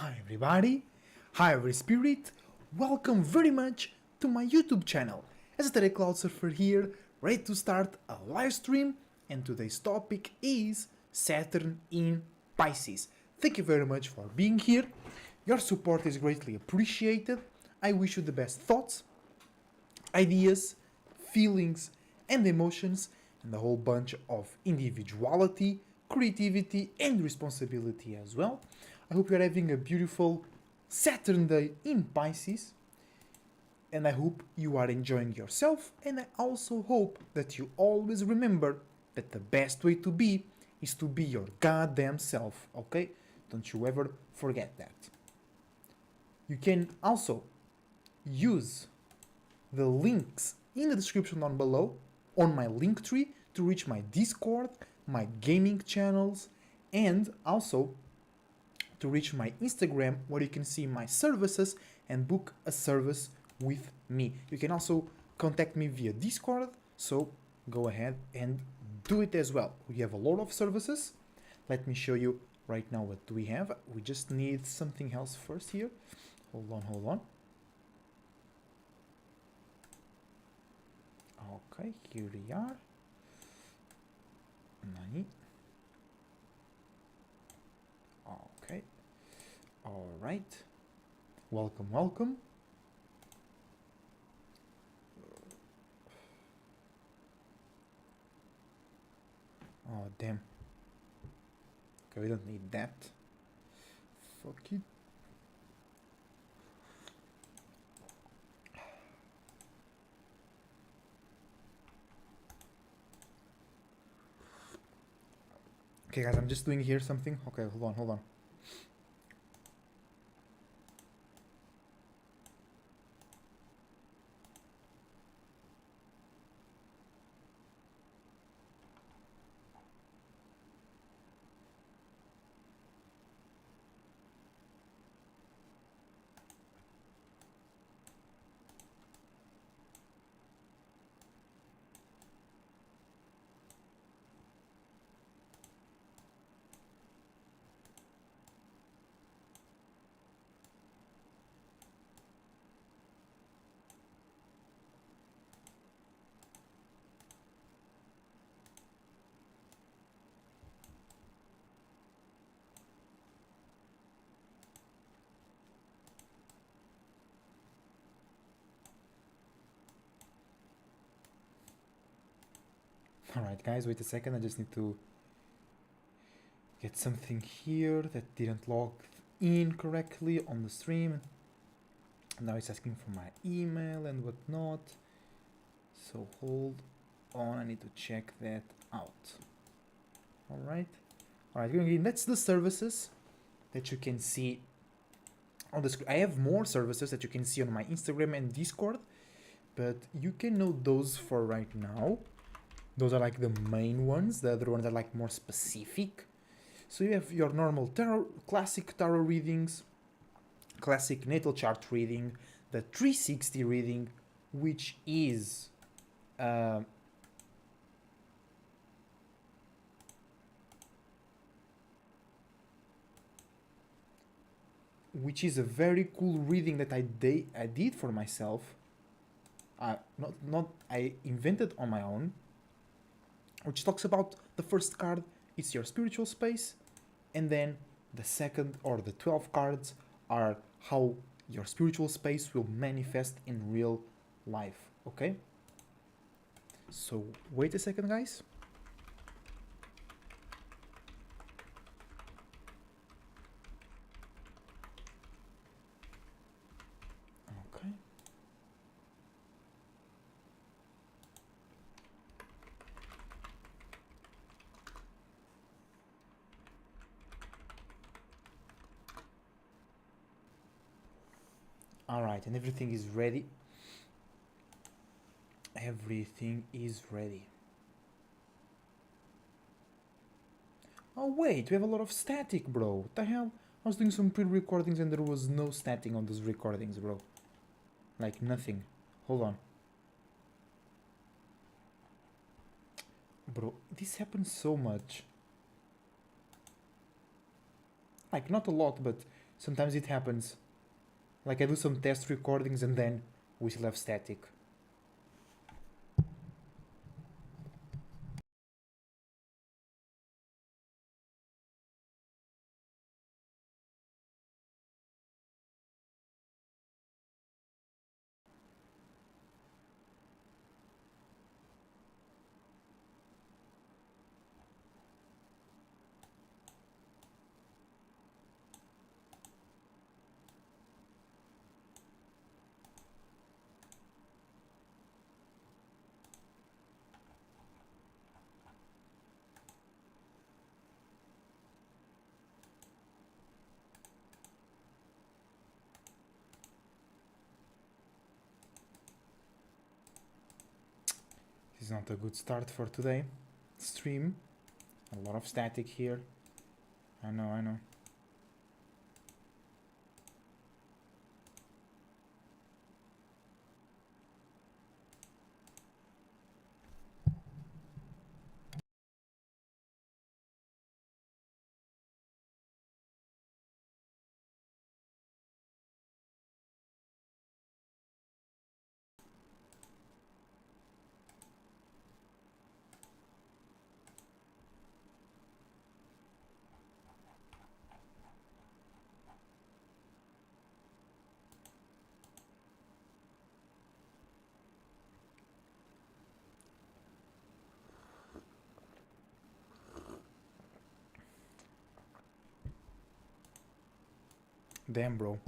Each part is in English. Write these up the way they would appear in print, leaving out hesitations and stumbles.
Hi everybody, hi every spirit, welcome very much to my YouTube channel. As a Cloud Surfer here, ready to start a live stream, and today's topic is Saturn in Pisces. Thank you very much for being here, your support is greatly appreciated. I wish you the best thoughts, ideas, feelings and emotions, and a whole bunch of individuality, creativity and responsibility as well. I hope you're having a beautiful Saturn day in Pisces, and I hope you are enjoying yourself, and I also hope that you always remember that the best way to be is to be your goddamn self, okay? Don't you ever forget that. You can also use the links in the description down below on my Linktree to reach my Discord, my gaming channels, and also to reach my Instagram, where you can see my services and book a service with me. You can also contact me via Discord, so go ahead and do it as well. We have a lot of services. Let me show you right now what we have. We just need something else first here. Hold on. Okay, here we are. Nani? Okay. All right. Welcome. Oh, damn. Okay, we don't need that. Fuck it. Okay, guys, I'm just doing here something. Okay, hold on. Alright, guys, wait a second. I just need to get something here that didn't log in correctly on the stream. Now it's asking for my email and whatnot. So hold on, I need to check that out. Alright, that's the services that you can see on the screen. I have more services that you can see on my Instagram and Discord, but you can know those for right now. Those are like the main ones. The other ones are like more specific. So you have your normal tarot, classic tarot readings, classic natal chart reading, the 360 reading, which is a very cool reading that I did for myself. I invented on my own, which talks about the first card, it's your spiritual space, and then the second or the 12 cards are how your spiritual space will manifest in real life, okay? So wait a second, guys. Okay. All right, and everything is ready. Everything is ready. Oh wait, we have a lot of static, bro. What the hell? I was doing some pre-recordings and there was no static on those recordings, bro. Like nothing. Hold on. Bro, this happens so much. Like not a lot, but Sometimes it happens. Like I do some test recordings and then we still have static. This is not a good start for today. Stream. A lot of static here. I know, I know. Damn, bro.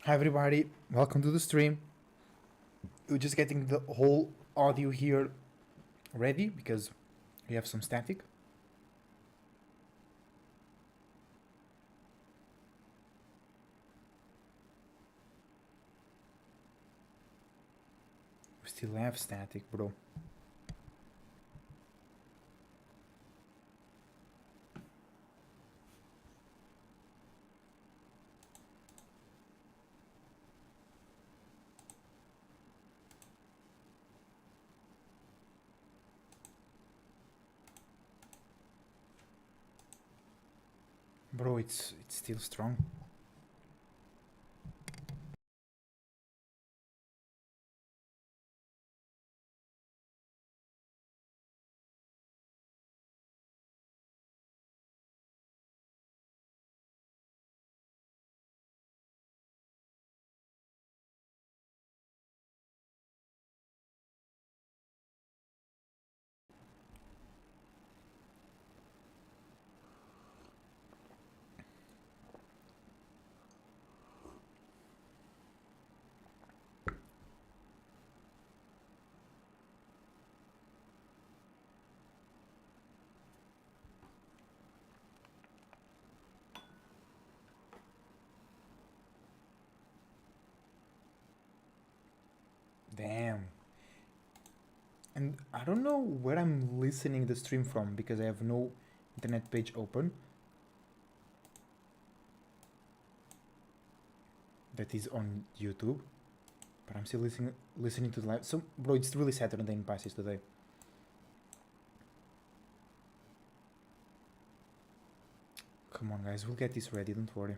Hi everybody, welcome to the stream. We're just getting the whole audio here ready because we have some static. We still have static, bro. Bro, it's still strong. Damn. And I don't know where I'm listening the stream from because I have no internet page open. That is on YouTube. But I'm still listening to the live. So, bro, it's really Saturday in Pisces today. Come on, guys, we'll get this ready. Don't worry.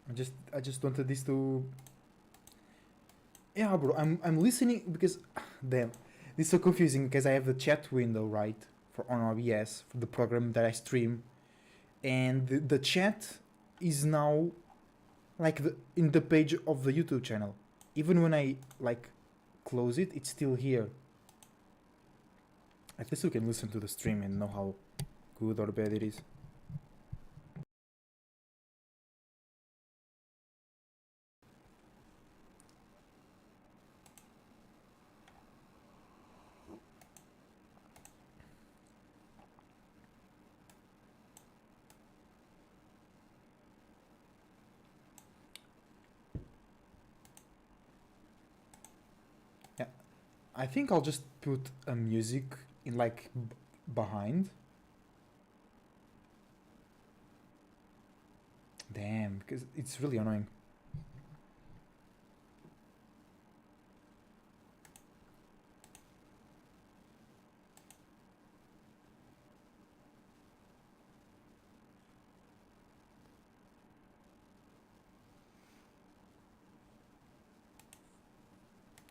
I just wanted this to. Yeah, bro. I'm listening because, damn, this is so confusing because I have the chat window right for on OBS for the program that I stream, and the chat is now like in the page of the YouTube channel. Even when I like close it, it's still here. At least you can listen to the stream and know how good or bad it is. I think I'll just put a music in like behind. Damn, because it's really annoying.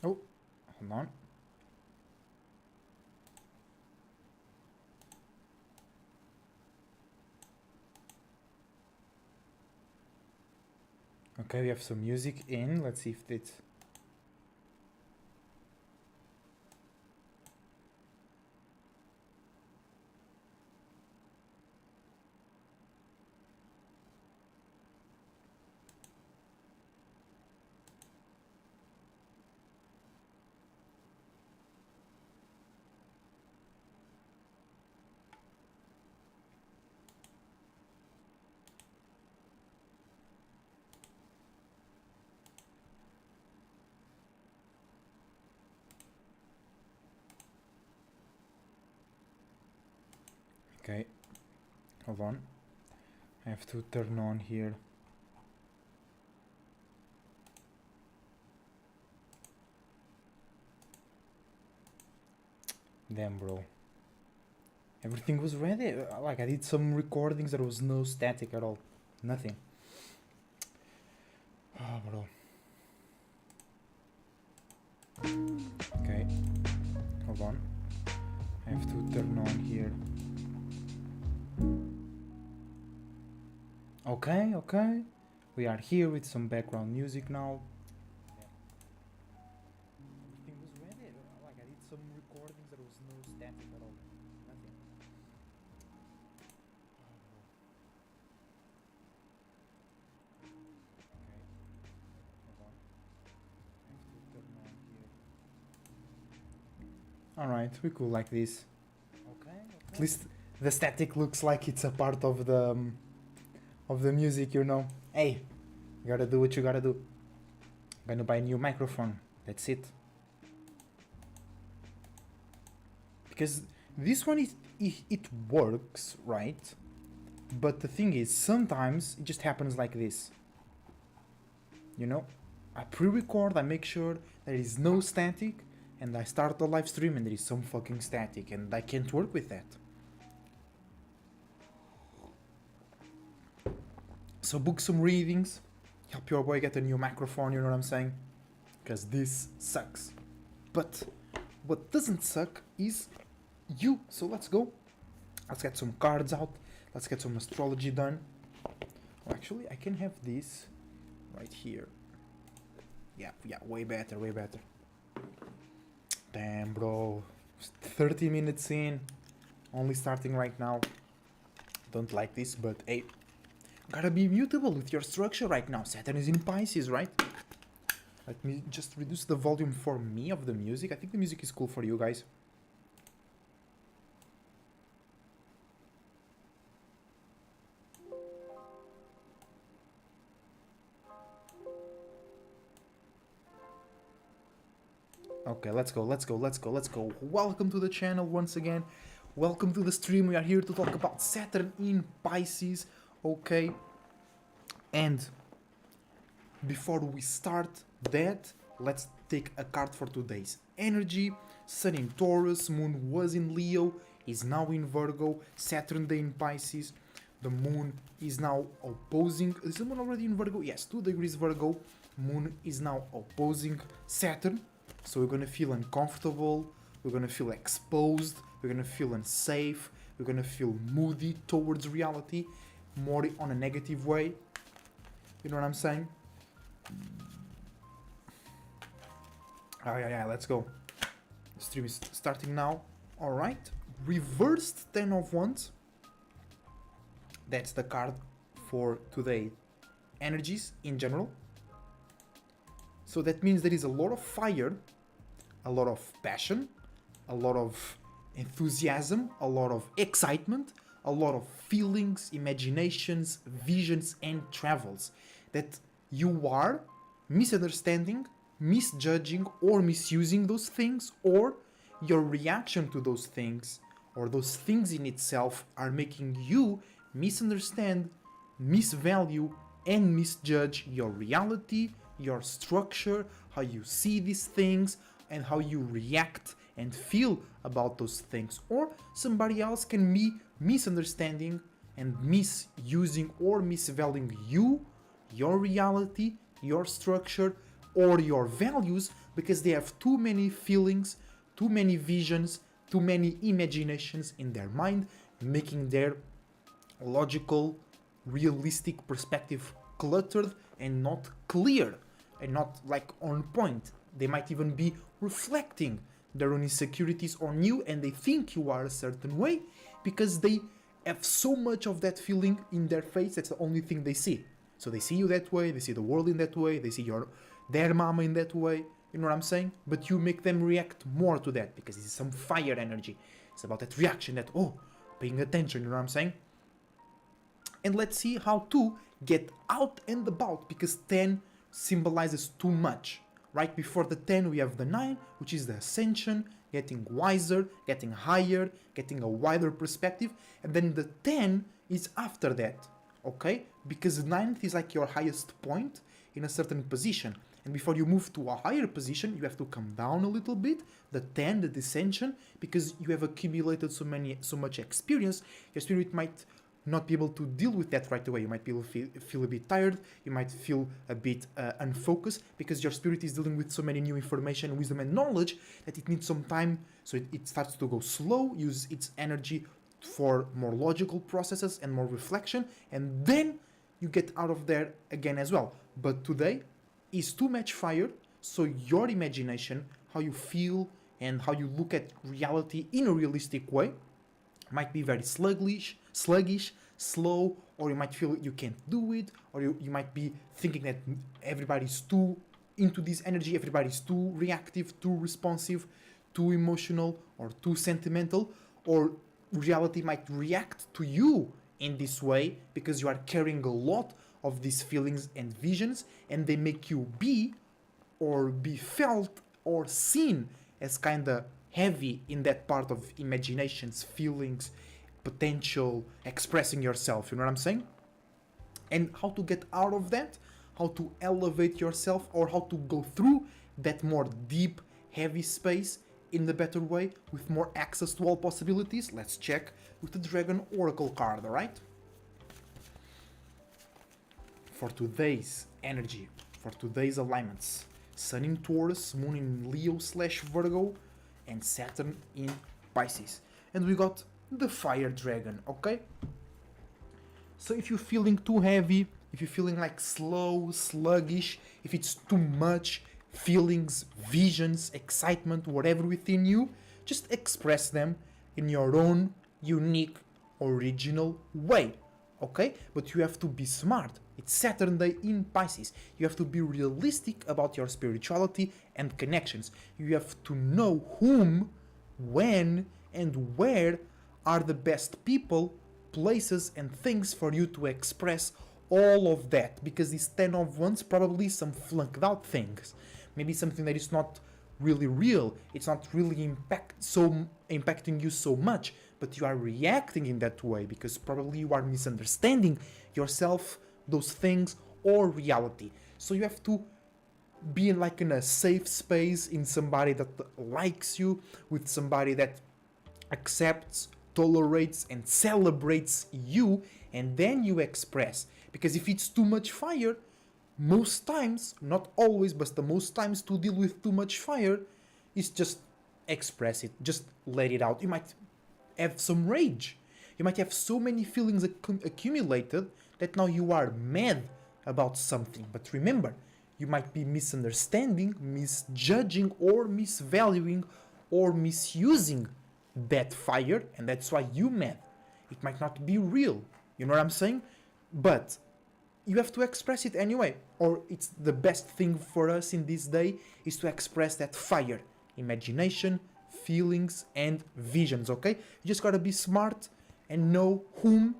Oh, hold on. Okay, we have some music in. Let's see if it's... Okay, hold on. I have to turn on here. Damn, bro. Everything was ready. Like, I did some recordings, there was no static at all. Nothing. Oh, bro. Okay, hold on. I have to turn on here. Okay, okay. We are here with some background music now. Everything was ready. Like, I did some recordings, there was no static at all. Nothing. Okay, hold on. I have to turn on here. Alright, we cool like this. Okay, okay. At least the static looks like it's a part of the music, you know. Hey, you gotta do what you gotta do. I'm gonna buy a new microphone. That's it. Because this one it works, right? But the thing is, sometimes it just happens like this. You know, I pre-record, I make sure there is no static, and I start the live stream and there is some fucking static, and I can't work with that. So book some readings, help your boy get a new microphone, you know what I'm saying? Because this sucks. But what doesn't suck is you. So let's go. Let's get some cards out. Let's get some astrology done. Oh, actually, I can have this right here. Yeah, way better, way better. Damn, bro. 30 minutes in. Only starting right now. Don't like this, but hey. Gotta be mutable with your structure right now. Saturn is in Pisces, right? Let me just reduce the volume for me of the music. I think the music is cool for you guys. Okay, let's go, let's go, let's go, let's go. Welcome to the channel once again. Welcome to the stream. We are here to talk about Saturn in Pisces. Okay. And before we start that, let's take a card for today's energy. Sun in Taurus, Moon was in Leo, is now in Virgo, Saturn day in Pisces. The Moon is now opposing, is the Moon already in Virgo? Yes, 2 degrees Virgo. Moon is now opposing Saturn. So we're gonna feel uncomfortable, we're gonna feel exposed, we're gonna feel unsafe, we're gonna feel moody towards reality, more on a negative way. You know what I'm saying? Oh, yeah, let's go. The stream is starting now. Alright. Reversed 10 of Wands. That's the card for today. Energies in general. So that means there is a lot of fire, a lot of passion, a lot of enthusiasm, a lot of excitement, a lot of feelings, imaginations, visions, and travels that you are misunderstanding misjudging or misusing those things, or your reaction to those things or those things in itself are making you misunderstand, misvalue, and misjudge your reality, your structure, how you see these things, and how you react and feel about those things. Or somebody else can be misunderstanding and misusing or misvaluing you, your reality, your structure, or your values because they have too many feelings, too many visions, too many imaginations in their mind, making their logical, realistic perspective cluttered and not clear and not like on point. They might even be reflecting their own insecurities on you, and they think you are a certain way because they have so much of that feeling in their face. That's the only thing they see. So they see you that way, they see the world in that way, they see their mama in that way. You know what I'm saying? But you make them react more to that because it's some fire energy. It's about that reaction, that, oh, paying attention, you know what I'm saying? And let's see how to get out and about, because 10 symbolizes too much. Right before the 10 we have the 9, which is the ascension, getting wiser, getting higher, getting a wider perspective, and then the 10 is after that, okay? Because 9th is like your highest point in a certain position, and before you move to a higher position you have to come down a little bit, the 10, the descension, because you have accumulated so much experience. Your spirit might not be able to deal with that right away. You might feel a bit tired, you might feel a bit unfocused, because your spirit is dealing with so many new information, wisdom and knowledge that it needs some time, so it starts to go slow, use its energy for more logical processes and more reflection, and then you get out of there again as well. But today is too much fire, so your imagination, how you feel and how you look at reality in a realistic way, might be very sluggish, slow, or you might feel you can't do it, or you might be thinking that everybody's too into this energy, everybody's too reactive, too responsive, too emotional, or too sentimental, or reality might react to you in this way because you are carrying a lot of these feelings and visions, and they make you be felt or seen as kind of heavy in that part of imaginations, feelings, potential, expressing yourself, you know what I'm saying? And how to get out of that, how to elevate yourself, or how to go through that more deep, heavy space in the better way with more access to all possibilities. Let's check with the Dragon Oracle card, alright? For today's energy, for today's alignments, Sun in Taurus, Moon in Leo/Virgo, and Saturn in Pisces. And we got the Fire Dragon, okay? So if you're feeling too heavy, if you're feeling like slow, sluggish, if it's too much feelings, visions, excitement, whatever within you, just express them in your own unique, original way, okay? But you have to be smart. It's Saturn day in Pisces. You have to be realistic about your spirituality and connections. You have to know whom, when, and where are the best people, places, and things for you to express all of that. Because this 10 of Wands, probably some flunked out things. Maybe something that is not really real. It's not really impacting you so much, but you are reacting in that way because probably you are misunderstanding yourself, those things, or reality. So you have to be in a safe space, in somebody that likes you, with somebody that accepts, tolerates, and celebrates you, and then you express. Because if it's too much fire, most times, not always, but the most times to deal with too much fire is just express it, just let it out. You might have some rage. You might have so many feelings accumulated that now you are mad about something. But remember, you might be misunderstanding, misjudging, or misvaluing, or misusing that fire, and that's why you mad. It might not be real. You know what I'm saying? But you have to express it anyway. Or it's the best thing for us in this day is to express that fire. Imagination, feelings, and visions, okay? You just gotta be smart and know whom,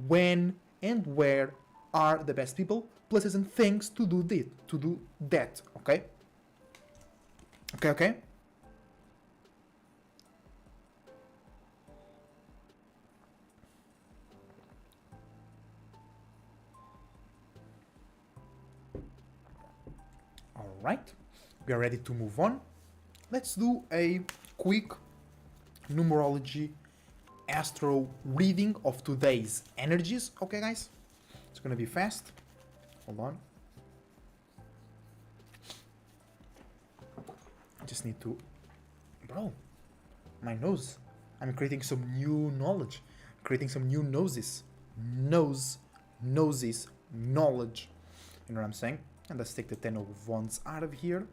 when, and where are the best people, places, and things to do that, okay? Okay, okay. All right. We are ready to move on. Let's do a quick numerology astro reading of today's energies. Okay, guys? It's gonna be fast. Hold on. I just need to. Bro, my nose. I'm creating some new knowledge. Creating some new noses. Noses, knowledge. You know what I'm saying? And let's take the 10 of Wands out of here.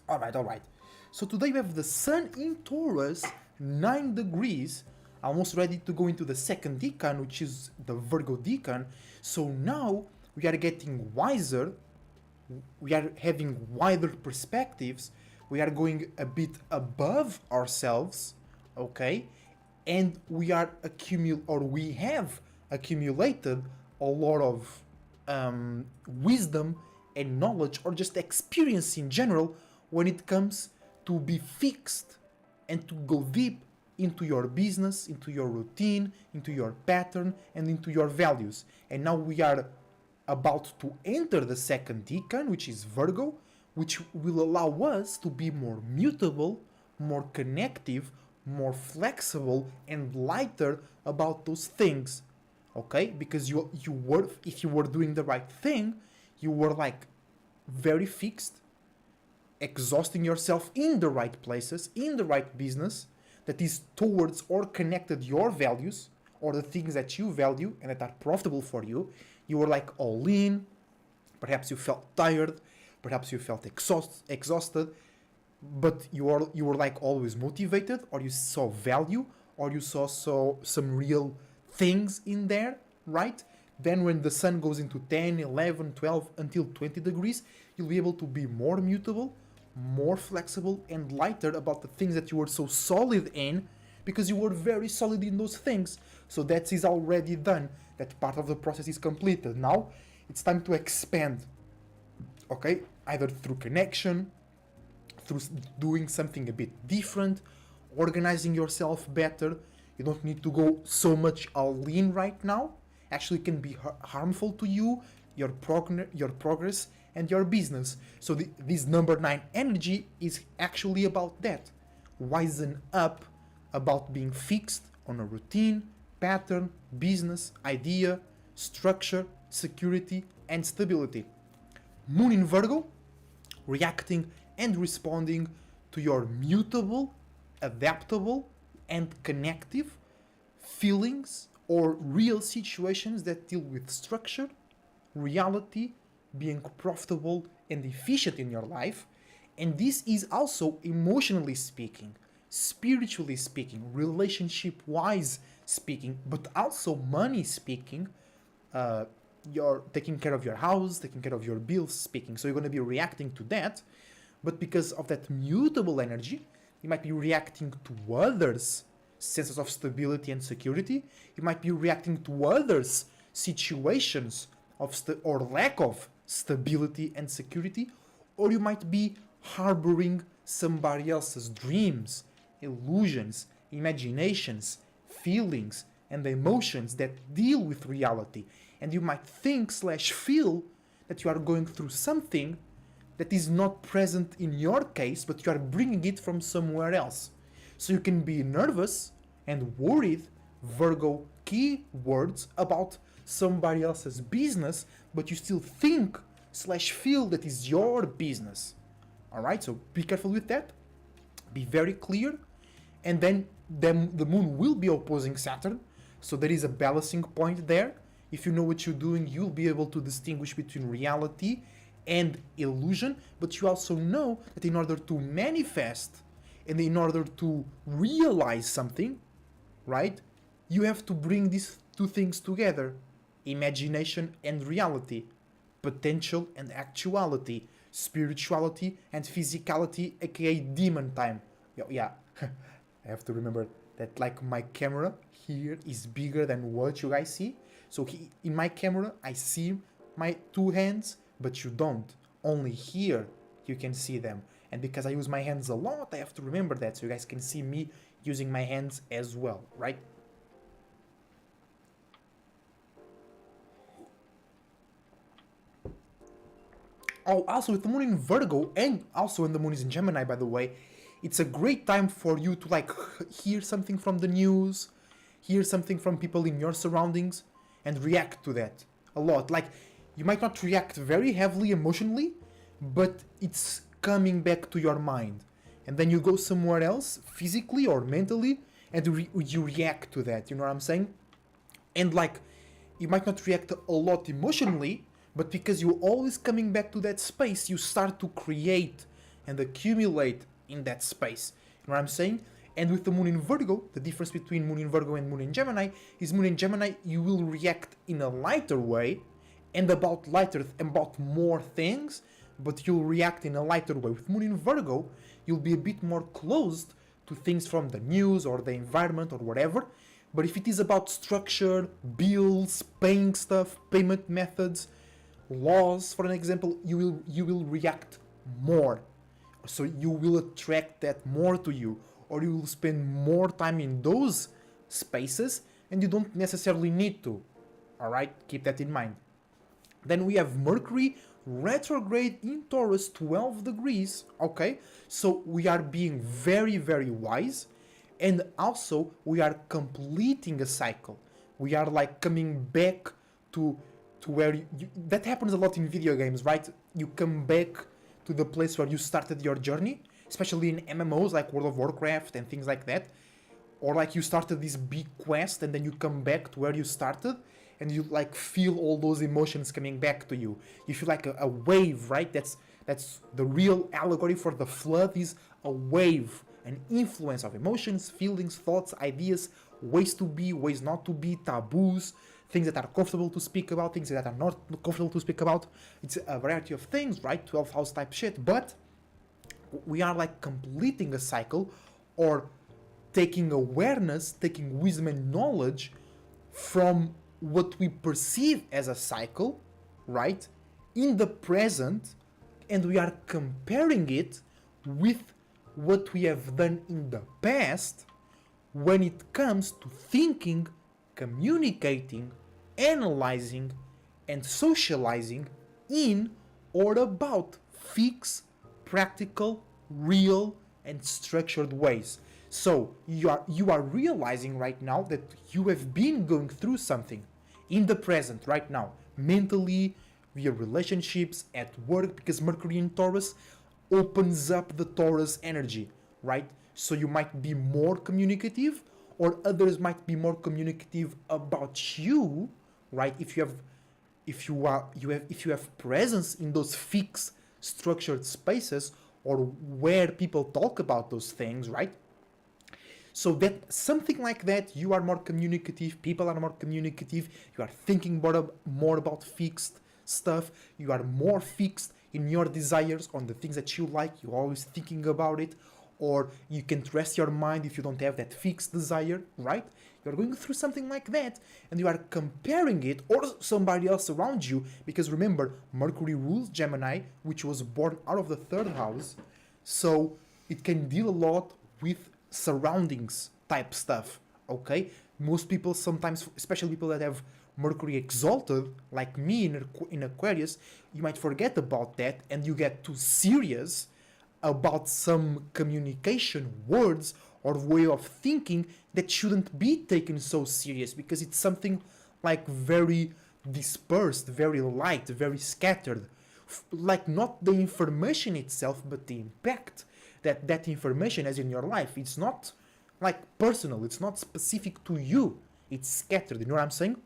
Alright. So today we have the Sun in Taurus, 9 degrees, almost ready to go into the second decan, which is the Virgo decan. So now we are getting wiser, we are having wider perspectives, we are going a bit above ourselves, okay? And we have accumulated a lot of wisdom and knowledge, or just experience in general, when it comes to be fixed and to go deep into your business, into your routine, into your pattern, and into your values. And now we are about to enter the second decan, which is Virgo, which will allow us to be more mutable, more connective, more flexible, and lighter about those things. Okay? Because you were, if you were doing the right thing, you were like very fixed, exhausting yourself in the right places, in the right business that is towards or connected your values or the things that you value and that are profitable for you. You were like all in. Perhaps you felt tired, perhaps you felt exhausted, but you were like always motivated, or you saw value, or you saw some real things in there, right? Then when the sun goes into 10, 11, 12 until 20 degrees, you'll be able to be more mutable, more flexible, and lighter about the things that you were so solid in, because you were very solid in those things. So that is already done. That part of the process is completed. Now it's time to expand. Okay? Either through connection, through doing something a bit different, organizing yourself better. You don't need to go so much all in right now. Actually, can be harmful to you, your progress, and your business. So this number 9 energy is actually about that. Wisen up about being fixed on a routine, pattern, business, idea, structure, security, and stability. Moon in Virgo, reacting and responding to your mutable, adaptable, and connective feelings or real situations that deal with structure, reality, being profitable and efficient in your life. And this is also emotionally speaking, spiritually speaking, relationship wise speaking, but also money speaking. You're taking care of your house, taking care of your bills speaking. So you're going to be reacting to that. But because of that mutable energy, you might be reacting to others' senses of stability and security. You might be reacting to others' situations of or lack of stability and security. Or you might be harboring somebody else's dreams, illusions, imaginations, feelings, and emotions that deal with reality. And you might think slash feel that you are going through something that is not present in your case, but you are bringing it from somewhere else. So you can be nervous and worried, Virgo keywords, about somebody else's business, but you still think slash feel that is your business. Alright, so be careful with that. Be very clear. And then the moon will be opposing Saturn, so there is a balancing point there. If you know what you're doing, you'll be able to distinguish between reality and illusion, but you also know that in order to manifest and in order to realize something, right, you have to bring these two things together: imagination and reality, potential and actuality, spirituality and physicality, aka demon time. Yeah, I have to remember that, like, my camera here is bigger than what you guys see. So in my camera I see my two hands, but you don't. Only here you can see them. And because I use my hands a lot, I have to remember that so you guys can see me using my hands as well, right? Oh, also with the moon in Virgo and also when the moon is in Gemini, by the way, it's a great time for you to like hear something from the news, hear something from people in your surroundings, and react to that a lot. Like, you might not react very heavily emotionally, but it's coming back to your mind. And then you go somewhere else, physically or mentally, and you react to that, you know what I'm saying? And like, you might not react a lot emotionally, but because you're always coming back to that space, you start to create and accumulate in that space. You know what I'm saying? And with the moon in Virgo, the difference between moon in Virgo and moon in Gemini is moon in Gemini, you will react in a lighter way and about more things, but you'll react in a lighter way. With moon in Virgo, you'll be a bit more closed to things from the news or the environment or whatever. But if it is about structure, bills, paying stuff, payment methods, laws, for an example, you will react more. So you will attract that more to you, or you will spend more time in those spaces, and you don't necessarily need to. Alright, keep that in mind. Then we have Mercury retrograde in Taurus, 12 degrees. Okay, so we are being very, very wise, and also we are completing a cycle. We are like coming back to where that happens a lot in video games, right? You come back to the place where you started your journey, especially in MMOs like World of Warcraft and things like that. Or like you started this big quest and then you come back to where you started and you like feel all those emotions coming back to you. You feel like a wave, right? That's the real allegory for the flood, is a wave, an influence of emotions, feelings, thoughts, ideas, ways to be, ways not to be, taboos, things that are comfortable to speak about, things that are not comfortable to speak about. It's a variety of things, right? 12 house type shit. But we are like completing a cycle, or taking awareness, taking wisdom and knowledge from what we perceive as a cycle, right, in the present, and we are comparing it with what we have done in the past when it comes to thinking, communicating, analyzing, and socializing in or about fixed, practical, real, and structured ways. So you are realizing right now that you have been going through something in the present right now, mentally, via relationships, at work, because Mercury in Taurus opens up the Taurus energy, right? So you might be more communicative, or others might be more communicative about you, right? If you have presence in those fixed, structured spaces, or where people talk about those things, right? So that something like that, you are more communicative, people are more communicative, you are thinking more about fixed stuff, you are more fixed in your desires on the things that you like, you're always thinking about it, or you can rest your mind if you don't have that fixed desire, right? You're going through something like that, and you are comparing it, or somebody else around you, because remember, Mercury rules Gemini, which was born out of the third house, so it can deal a lot with surroundings type stuff, okay? Most people sometimes, especially people that have Mercury exalted, like me in Aquarius, you might forget about that and you get too serious about some communication words or way of thinking that shouldn't be taken so serious, because it's something like very dispersed, very light, very scattered. Like not the information itself, but the impact that information has in your life. It's not like personal, it's not specific to you, it's scattered, you know what I'm saying?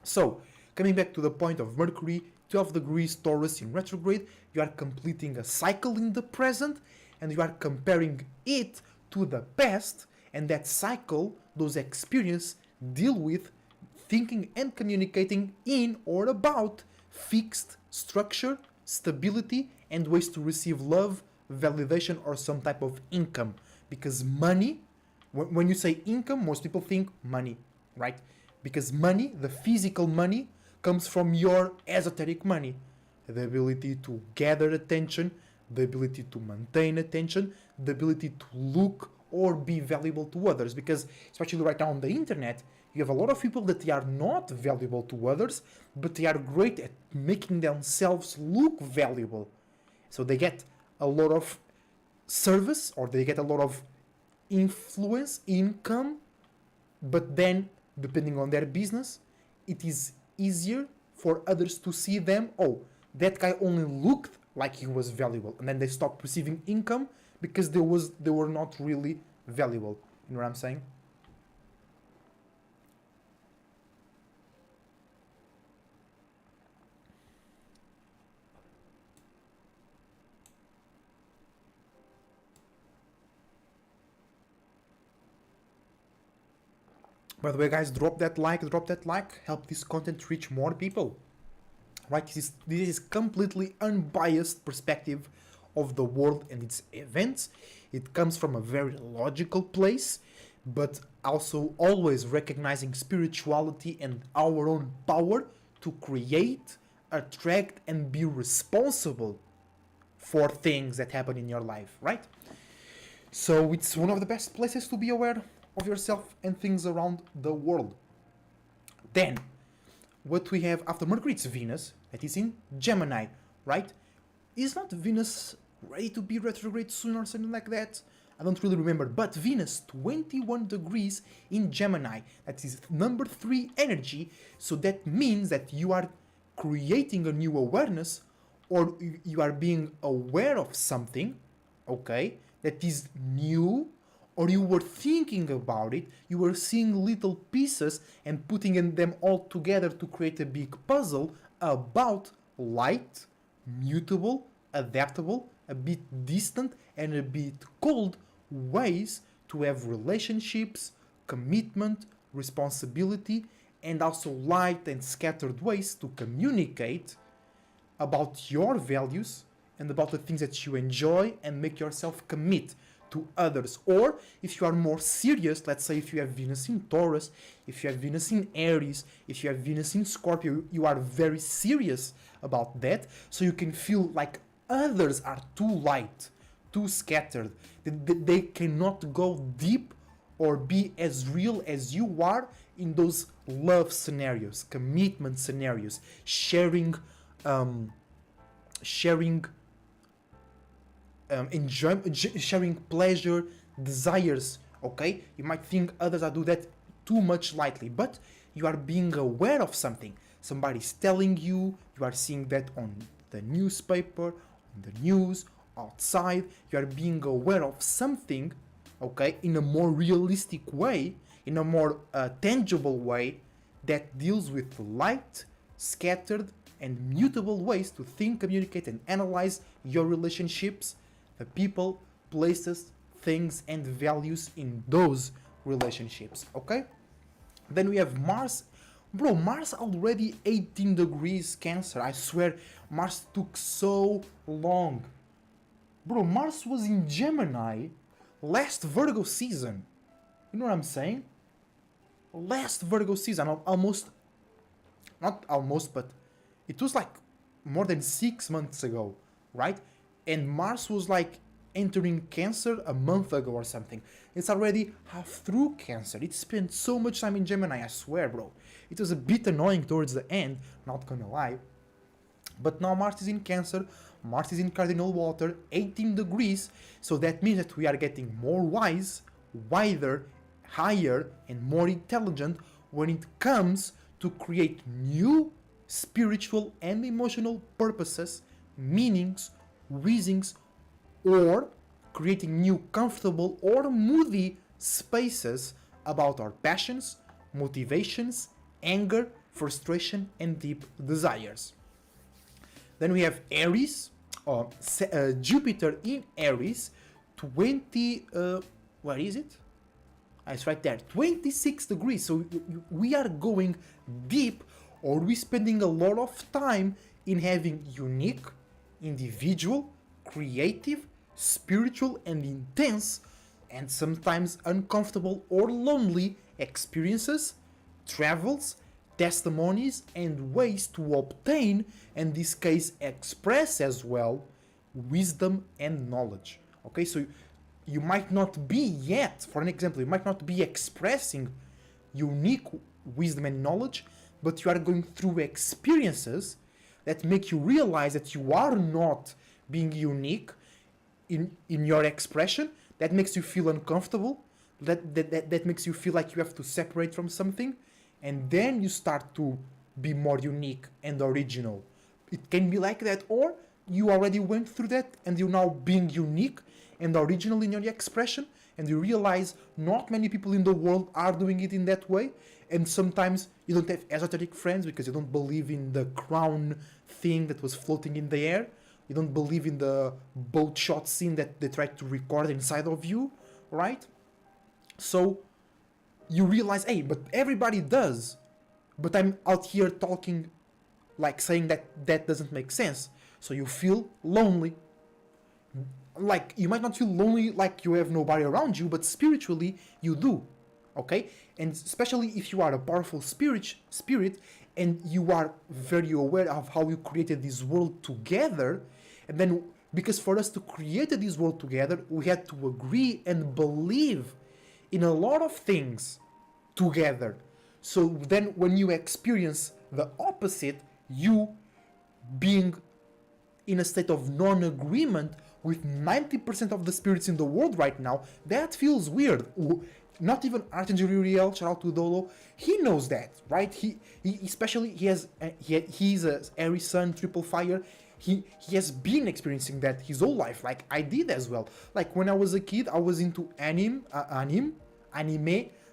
So, coming back to the point of Mercury, 12 degrees Taurus in retrograde, you are completing a cycle in the present, and you are comparing it to the past, and that cycle, those experiences, deal with thinking and communicating in or about fixed structure, stability, and ways to receive love, validation, or some type of income. Because money, when you say income, most people think money, right? Because money, the physical money, comes from your esoteric money, the ability to gather attention, the ability to maintain attention, the ability to look or be valuable to others. Because especially right now on the internet, you have a lot of people that they are not valuable to others, but they are great at making themselves look valuable. So they get a lot of service, or they get a lot of influence, income, but then depending on their business, it is easier for others to see them. Oh, that guy only looked like he was valuable, and then they stop receiving income because they were not really valuable. You know what I'm saying? By the way, guys, drop that like, help this content reach more people. Right? This is completely unbiased perspective of the world and its events. It comes from a very logical place, but also always recognizing spirituality and our own power to create, attract, and be responsible for things that happen in your life, right? So it's one of the best places to be aware of yourself and things around the world. Then, what we have after Mercury, it's Venus, that is in Gemini, right? Is not Venus ready to be retrograde soon or something like that? I don't really remember, but Venus 21 degrees in Gemini, that is number 3 energy, so that means that you are creating a new awareness, or you are being aware of something, okay, that is new, or you were thinking about it, you were seeing little pieces and putting them all together to create a big puzzle about light, mutable, adaptable, a bit distant and a bit cold ways to have relationships, commitment, responsibility, and also light and scattered ways to communicate about your values and about the things that you enjoy and make yourself commit to others. Or if you are more serious, let's say if you have Venus in Taurus, if you have Venus in Aries, if you have Venus in Scorpio, you are very serious about that, so you can feel like others are too light, too scattered, they cannot go deep or be as real as you are in those love scenarios, commitment scenarios, sharing sharing pleasure, desires, okay? You might think others are do that too much lightly, but you are being aware of something. Somebody's telling you, you are seeing that on the newspaper, on the news, outside, you are being aware of something, okay, in a more realistic way, in a more tangible way that deals with light, scattered, and mutable ways to think, communicate, and analyze your relationships, the people, places, things, and values in those relationships, okay? Then we have Mars. Bro, Mars already 18 degrees Cancer. I swear, Mars took so long. Bro, Mars was in Gemini last Virgo season. You know what I'm saying? Last Virgo season, almost, not almost, but it was like more than 6 months ago, right? And Mars was like entering Cancer a month ago or something. It's already half through Cancer. It spent so much time in Gemini, I swear, bro. It was a bit annoying towards the end, not gonna lie. But now Mars is in Cancer, Mars is in cardinal water, 18 degrees, so that means that we are getting more wise, wider, higher, and more intelligent when it comes to create new spiritual and emotional purposes, meanings, reasons, or creating new comfortable or moody spaces about our passions, motivations, anger, frustration, and deep desires. Then we have Aries, Jupiter in Aries, 20, where is it? It's right there, 26 degrees. So we are going deep, or we're spending a lot of time in having unique, individual, creative, spiritual, and intense, and sometimes uncomfortable or lonely experiences, travels, testimonies, and ways to obtain, in this case express as well, wisdom and knowledge. Okay, so you might not be yet, for an example, you might not be expressing unique wisdom and knowledge, but you are going through experiences that make you realize that you are not being unique in your expression. That makes you feel uncomfortable, that makes you feel like you have to separate from something, and then you start to be more unique and original. It can be like that, or you already went through that and you're now being unique and original in your expression, and you realize not many people in the world are doing it in that way. And sometimes you don't have esoteric friends because you don't believe in the crown thing that was floating in the air. You don't believe in the boat shot scene that they tried to record inside of you, right? So you realize, hey, but everybody does. But I'm out here talking, like saying that doesn't make sense. So you feel lonely. Like, you might not feel lonely like you have nobody around you, but spiritually you do. Okay? And especially if you are a powerful spirit and you are very aware of how you created this world together, and then because for us to create this world together, we had to agree and believe in a lot of things together. So then when you experience the opposite, you being in a state of non-agreement with 90% of the spirits in the world right now, that feels weird. Not even Archangel Uriel, shout out to Dolo, he knows that, right? He especially he's a Aries Sun, triple fire. He has been experiencing that his whole life, like I did as well. Like when I was a kid, I was into anime,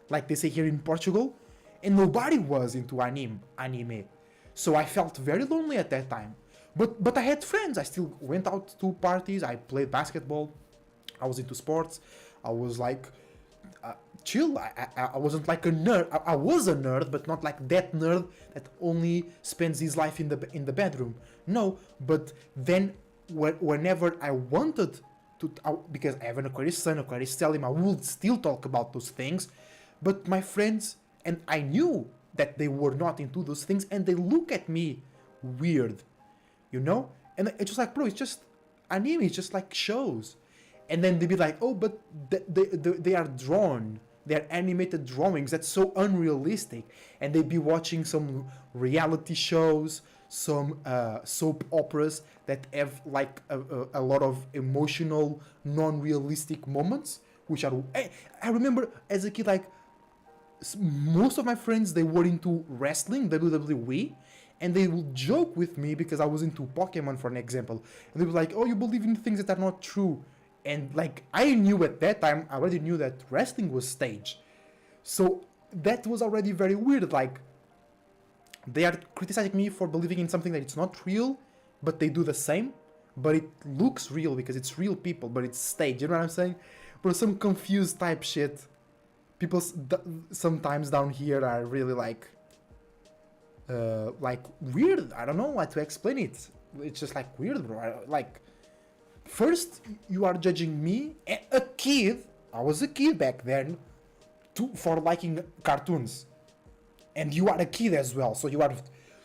like they say here in Portugal, and nobody was into anime. So I felt very lonely at that time. But I had friends. I still went out to parties. I played basketball. I was into sports. I was like chill. I wasn't like a nerd. I was a nerd, but not like that nerd that only spends his life in the bedroom. No, but then whenever I wanted to, because I have an Aquarius Sun, Aquarius Stellium, I would still talk about those things. But my friends, and I knew that they were not into those things, and they look at me weird, you know? And it's just like, bro, it's just anime, it's just like shows. And then they'd be like, oh, but they are drawn. They're animated drawings. That's so unrealistic. And they'd be watching some reality shows, some soap operas that have like a lot of emotional, non-realistic moments, which are... I remember as a kid, like, most of my friends, they were into wrestling, WWE, and they would joke with me because I was into Pokemon, for an example. And they were like, oh, you believe in things that are not true. And like, I knew at that time, I already knew that wrestling was staged. So that was already very weird. Like, they are criticizing me for believing in something that it's not real, but they do the same. But it looks real because it's real people, but it's staged. You know what I'm saying? But some confused type shit. People sometimes down here are really like weird. I don't know how to explain it. It's just like weird, bro. Like, first you are judging me, a kid. I was a kid back then, for liking cartoons, and you are a kid as well. So you are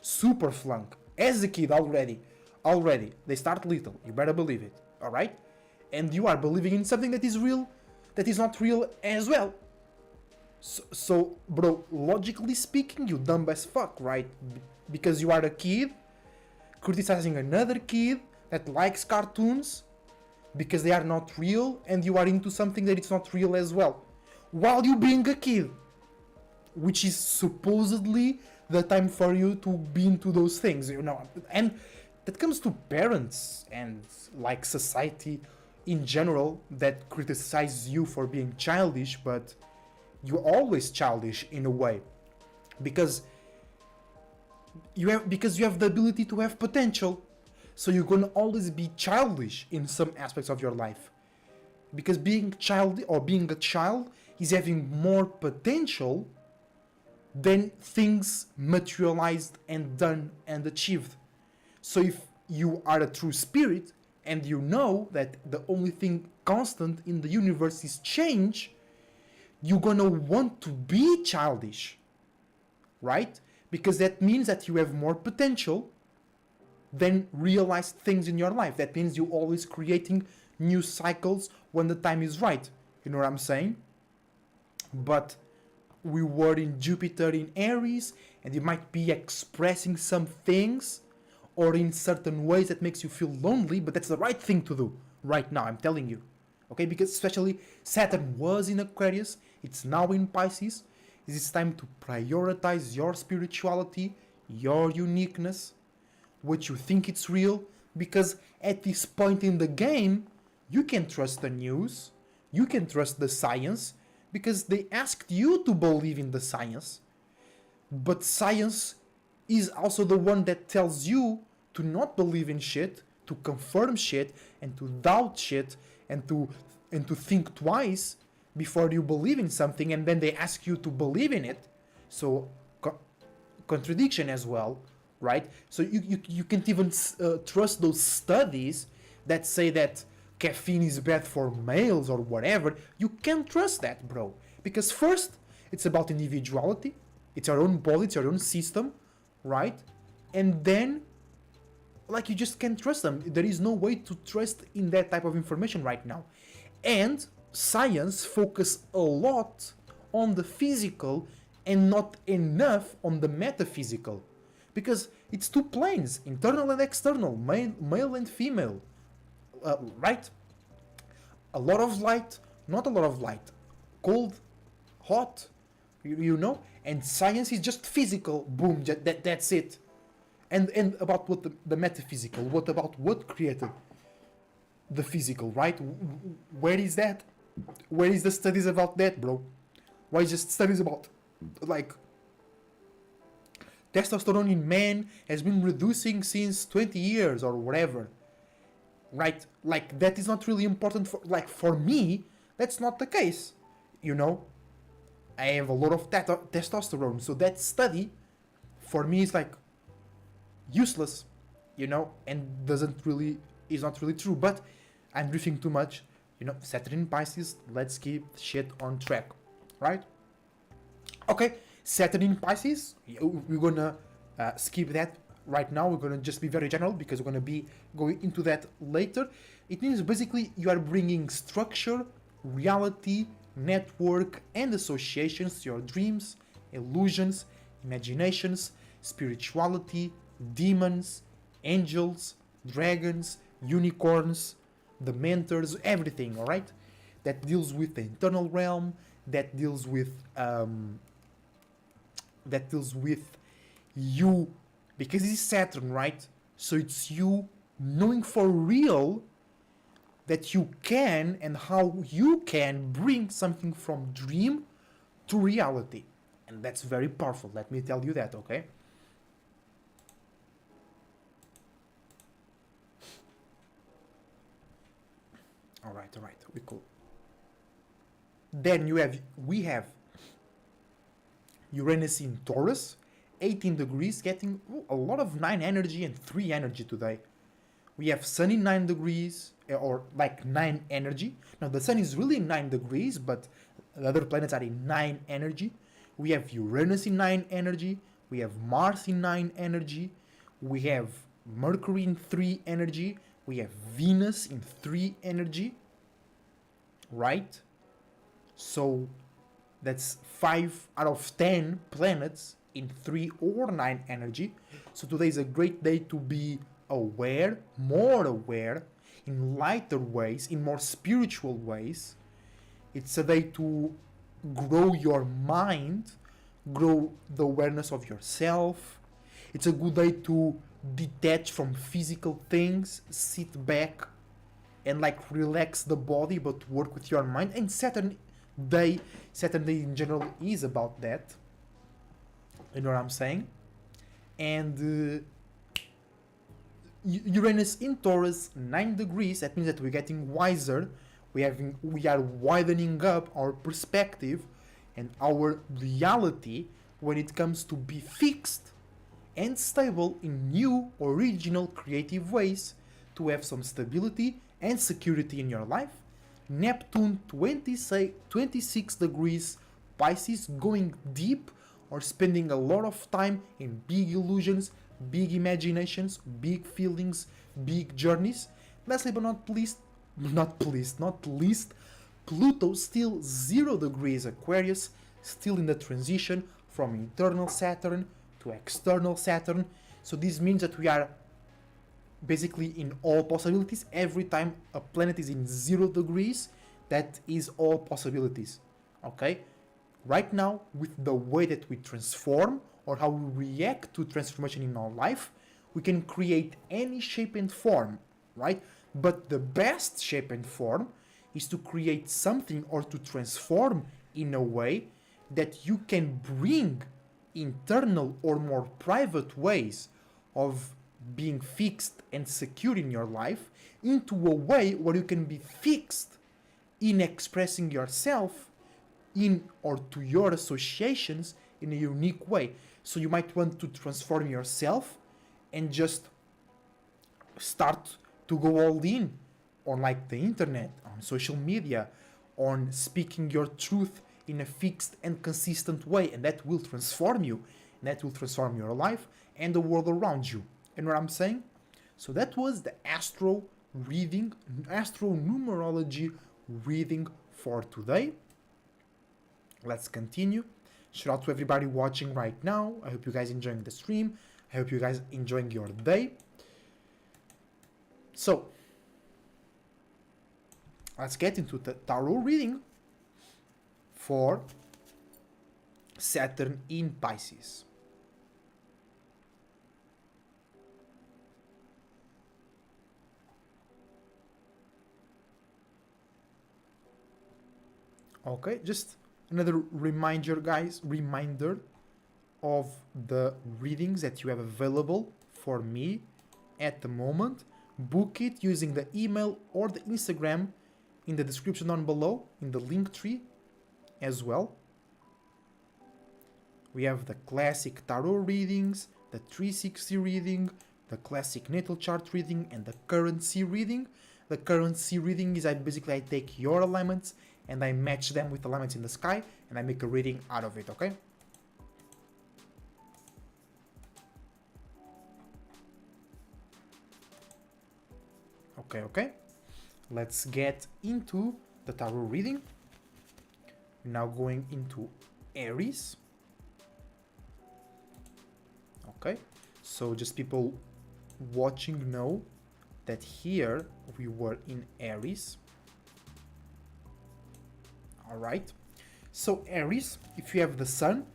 super flunk as a kid already. They start little. You better believe it. All right, and you are believing in something that is real, that is not real as well. So, bro, logically speaking, you dumb as fuck, right? Because you are a kid criticizing another kid that likes cartoons because they are not real, and you are into something that it's not real as well, while you being a kid, which is supposedly the time for you to be into those things, you know. And that comes to parents and like society in general that criticize you for being childish, but you're always childish in a way, because you have the ability to have potential. So you're gonna always be childish in some aspects of your life, because being a child is having more potential than things materialized and done and achieved. So if you are a true spirit and you know that the only thing constant in the universe is change, you're gonna want to be childish, right? Because that means that you have more potential then realize things in your life. That means you're always creating new cycles when the time is right. You know what I'm saying? But we were in Jupiter in Aries, and you might be expressing some things or in certain ways that makes you feel lonely, but that's the right thing to do right now, I'm telling you. Okay, because especially Saturn was in Aquarius, it's now in Pisces. It's time to prioritize your spirituality, your uniqueness, what you think it's real, because at this point in the game, you can trust the news, you can trust the science, because they asked you to believe in the science. But science is also the one that tells you to not believe in shit, to confirm shit, and to doubt shit, and to think twice before you believe in something, and then they ask you to believe in it. So contradiction as well, right? So you can't even trust those studies that say that caffeine is bad for males or whatever. You can't trust that, bro. Because first, it's about individuality. It's our own body, it's our own system, right? And then, like, you just can't trust them. There is no way to trust in that type of information right now. And science focus a lot on the physical and not enough on the metaphysical. Because it's two planes, internal and external, male and female, right? A lot of light, not a lot of light, cold, hot, you know? And science is just physical, boom, that's it. And about what the metaphysical, what about what created the physical, right? Where is that? Where is the studies about that, bro? Why just studies about, like, testosterone in men has been reducing since 20 years or whatever, right? Like, that is not really important for me, that's not the case, you know? I have a lot of testosterone, so that study for me is like useless, you know, and is not really true. But I'm drifting too much, you know. Saturn in Pisces, let's keep shit on track, right? Okay, Saturn in Pisces, we're gonna skip that right now. We're gonna just be very general because we're gonna be going into that later. It means basically you are bringing structure, reality, network, and associations to your dreams, illusions, imaginations, spirituality, demons, angels, dragons, unicorns, the mentors, everything, all right? That deals with the internal realm, that deals with you, because it's Saturn, right? So it's you knowing for real that you can and how you can bring something from dream to reality. And that's very powerful, let me tell you that, okay? All right, we cool. Then we have Uranus in Taurus, 18 degrees, getting a lot of 9 energy and 3 energy today. We have Sun in 9 degrees, or like 9 energy. Now the Sun is really 9 degrees, but the other planets are in 9 energy. We have Uranus in 9 energy. We have Mars in 9 energy. We have Mercury in 3 energy. We have Venus in 3 energy. Right? So that's 5 out of 10 planets in 3 or 9 energy. So today is a great day to be aware, more aware, in lighter ways, in more spiritual ways. It's a day to grow your mind, grow the awareness of yourself. It's a good day to detach from physical things, sit back and like relax the body but work with your mind. And Saturn Day in general is about that. You know what I'm saying? And Uranus in Taurus, 9 degrees, that means that we're getting wiser, we are widening up our perspective and our reality when it comes to be fixed and stable in new, original, creative ways to have some stability and security in your life. Neptune, 26 degrees, Pisces, going deep or spending a lot of time in big illusions, big imaginations, big feelings, big journeys. Lastly but not least, Pluto still 0 degrees Aquarius, still in the transition from internal Saturn to external Saturn. So this means that we are basically in all possibilities. Every time a planet is in 0 degrees, that is all possibilities. Okay? Right now, with the way that we transform or how we react to transformation in our life, we can create any shape and form, right? But the best shape and form is to create something or to transform in a way that you can bring internal or more private ways of being fixed and secure in your life into a way where you can be fixed in expressing yourself in or to your associations in a unique way. So you might want to transform yourself and just start to go all in on like the internet, on social media, on speaking your truth in a fixed and consistent way, and that will transform you, and that will transform your life and the world around you. And what I'm saying? So that was the astro reading, astro numerology reading for today. Let's continue. Shout out to everybody watching right now. I hope you guys enjoying the stream. I hope you guys enjoying your day. So let's get into the tarot reading for Saturn in Pisces. Okay, just another reminder, guys, reminder of the readings that you have available for me at the moment. Book it using the email or the Instagram in the description down below, in the LinkTree as well. We have the classic tarot readings, the 360 reading, the classic natal chart reading, and the currency reading. The currency reading is I take your alignments and I match them with alignments in the sky and I make a reading out of it, okay? Okay. Let's get into the tarot reading. We're now going into Aries. Okay, so just people watching know that here we were in Aries. Alright, so Aries, if you have the sun,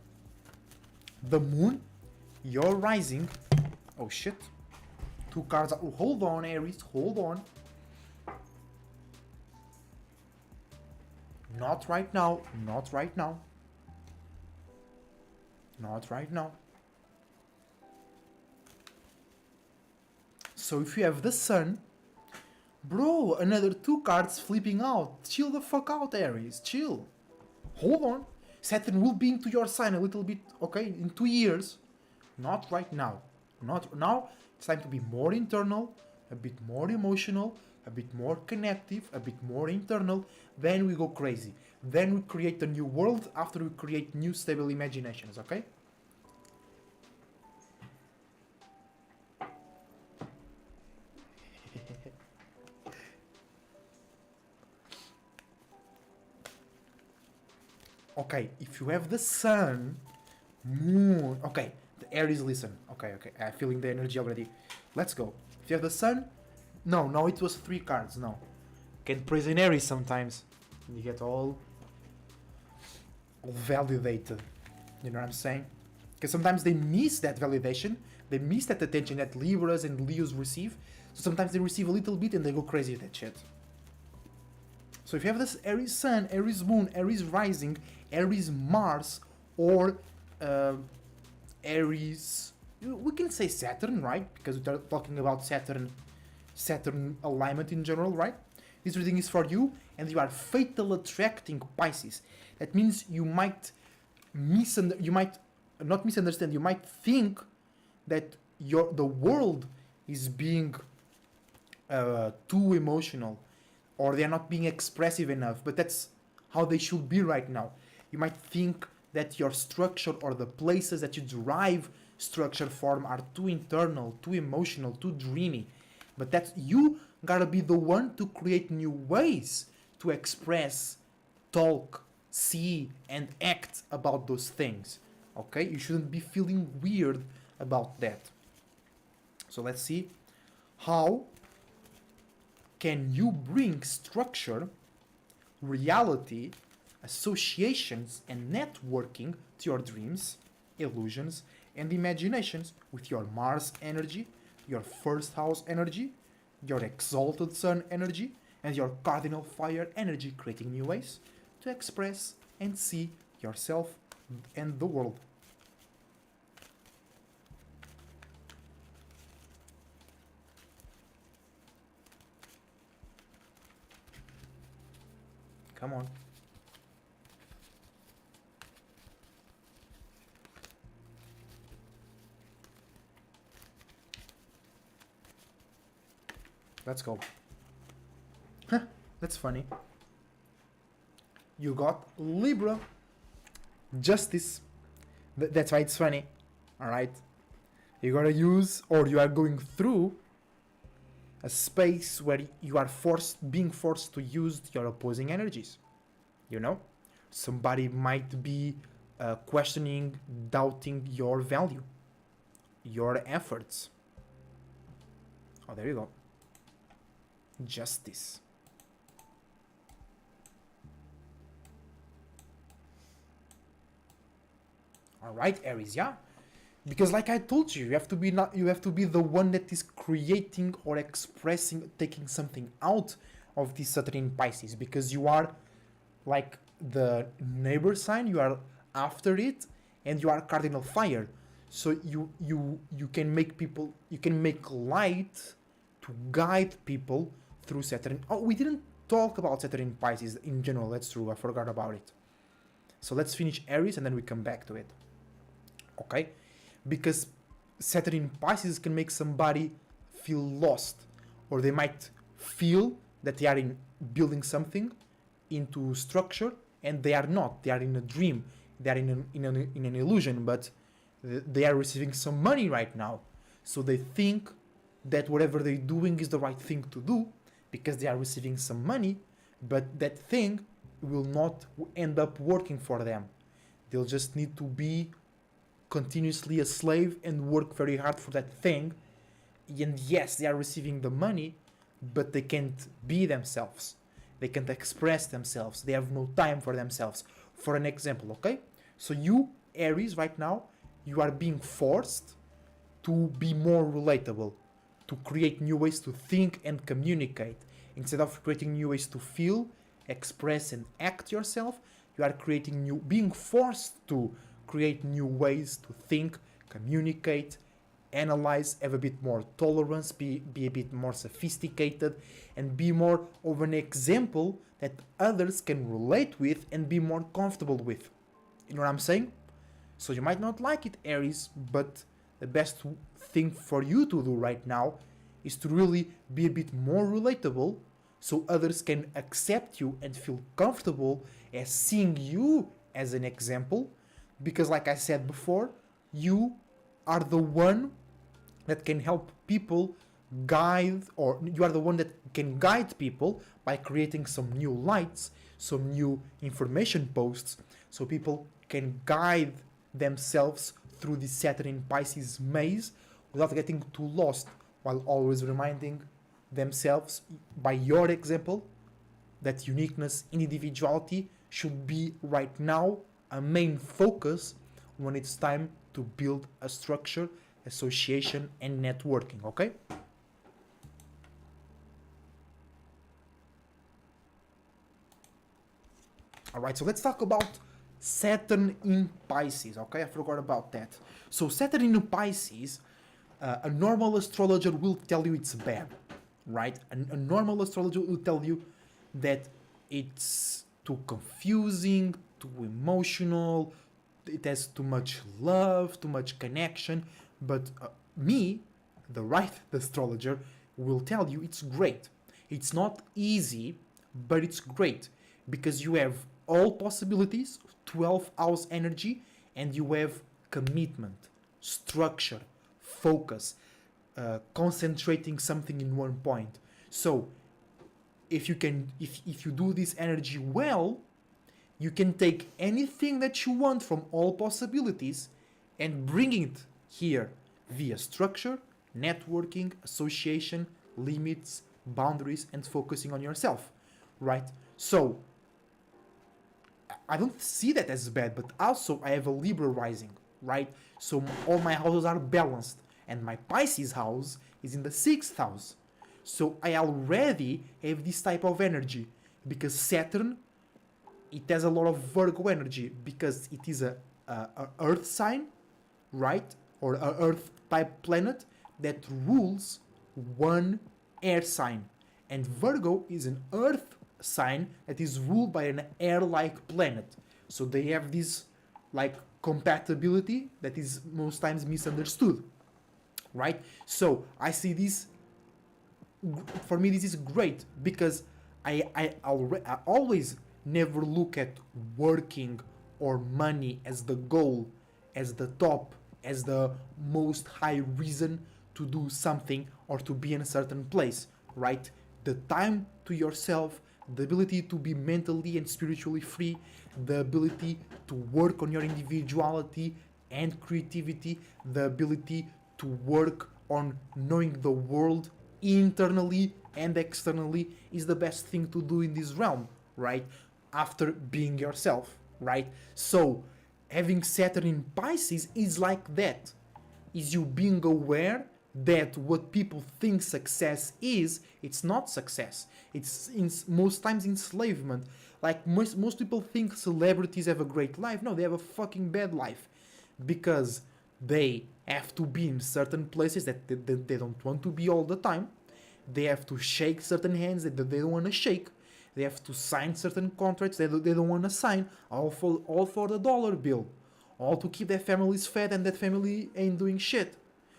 the moon, your rising, oh shit, two cards, oh, hold on Aries, hold on. Not right now, not right now. Not right now. So if you have the sun, bro, another two cards flipping out. Chill the fuck out, Aries, chill. Hold on. Saturn will be into your sign a little bit, okay, in 2 years. Not right now. Not now. It's time to be more internal, a bit more emotional, a bit more connective, a bit more internal. Then we go crazy. Then we create a new world after we create new stable imaginations, okay? Okay, if you have the sun, moon, okay, the Aries listen, okay, I'm feeling the energy already. Let's go. If you have the sun, no, it was 3 cards, no. Can praise in Aries sometimes. You get all validated, you know what I'm saying? Because sometimes they miss that validation, they miss that attention that Libras and Leos receive, so sometimes they receive a little bit and they go crazy with that shit. So if you have this Aries Sun, Aries Moon, Aries Rising, Aries Mars, or Aries, we can say Saturn, right? Because we're talking about Saturn alignment in general, right? This reading is for you, and you are fatal attracting Pisces. That means you might not misunderstand. You might think that the world is being too emotional, or they're not being expressive enough, but that's how they should be right now. You might think that your structure or the places that you drive structure, form are too internal, too emotional, too dreamy. But that's you gotta be the one to create new ways to express, talk, see, and act about those things. Okay? You shouldn't be feeling weird about that. So let's see how can you bring structure, reality, associations, and networking to your dreams, illusions, and imaginations with your Mars energy, your first house energy, your exalted sun energy, and your cardinal fire energy, creating new ways to express and see yourself and the world. Come on. Let's go. Huh, that's funny. You got Libra. Justice. That's why it's funny. Alright? You gotta use, or you are going through a space where you are being forced to use your opposing energies. You know? Somebody might be questioning, doubting your value, your efforts. Oh, there you go. Justice. All right, Aries, yeah, because like I told you, you have to be the one that is creating or expressing, taking something out of this Saturn in Pisces, because you are like the neighbor sign, you are after it, and you are cardinal fire. So you can make people, you can make light to guide people through Saturn. Oh, we didn't talk about Saturn in Pisces in general. That's true. I forgot about it. So let's finish Aries and then we come back to it. Okay? Because Saturn in Pisces can make somebody feel lost, or they might feel that they are in building something into structure and they are not. They are in a dream. They are in an illusion, but they are receiving some money right now. So they think that whatever they're doing is the right thing to do because they are receiving some money, but that thing will not end up working for them. They'll just need to be continuously a slave and work very hard for that thing. And yes, they are receiving the money, but they can't be themselves. They can't express themselves. They have no time for themselves. For an example, okay? So you, Aries, right now, you are being forced to be more relatable, to create new ways to think and communicate. Instead of creating new ways to feel, express, and act yourself, you are being forced to create new ways to think, communicate, analyze, have a bit more tolerance, be a bit more sophisticated, and be more of an example that others can relate with and be more comfortable with. You know what I'm saying? So you might not like it, Aries, but the best thing for you to do right now is to really be a bit more relatable so others can accept you and feel comfortable as seeing you as an example. Because like I said before, you are the one that can help people guide, or you are the one that can guide people by creating some new lights, some new information posts, so people can guide themselves through the Saturn in Pisces maze without getting too lost, while always reminding themselves by your example that uniqueness, individuality should be right now a main focus when it's time to build a structure, association, and networking, okay? Alright, so let's talk about Saturn in Pisces, okay? I forgot about that. So Saturn in Pisces, a normal astrologer will tell you it's bad, right? A normal astrologer will tell you that it's too confusing, too emotional, it has too much love, too much connection. But me, the right astrologer, will tell you it's great. It's not easy, but it's great because you have all possibilities, 12 hours energy, and you have commitment. structure, focus, concentrating something in one point. So if you do this energy well, you can take anything that you want from all possibilities and bring it here via structure, networking, association, limits, boundaries, and focusing on yourself, right? So I don't see that as bad, but also I have a Libra rising, right? So all my houses are balanced, and my Pisces house is in the 6th house. So I already have this type of energy because Saturn, it has a lot of Virgo energy because it is a Earth sign, right? Or a Earth type planet that rules one air sign. And Virgo is an Earth sign that is ruled by an air-like planet. So they have this like compatibility that is most times misunderstood, right? So I see this, for me this is great because I always never look at working or money as the goal, as the top, as the most high reason to do something or to be in a certain place, right? The time to yourself, the ability to be mentally and spiritually free, the ability to work on your individuality and creativity, the ability to work on knowing the world internally and externally is the best thing to do in this realm, right? After being yourself, right? So having Saturn in Pisces is like that. Is you being aware that what people think success is, it's not success. It's most times enslavement. Like most people think celebrities have a great life. No, they have a fucking bad life because they have to be in certain places that they don't want to be all the time. They have to shake certain hands that they don't want to shake. They have to sign certain contracts they don't want to sign, all for the dollar bill, all to keep their families fed, and that family ain't doing shit.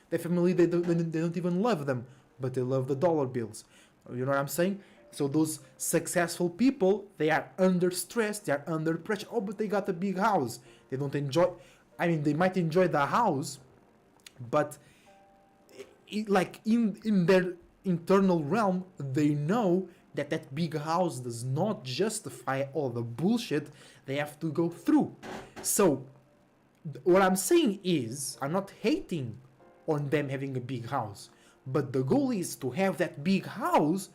Their family, they don't even love them, but they love the dollar bills. You know what I'm saying? So those successful people, they are under stress, they are under pressure. Oh, but they got a big house. They don't enjoy. I mean, they might enjoy the house, but like in their internal realm, they know that big house does not justify all the bullshit they have to go through. So what I'm saying is, I'm not hating on them having a big house, but the goal is to have that big house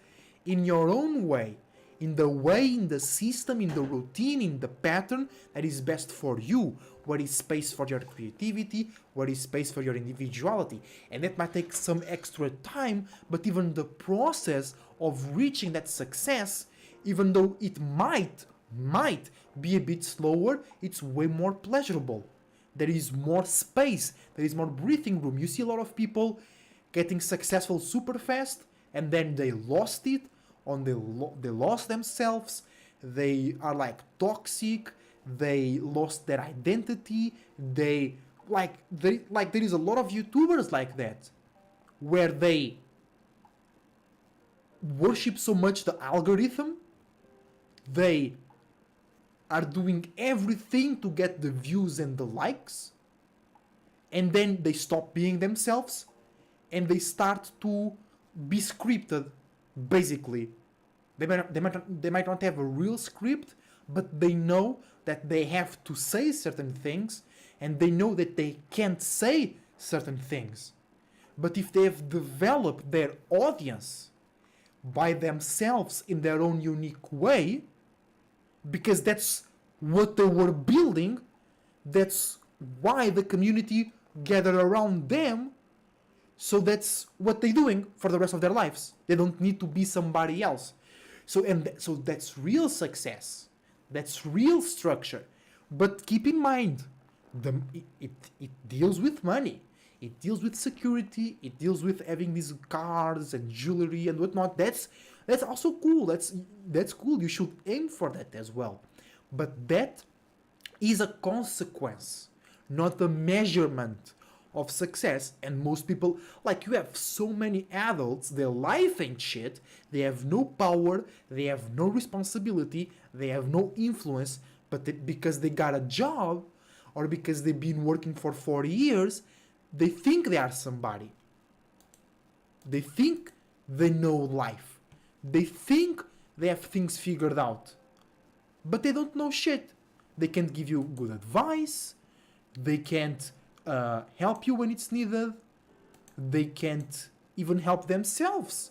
in your own way, in the system, in the routine, in the pattern that is best for you, where is space for your creativity, where is space for your individuality. And that might take some extra time, but even the process of reaching that success, even though it might be a bit slower, it's way more pleasurable. There is more space, there is more breathing room. You see a lot of people getting successful super fast, and then they lost it, or they lost themselves, they are like toxic, they lost their identity, there is a lot of YouTubers like that, where they worship so much the algorithm, they are doing everything to get the views and the likes, and then they stop being themselves and they start to be scripted, basically. They might not have a real script, but they know that they have to say certain things, and they know that they can't say certain things. But if they have developed their audience by themselves in their own unique way, because that's what they were building, that's why the community gathered around them, so that's what they're doing for the rest of their lives. They don't need to be somebody else. So that's real success. That's real structure. But keep in mind, it deals with money. It deals with security. It deals with having these cars and jewelry and whatnot. That's also cool. That's cool. You should aim for that as well. But that is a consequence, not a measurement of success. And most people, like, you have so many adults, their life ain't shit, they have no power, they have no responsibility, they have no influence, but because they got a job, or because they've been working for 40 years, they think they are somebody. They think they know life. They think they have things figured out. But they don't know shit. They can't give you good advice. They can't help you when it's needed. They can't even help themselves.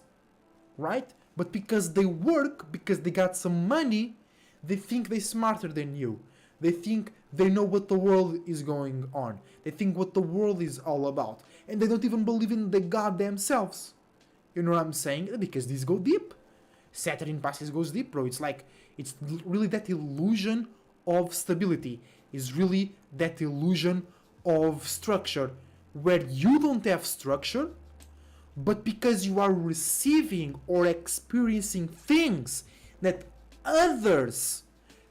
Right? But because they work, because they got some money, they think they're smarter than you. They think they know what the world is going on. They think what the world is all about. And they don't even believe in the God themselves. You know what I'm saying? Because these go deep. Saturn passes goes deep, bro. It's like, it's really that illusion of stability. It's really that illusion of structure. Where you don't have structure, but because you are receiving or experiencing things that others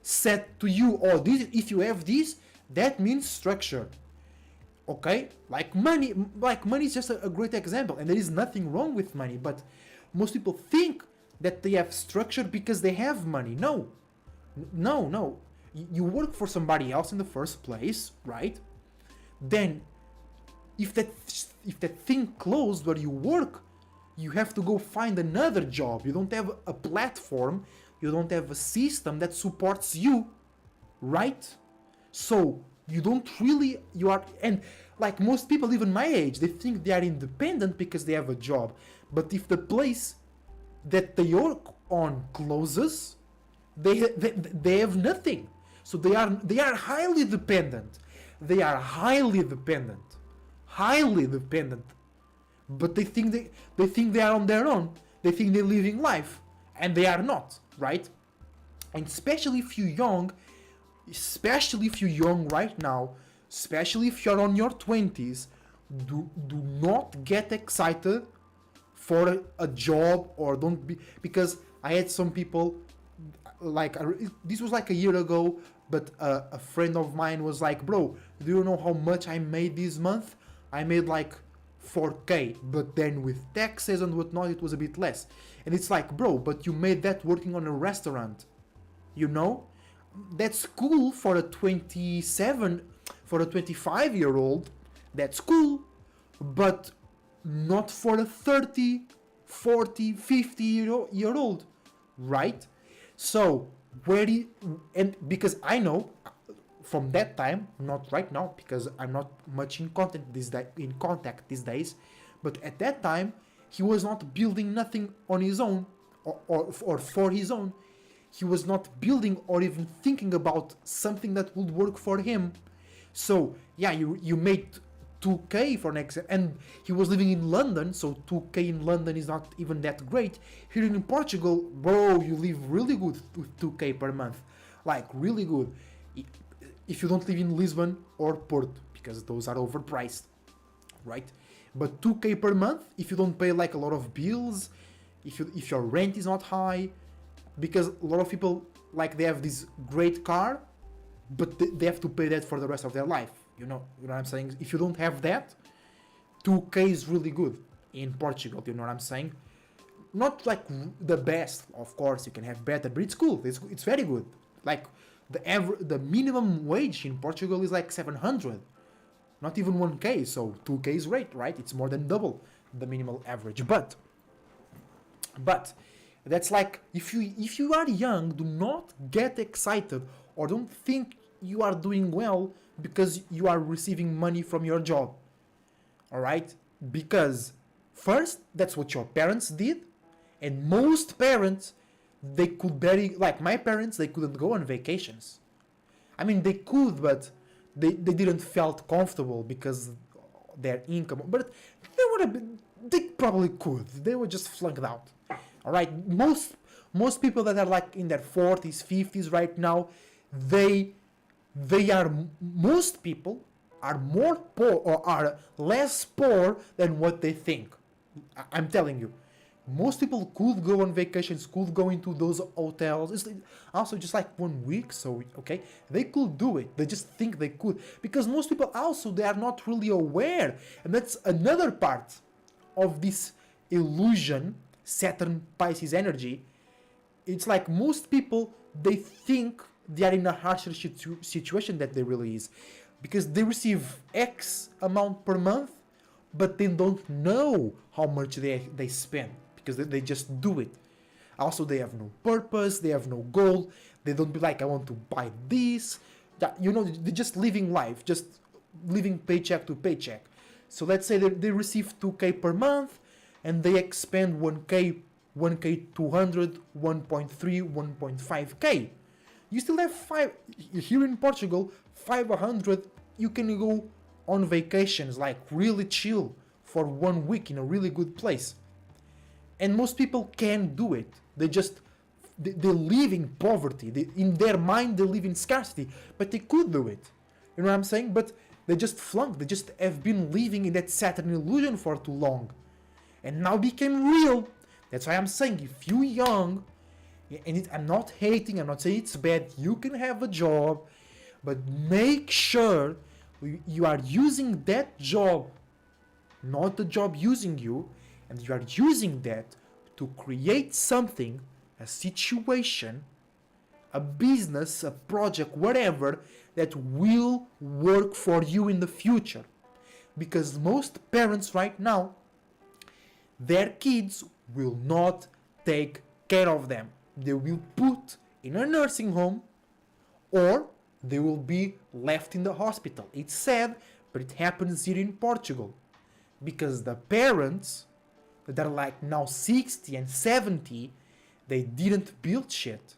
said to you, oh, this, if you have this, that means structure. Okay? Like money is just a great example, and there is nothing wrong with money, but most people think that they have structure because they have money. No. You work for somebody else in the first place, right? Then if that thing closed where you work, you have to go find another job. You don't have a platform, you don't have a system that supports you, right? So you don't really, you are, and like most people even my age, they think they are independent because they have a job. But if the place that they work on closes, they have nothing. So they are highly dependent. They are highly dependent. But they think they are on their own. They think they're living life, and they are not, right? And especially if you're young right now, especially if you're on your 20s, do not get excited for a job, or don't be, because I had some people, like, this was like a year ago, but a friend of mine was like, bro, do you know how much I made this month? I made like 4K, but then with taxes and whatnot, it was a bit less. And it's like, bro, but you made that working on a restaurant, you know? That's cool for a 25-year-old, that's cool, but not for a 30, 40, 50-year-old, right? So, and because I know from that time, not right now, because I'm not much in contact these days, but at that time, he was not building nothing on his own, or for his own. He was not building or even thinking about something that would work for him. So, yeah, you made 2K for an example, and he was living in London, so 2K in London is not even that great. Here in Portugal, bro, you live really good with 2K per month, like really good. If you don't live in Lisbon or Porto, because those are overpriced, right? But 2K per month, if you don't pay like a lot of bills, if your rent is not high, because a lot of people, like, they have this great car, but they have to pay that for the rest of their life. You know what I'm saying? If you don't have that, 2K is really good in Portugal. You know what I'm saying? Not like the best, of course. You can have better, but it's cool. It's very good. Like the minimum wage in Portugal is like 700, not even 1K. So 2K is great, right? It's more than double the minimal average. But that's like, if you are young, do not get excited or don't think you are doing well because you are receiving money from your job. All right? Because first, that's what your parents did, and most parents, they could barely, like my parents, they couldn't go on vacations. I mean, they could, but they didn't felt comfortable because their income, but they probably could. They were just flunked out. All right, most people that are like in their 40s, 50s right now, most people are more poor or are less poor than what they think. I'm telling you, most people could go on vacations, could go into those hotels. It's also just like 1 week, so okay, they could do it. They just think they could, because most people also, they are not really aware, and that's another part of this illusion, Saturn Pisces energy. It's like most people, they think they are in a harsher situation that they really is, because they receive X amount per month, but they don't know how much they spend because they just do it. Also, they have no purpose, they have no goal, they don't be like, I want to buy this. You know, they're just living life, just living paycheck to paycheck. So let's say they receive 2K per month and they expend 1K 200, 1.3, 1.5K. You still have five, here in Portugal, 500, you can go on vacations, like really chill for 1 week in a really good place. And most people can't do it. They live in poverty. In their mind, they live in scarcity. But they could do it. You know what I'm saying? But they just flunked. They just have been living in that Saturn illusion for too long. And now became real. That's why I'm saying, if you're young, and I'm not hating, I'm not saying it's bad, you can have a job, but make sure you are using that job, not the job using you, and you are using that to create something, a situation, a business, a project, whatever, that will work for you in the future. Because most parents right now, their kids will not take care of them. They will put in a nursing home or they will be left in the hospital. It's sad, but it happens here in Portugal. Because the parents that are like now 60 and 70, they didn't build shit.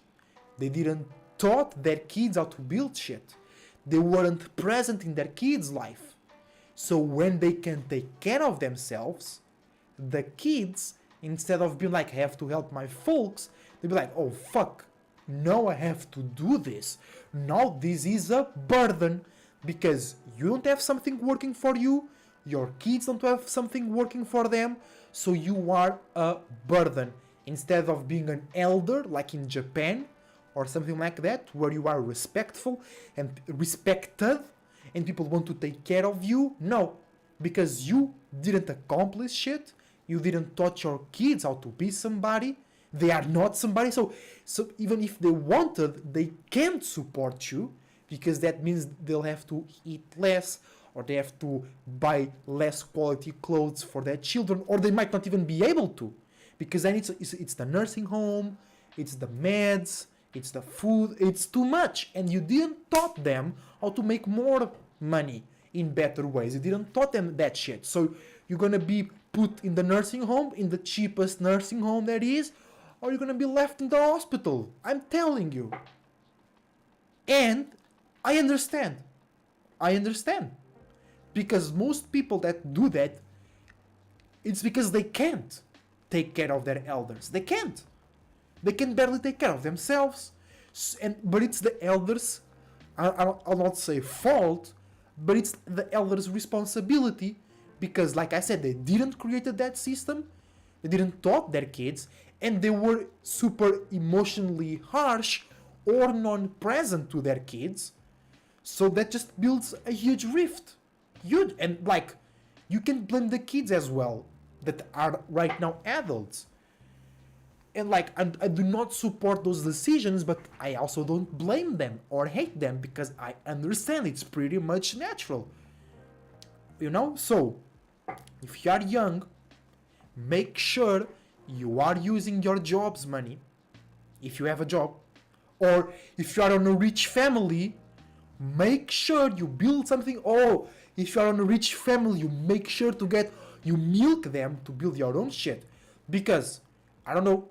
They didn't taught their kids how to build shit. They weren't present in their kids' life. So when they can take care of themselves, the kids, instead of being like, I have to help my folks, they'll be like, oh fuck, now I have to do this. Now this is a burden because you don't have something working for you, your kids don't have something working for them, so you are a burden. Instead of being an elder, like in Japan, or something like that, where you are respectful and respected, and people want to take care of you, no. Because you didn't accomplish shit, you didn't taught your kids how to be somebody, they are not somebody, so even if they wanted, they can't support you, because that means they'll have to eat less, or they have to buy less quality clothes for their children, or they might not even be able to, because then it's the nursing home, it's the meds, it's the food, it's too much, and you didn't taught them how to make more money in better ways. You didn't taught them that shit, so you're gonna be put in the nursing home, in the cheapest nursing home there is, or you're gonna be left in the hospital. I'm telling you. And I understand. Because most people that do that, it's because they can't take care of their elders. They can't. They can barely take care of themselves. But it's the elders, I'll not say fault, but it's the elders' responsibility, because like I said, they didn't create that system, they didn't taught their kids, and they were super emotionally harsh or non-present to their kids, so that just builds a huge rift. Huge. And like, you can blame the kids as well, that are right now adults. And like, I do not support those decisions, but I also don't blame them or hate them, because I understand it's pretty much natural. You know? So, if you are young, make sure you are using your job's money, if you have a job, or if you are on a rich family, make sure you build something. Or if you are on a rich family, you make sure you milk them to build your own shit. Because, I don't know,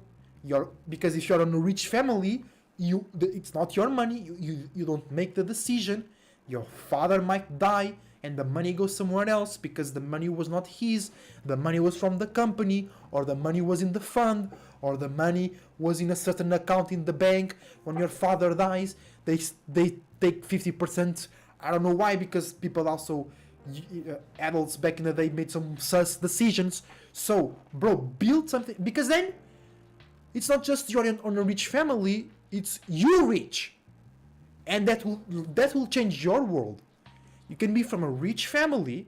because if you're on a rich family, it's not your money, you don't make the decision, your father might die, and the money goes somewhere else, because the money was not his, the money was from the company, or the money was in the fund, or the money was in a certain account in the bank. When your father dies, they take 50%, I don't know why, because people also, adults back in the day made some sus decisions. So, bro, build something, because then, it's not just you're on a rich family, it's you rich. And that will change your world. You can be from a rich family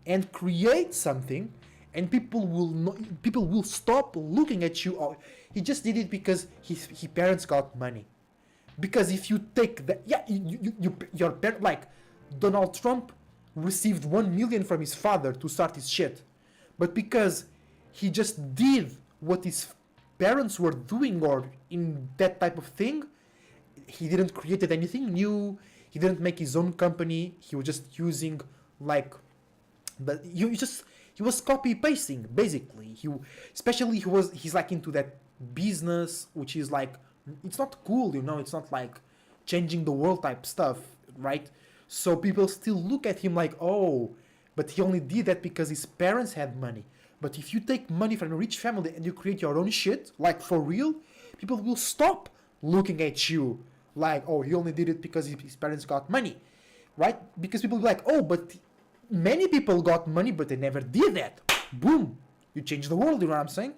and create something, and people will stop looking at you. Oh, he just did it because his parents got money. Because if you take that, your parent, like Donald Trump received 1 million from his father to start his shit, but because he just did what his parents were doing or in that type of thing, he didn't created anything new. He didn't make his own company. He was just using like, but he was copy pasting basically. He's like into that business, which is like, it's not cool, you know. It's not like changing the world type stuff, right? So people still look at him like, oh, but he only did that because his parents had money. But if you take money from a rich family and you create your own shit, like for real, people will stop looking at you like, oh, he only did it because his parents got money, right? Because people will be like, oh, but many people got money, but they never did that. Boom, you change the world. You know what I'm saying?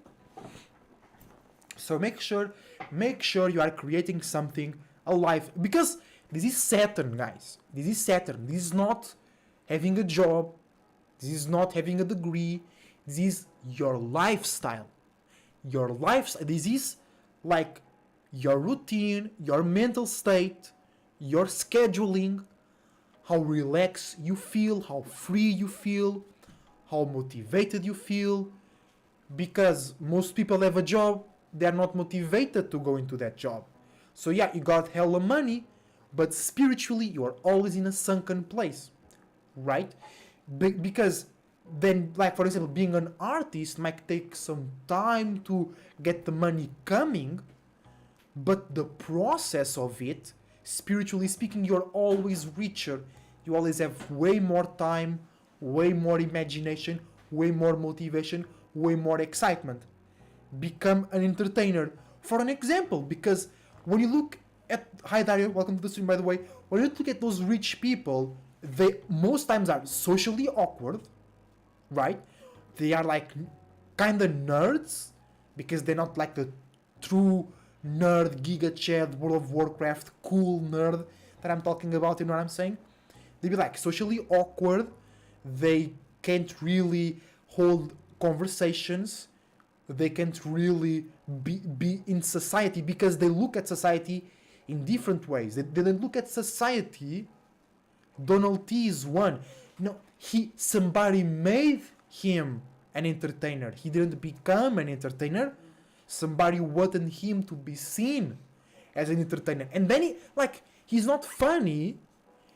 So make sure you are creating something alive, because this is Saturn, guys. This is Saturn. This is not having a job. This is not having a degree. This is your lifestyle. Your lifestyle. This is like your routine, your mental state, your scheduling, how relaxed you feel, how free you feel, how motivated you feel. Because most people have a job, they're not motivated to go into that job. So yeah, you got hella money, but spiritually you are always in a sunken place, right? Because then, like for example, being an artist might take some time to get the money coming, but the process of it, spiritually speaking, you're always richer. You always have way more time, way more imagination, way more motivation, way more excitement. Become an entertainer. For an example, because when you look at, hi Dario, welcome to the stream by the way, when you look at those rich people, they most times are socially awkward, right? They are like kind of nerds, because they're not like the true nerd, Giga Chad, World of Warcraft, cool nerd that I'm talking about, you know what I'm saying? They be like socially awkward, they can't really hold conversations, they can't really be in society, because they look at society in different ways. They don't look at society. Donald T is one. No, somebody made him an entertainer. He didn't become an entertainer. Somebody wanted him to be seen as an entertainer. And then he's not funny.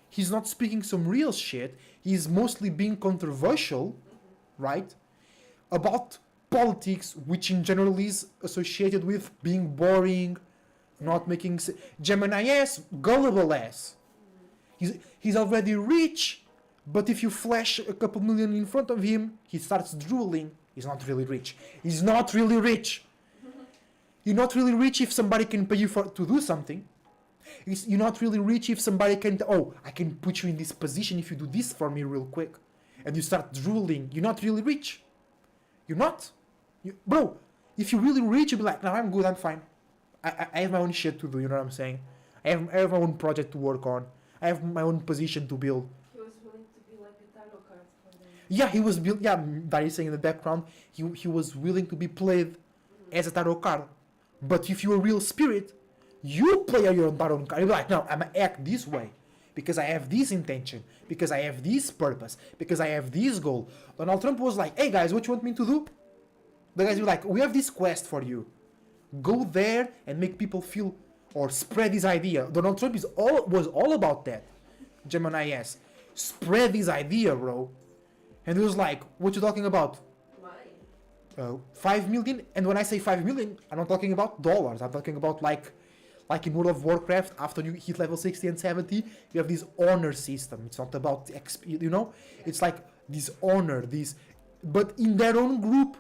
He's not speaking some real shit. He's mostly being controversial, right? About politics, which in general is associated with being boring, not making sense. Gemini ass, gullible ass. He's already rich, but if you flash a couple million in front of him, he starts drooling. He's not really rich. He's not really rich. You're not really rich if somebody can pay you to do something. You're not really rich if somebody can, I can put you in this position if you do this for me real quick. And you start drooling. You're not really rich. You're not. Bro, if you're really rich, you'll be like, no, I'm good, I'm fine. I have my own shit to do, you know what I'm saying? I have my own project to work on. I have my own position to build. He was willing to be like a tarot card for them. Yeah, he was built. Yeah, that is saying in the background, he was willing to be played as a tarot card. But if you're a real spirit, you play your own tarot card. You're like, no, I'm gonna act this way because I have this intention, because I have this purpose, because I have this goal. Donald Trump was like, hey guys, what you want me to do? The guys were like, we have this quest for you. Go there and make people feel or spread this idea. Donald Trump was all about that. Gemini S. Spread this idea, bro. And he was like, what you talking about? 5 million? And when I say 5 million, I'm not talking about dollars. I'm talking about like in World of Warcraft, after you hit level 60 and 70, you have this honor system. It's not about XP, you know? It's like this honor, but in their own group,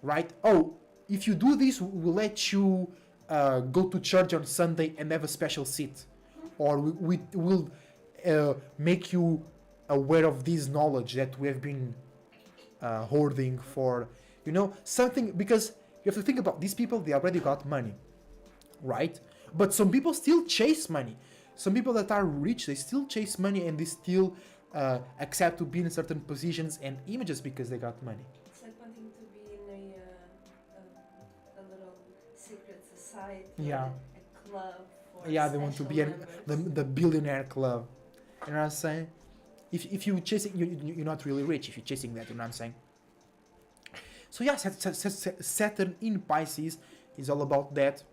right? Oh, if you do this, we'll let you go to church on Sunday and have a special seat. Or we will make you aware of this knowledge that we have been hoarding for, you know, something, because you have to think about these people, they already got money, right? But some people still chase money. Some people that are rich, they still chase money and they still accept to be in certain positions and images because they got money. It's like wanting to be in a little secret society, yeah, a club for yeah, they want to be in the billionaire club. You know what I'm saying? if you chasing, you're not really rich if you're chasing that. You know what I'm saying? So yeah, Saturn in Pisces is all about that,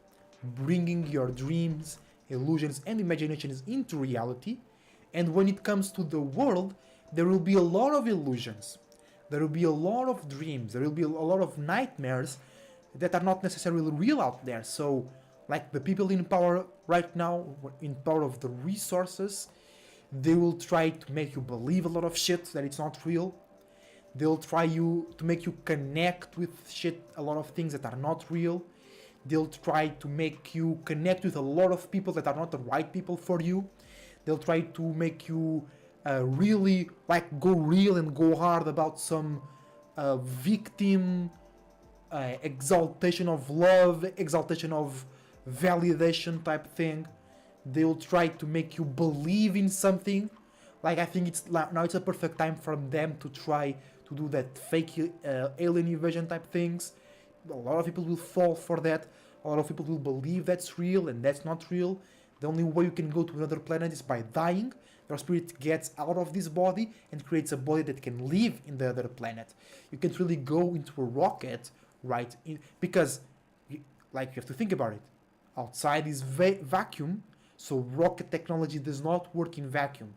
bringing your dreams, illusions, and imaginations into reality. And when it comes to the world, there will be a lot of illusions. There will be a lot of dreams. There will be a lot of nightmares that are not necessarily real out there. So, like the people in power right now, in power of the resources, they will try to make you believe a lot of shit that it's not real. They'll try to make you connect with shit, a lot of things that are not real. They'll try to make you connect with a lot of people that are not the right people for you. They'll try to make you really like go real and go hard about some victim exaltation of love, exaltation of validation type thing. They'll try to make you believe in something. Like I think it's now it's a perfect time for them to try to do that fake alien invasion type things. A lot of people will fall for that. A lot of people will believe that's real and that's not real. The only way you can go to another planet is by dying. Your spirit gets out of this body and creates a body that can live in the other planet. You can't really go into a rocket, right? Because, like, you have to think about it. Outside is vacuum, so rocket technology does not work in vacuum.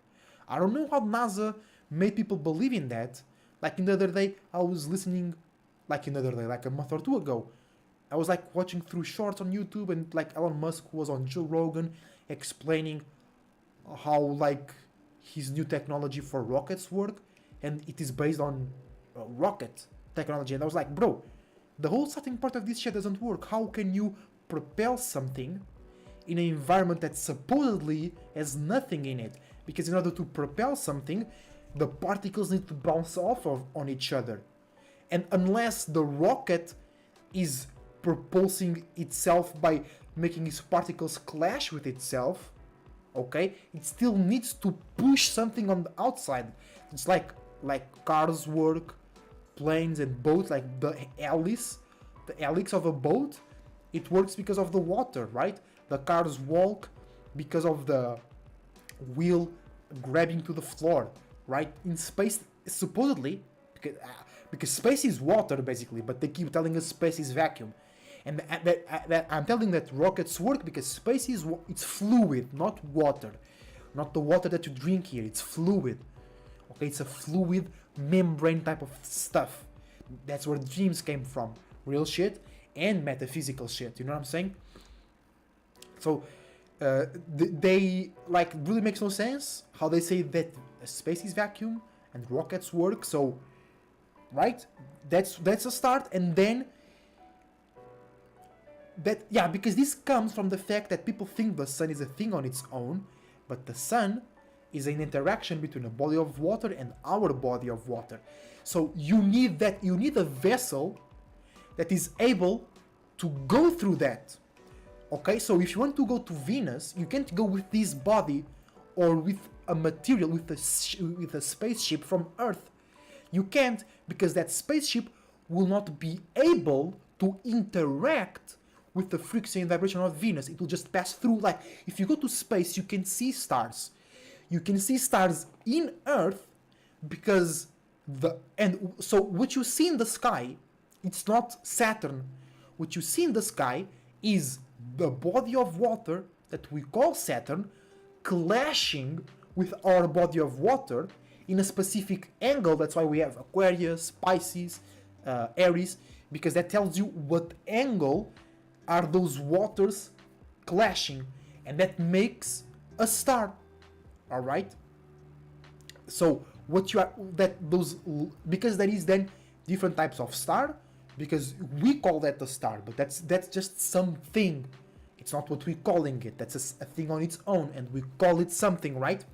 I don't know how NASA made people believe in that. Like the other day, I was listening, like a month or two ago, I was like watching through shorts on YouTube, and like Elon Musk was on Joe Rogan explaining how like his new technology for rockets work, and it is based on rocket technology. And I was like, bro, the whole starting part of this shit doesn't work. How can you propel something in an environment that supposedly has nothing in it? Because in order to propel something, the particles need to bounce off on each other. And unless the rocket is propulsing itself by making its particles clash with itself, okay, it still needs to push something on the outside. It's like cars work, planes and boats, like the hélice of a boat, it works because of the water, right? The cars walk because of the wheel grabbing to the floor, right? In space, supposedly, because space is water basically, but they keep telling us space is vacuum. And I'm telling that rockets work because space is it's fluid, not water, not the water that you drink here. It's fluid, okay? It's a fluid membrane type of stuff. That's where dreams came from, real shit and metaphysical shit. You know what I'm saying? So they like really makes no sense how they say that space is vacuum and rockets work. So, right? That's a start, and then. Because this comes from the fact that people think the sun is a thing on its own, but the sun is an interaction between a body of water and our body of water. So you need a vessel that is able to go through that. Okay, so if you want to go to Venus, you can't go with this body or with a material, with a spaceship from Earth. You can't, because that spaceship will not be able to interact with the frequency and vibration of Venus. It will just pass through. Like, if you go to space, you can see stars. You can see stars in Earth because so what you see in the sky, it's not Saturn. What you see in the sky is the body of water that we call Saturn clashing with our body of water in a specific angle. That's why we have Aquarius, Pisces, Aries, because that tells you what angle are those waters clashing, and that makes a star. All right. So what you are because there is then different types of star, because we call that a star, but that's just something. It's not what we're calling it. That's a thing on its own, and we call it something, right?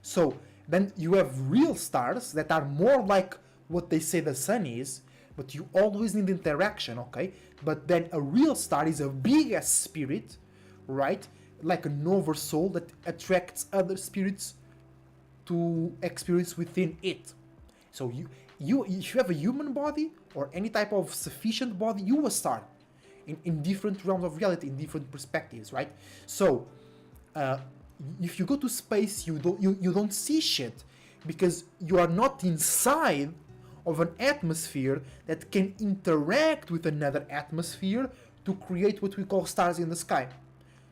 So then you have real stars that are more like what they say the sun is, but you always need interaction, okay? But then a real star is a big ass spirit, right? Like an oversoul that attracts other spirits to experience within it. So if you have a human body or any type of sufficient body, you a star in different realms of reality, in different perspectives, right? So if you go to space, you don't see shit, because you are not inside of an atmosphere that can interact with another atmosphere to create what we call stars in the sky.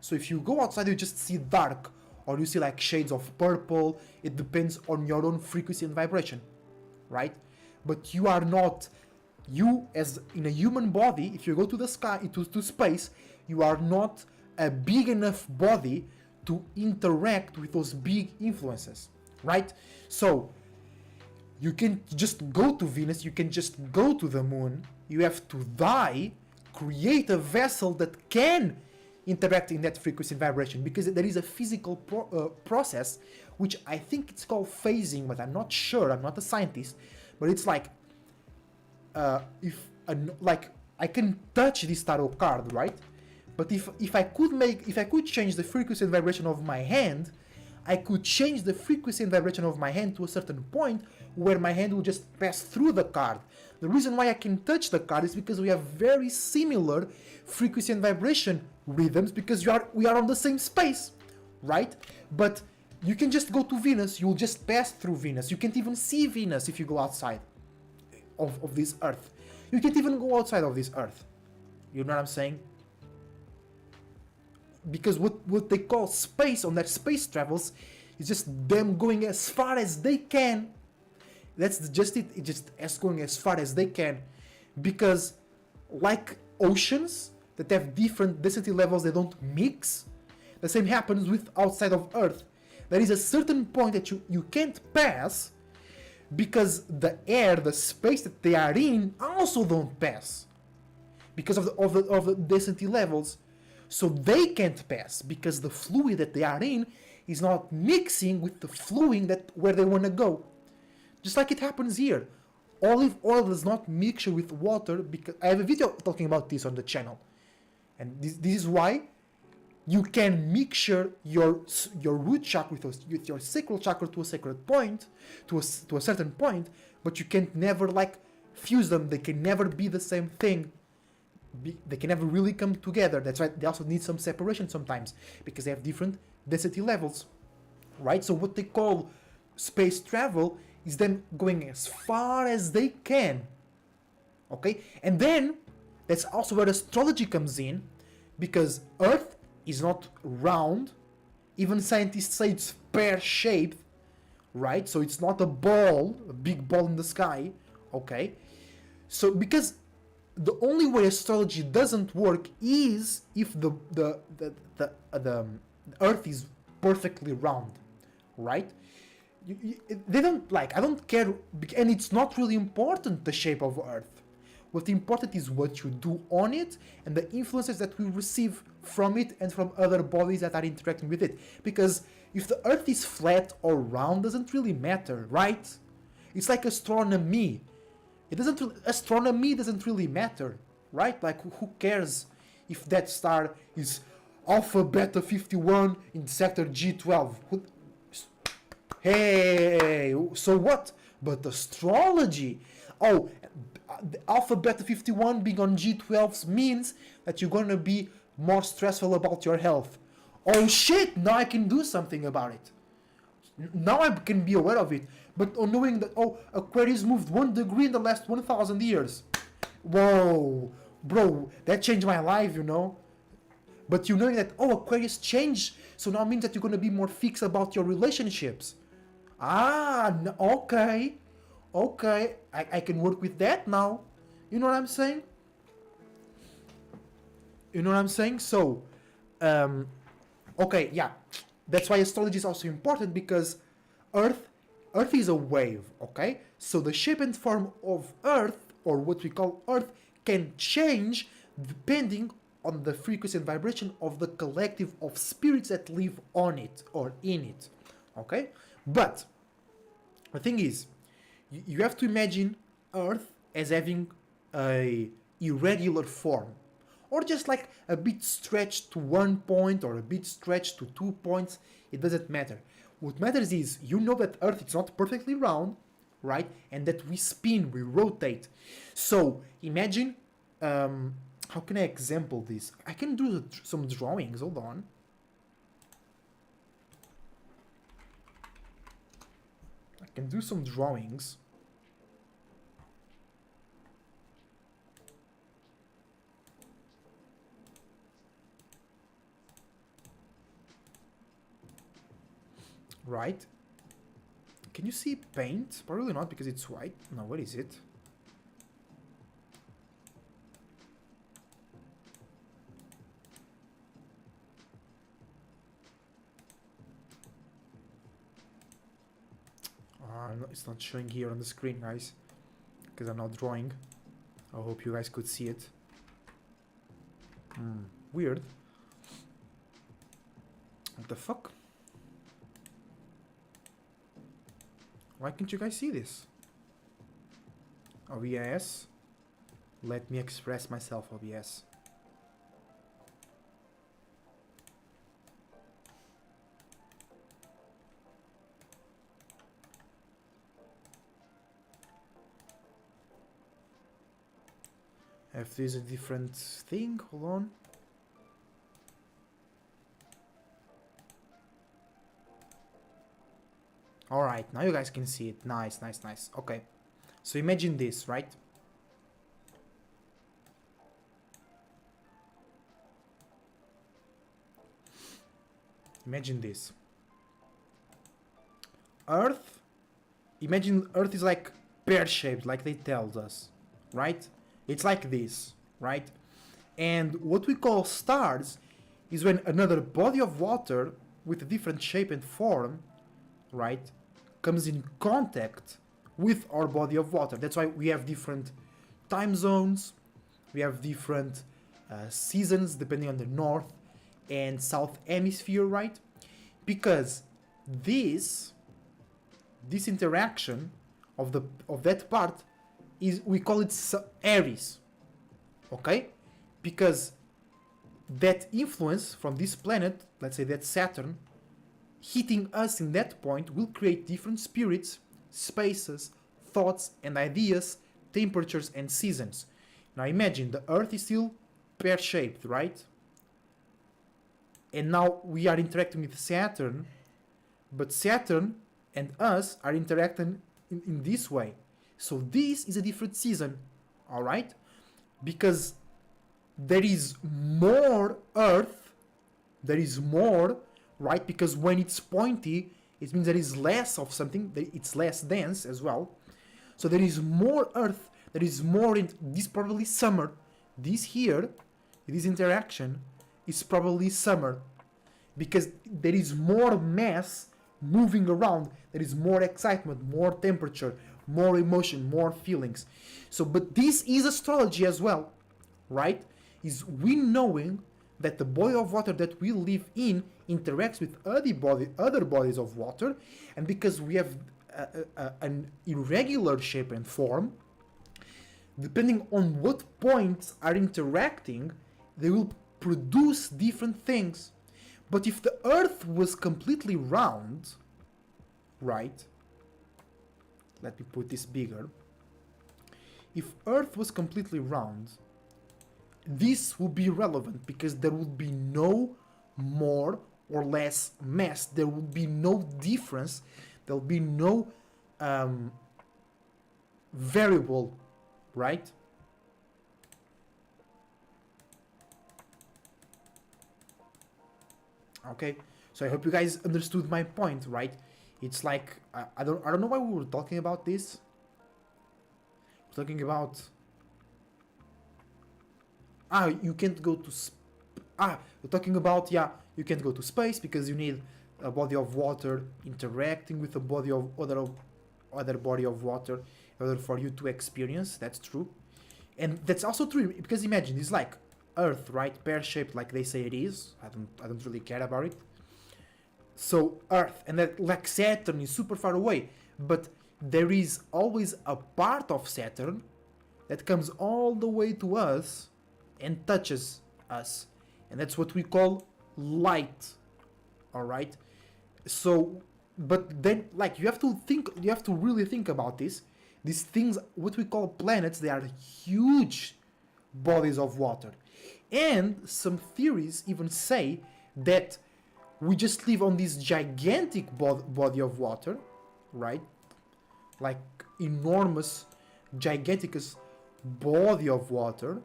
So if you go outside, you just see dark, or you see like shades of purple. It depends on your own frequency and vibration, right? But you are not, you as in a human body, if you go to the sky, to space, you are not a big enough body to interact with those big influences, right? So you can just go to Venus, you can just go to the moon, you have to die, create a vessel that can interact in that frequency and vibration, because there is a physical process, which I think it's called phasing, but I'm not sure, I'm not a scientist, but it's like, like I can touch this tarot card, right? But if I could change the frequency and vibration of my hand, I could change the frequency and vibration of my hand to a certain point where my hand will just pass through the card. The reason why I can touch the card is because we have very similar frequency and vibration rhythms, because we are on the same space, right? But you can just go to Venus, you'll just pass through Venus. You can't even see Venus if you go outside of this Earth. You can't even go outside of this Earth. You know what I'm saying? Because what they call space on their space travels is just them going as far as they can. That's just it. It's just as going as far as they can. Because like oceans that have different density levels, they don't mix. The same happens with outside of Earth. There is a certain point that you can't pass, because the air, the space that they are in, also don't pass because of the density levels. So they can't pass because the fluid that they are in is not mixing with the fluid that where they want to go. Just like it happens here. Olive oil does not mix with water, because I have a video talking about this on the channel. And this is why you can mixture your root chakra with your sacral chakra to a sacred point, to a certain point, but you can never like fuse them. They can never be the same thing. They can never really come together. That's right. They also need some separation sometimes, because they have different density levels, right? So what they call space travel is them going as far as they can, okay? And then that's also where astrology comes in, because Earth is not round. Even scientists say it's pear-shaped, right? So it's not a ball, a big ball in the sky, okay? So because the only way astrology doesn't work is if the Earth is perfectly round, right? They don't like, I don't care, and it's not really important the shape of Earth. What's important is what you do on it and the influences that we receive from it and from other bodies that are interacting with it. Because if the Earth is flat or round doesn't really matter, right? It's like astronomy. Astronomy doesn't really matter, right? Like, who cares if that star is Alpha Beta 51 in sector G12? Hey, so what? But astrology, oh, the Alpha Beta 51 being on G12s means that you're gonna be more stressful about your health. Oh shit, now I can do something about it. Now I can be aware of it. But on knowing that, oh, Aquarius moved 1 degree in the last 1,000 years. Whoa, bro, that changed my life, you know? But you knowing that, oh, Aquarius changed, so now it means that you're going to be more fixed about your relationships. Ah, okay. Okay, I can work with that now. You know what I'm saying? You know what I'm saying? So, okay, yeah. That's why astrology is also important, because Earth is a wave, okay? So the shape and form of Earth, or what we call Earth, can change depending on the frequency and vibration of the collective of spirits that live on it or in it, okay? But the thing is, you have to imagine Earth as having a irregular form, or just like a bit stretched to one point or a bit stretched to 2 points. It doesn't matter. What matters is, you know that Earth is not perfectly round, right? And that we spin, we rotate. So imagine, how can I example this? I can do some drawings, hold on. can do some drawings. Right? Can you see paint? Probably not because it's white. No, what is it? No, it's not showing here on the screen, guys, because I'm not drawing. I hope you guys could see it. Weird. What the fuck? Why can't you guys see this? OBS. Let me express myself, OBS. If there's a different thing, hold on. Alright, now you guys can see it. Nice, nice, nice. Okay. So imagine this, right? Imagine this. Earth. Imagine Earth is like pear-shaped, like they tell us, right? It's like this, right? And what we call stars is when another body of water with a different shape and form, right, comes in contact with our body of water. That's why we have different time zones, we have different seasons depending on the north and south hemisphere, right? Because this interaction of that part is, we call it Aries, okay? Because that influence from this planet, let's say that Saturn, hitting us in that point will create different spirits, spaces, thoughts and ideas, temperatures and seasons. Now imagine the Earth is still pear-shaped, right? And now we are interacting with Saturn, but Saturn and us are interacting in this way. So this is a different season, alright? Because there is more Earth, there is more, right? Because when it's pointy, it means there is less of something, it's less dense as well. So there is more Earth, there is more, this probably summer. This here, this interaction, is probably summer. Because there is more mass moving around, there is more excitement, more temperature, more emotion, more feelings. So, but this is astrology as well, right? Is we knowing that the body of water that we live in interacts with other bodies of water, and because we have an irregular shape and form, depending on what points are interacting, they will produce different things. But if the Earth was completely round, right? Let me put this bigger. If Earth was completely round, this would be relevant because there would be no more or less mass. There would be no difference. There will be no variable, right? Okay, so I hope you guys understood my point, right? It's like I don't know why we were talking about this. We're talking about you can't go to we're talking about you can't go to space because you need a body of water interacting with a body of other body of water in order for you to experience. That's true, and that's also true because imagine it's like Earth, right? Pear-shaped, like they say it is. I don't really care about it. So Earth, and that like Saturn is super far away, but there is always a part of Saturn that comes all the way to us and touches us, and that's what we call light. All right. So, but then like you have to really think about this. These things, what we call planets, they are huge bodies of water. And some theories even say that we just live on this gigantic body of water, right? like enormous, giganticus body of water,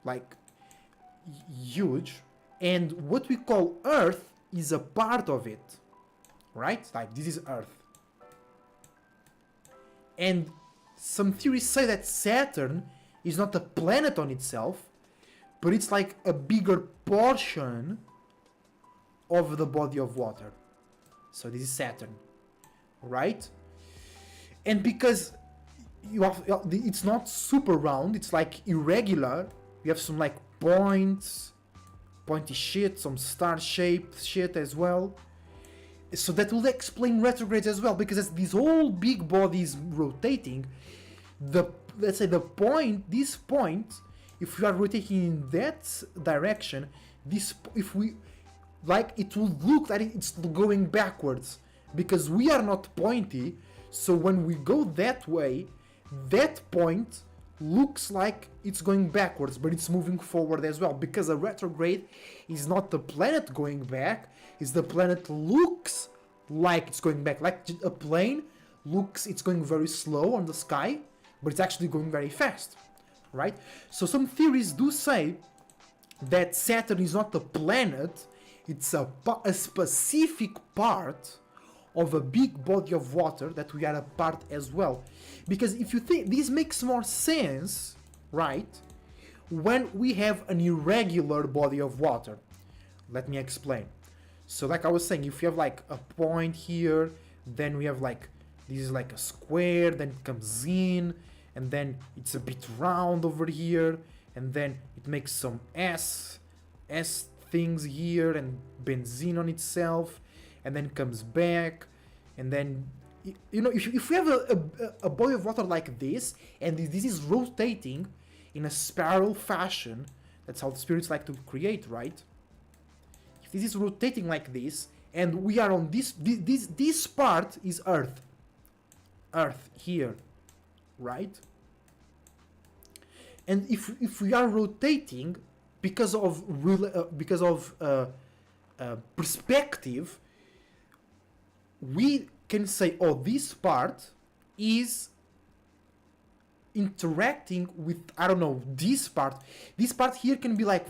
like huge, and what we call Earth is a part of it, right? Like this is Earth. And some theories say that Saturn is not a planet on itself, but it's like a bigger portion of the body of water. So this is Saturn, right? And because you have, it's not super round, it's like irregular. You have some like pointy shit, some star-shaped shit as well. So that will explain retrogrades as well, because as this whole big body is rotating, let's say this point, if we are rotating in that direction, if we like, it will look like it's going backwards because we are not pointy. So when we go that way, that point looks like it's going backwards, but it's moving forward as well, because a retrograde is not the planet going back, it's the planet looks like it's going back, like a plane looks it's going very slow on the sky, but it's actually going very fast, right? So some theories do say that Saturn is not a planet, it's a specific part of a big body of water that we are a part as well. Because if you think, this makes more sense, right, when we have an irregular body of water. Let me explain. So like I was saying, if you have like a point here, then we have like, this is like a square, then it comes in, and then it's a bit round over here, and then it makes some S things here and benzene on itself, and then comes back, and then, you know, if we have a body of water like this, and this is rotating in a spiral fashion, that's how the spirits like to create, right? If this is rotating like this, and we are on this part is Earth here, right? And if we are rotating because of perspective, we can say, oh, this part is interacting with, I don't know, this part. This part here can be like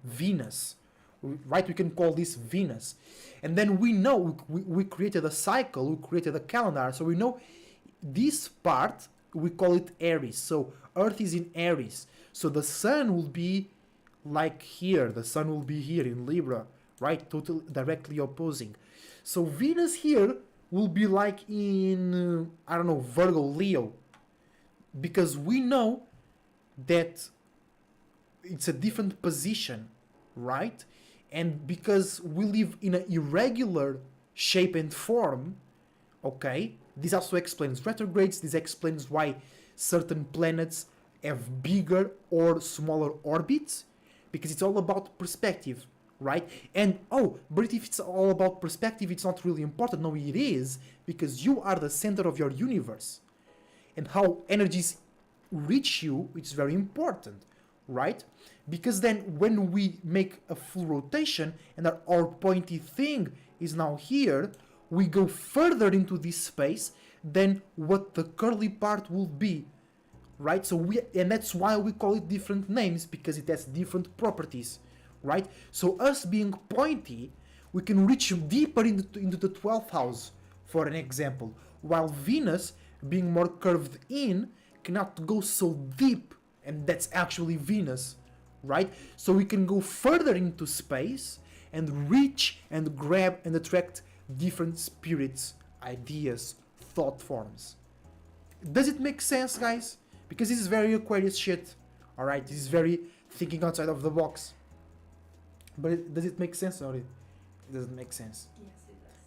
Venus, right? We can call this Venus. And then we know we created a cycle, we created a calendar, so we know this part, we call it Aries. So Earth is in Aries. So the sun will be like here, the sun will be here in Libra, right? Totally directly opposing. So Venus here will be like in, I don't know, Virgo, Leo. Because we know that it's a different position, right? And because we live in an irregular shape and form, okay, this also explains retrogrades, this explains why certain planets have bigger or smaller orbits, because it's all about perspective, right? And but if it's all about perspective, it's not really important. No, it is, because you are the center of your universe, and how energies reach you, it's very important, right? Because then when we make a full rotation and our pointy thing is now here, we go further into this space than what the curly part will be, right? So and that's why we call it different names, because it has different properties, right? So us being pointy, we can reach deeper into the 12th house, for an example, while Venus, being more curved in, cannot go so deep, and that's actually Venus, right? So we can go further into space and reach and grab and attract different spirits, ideas, thought forms. Does it make sense, guys? Because this is very Aquarius shit, alright? This is very thinking outside of the box. But does it make sense, or it doesn't make sense? Yes,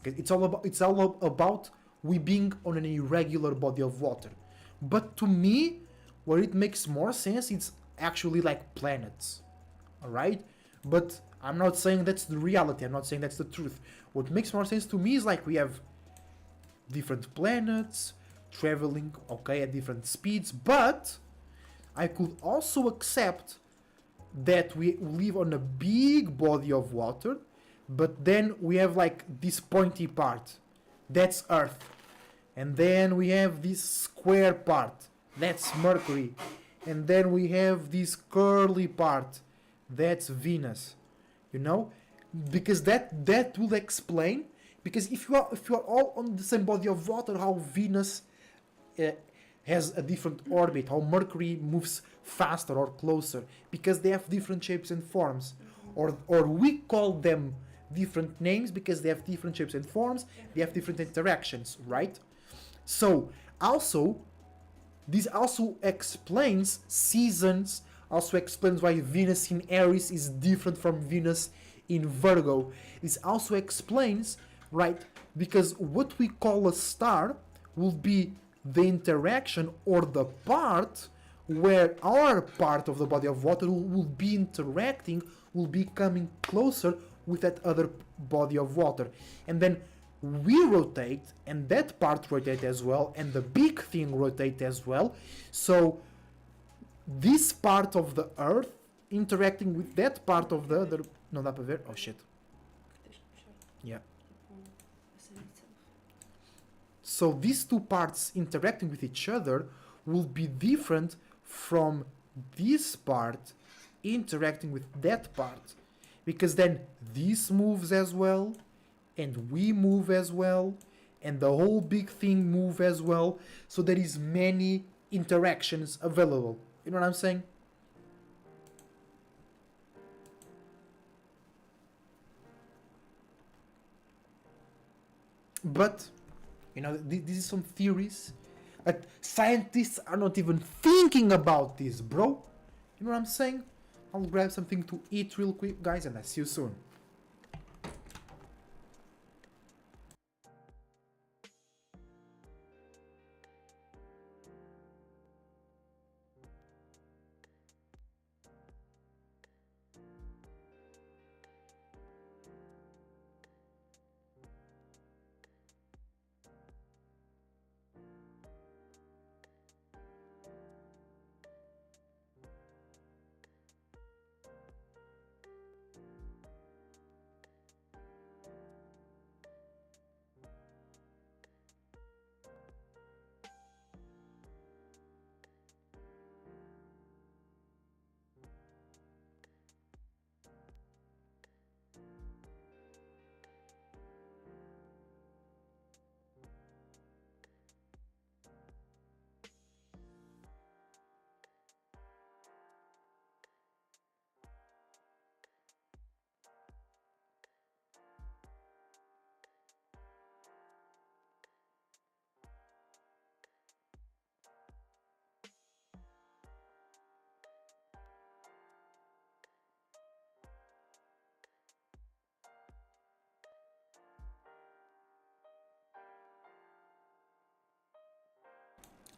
it does. It's all about we being on an irregular body of water. But to me, where it makes more sense, it's actually like planets, alright? But I'm not saying that's the reality, I'm not saying that's the truth. What makes more sense to me is like we have different planets traveling, okay, at different speeds, but I could also accept that we live on a big body of water, but then we have like this pointy part, that's Earth. And then we have this square part, that's Mercury. And then we have this curly part, that's Venus. You know, because that will explain. Because if you are all on the same body of water, how Venus uh, has a different orbit, how Mercury moves faster or closer, because they have different shapes and forms, or we call them different names because they have different shapes and forms, they have different interactions, right? So also this also explains seasons, also explains why Venus in Aries is different from Venus in Virgo. This also explains, right, because what we call a star will be the interaction or the part where our part of the body of water will be interacting, will be coming closer with that other body of water. And then we rotate and that part rotate as well, and the big thing rotate as well. So this part of the earth interacting with that part of the other. Não dá para ver? Oh shit. Yeah. So these two parts interacting with each other will be different from this part interacting with that part, because then this moves as well, and we move as well, and the whole big thing move as well. So there is many interactions available. You know what I'm saying? But you know, this is some theories. But scientists are not even thinking about this, bro. You know what I'm saying? I'll grab something to eat real quick, guys, and I'll see you soon.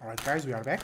Alright, guys, we are back.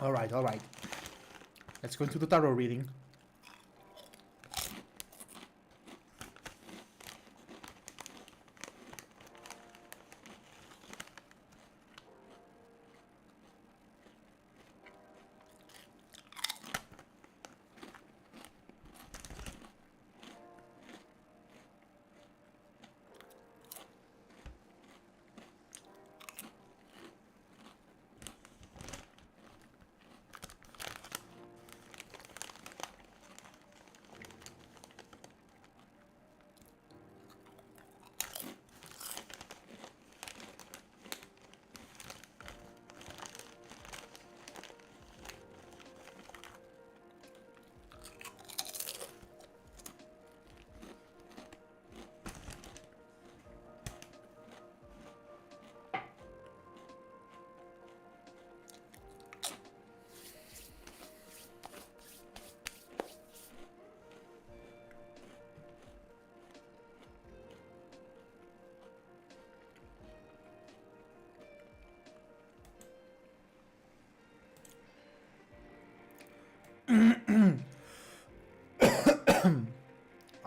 Alright, alright. Let's go into the tarot reading.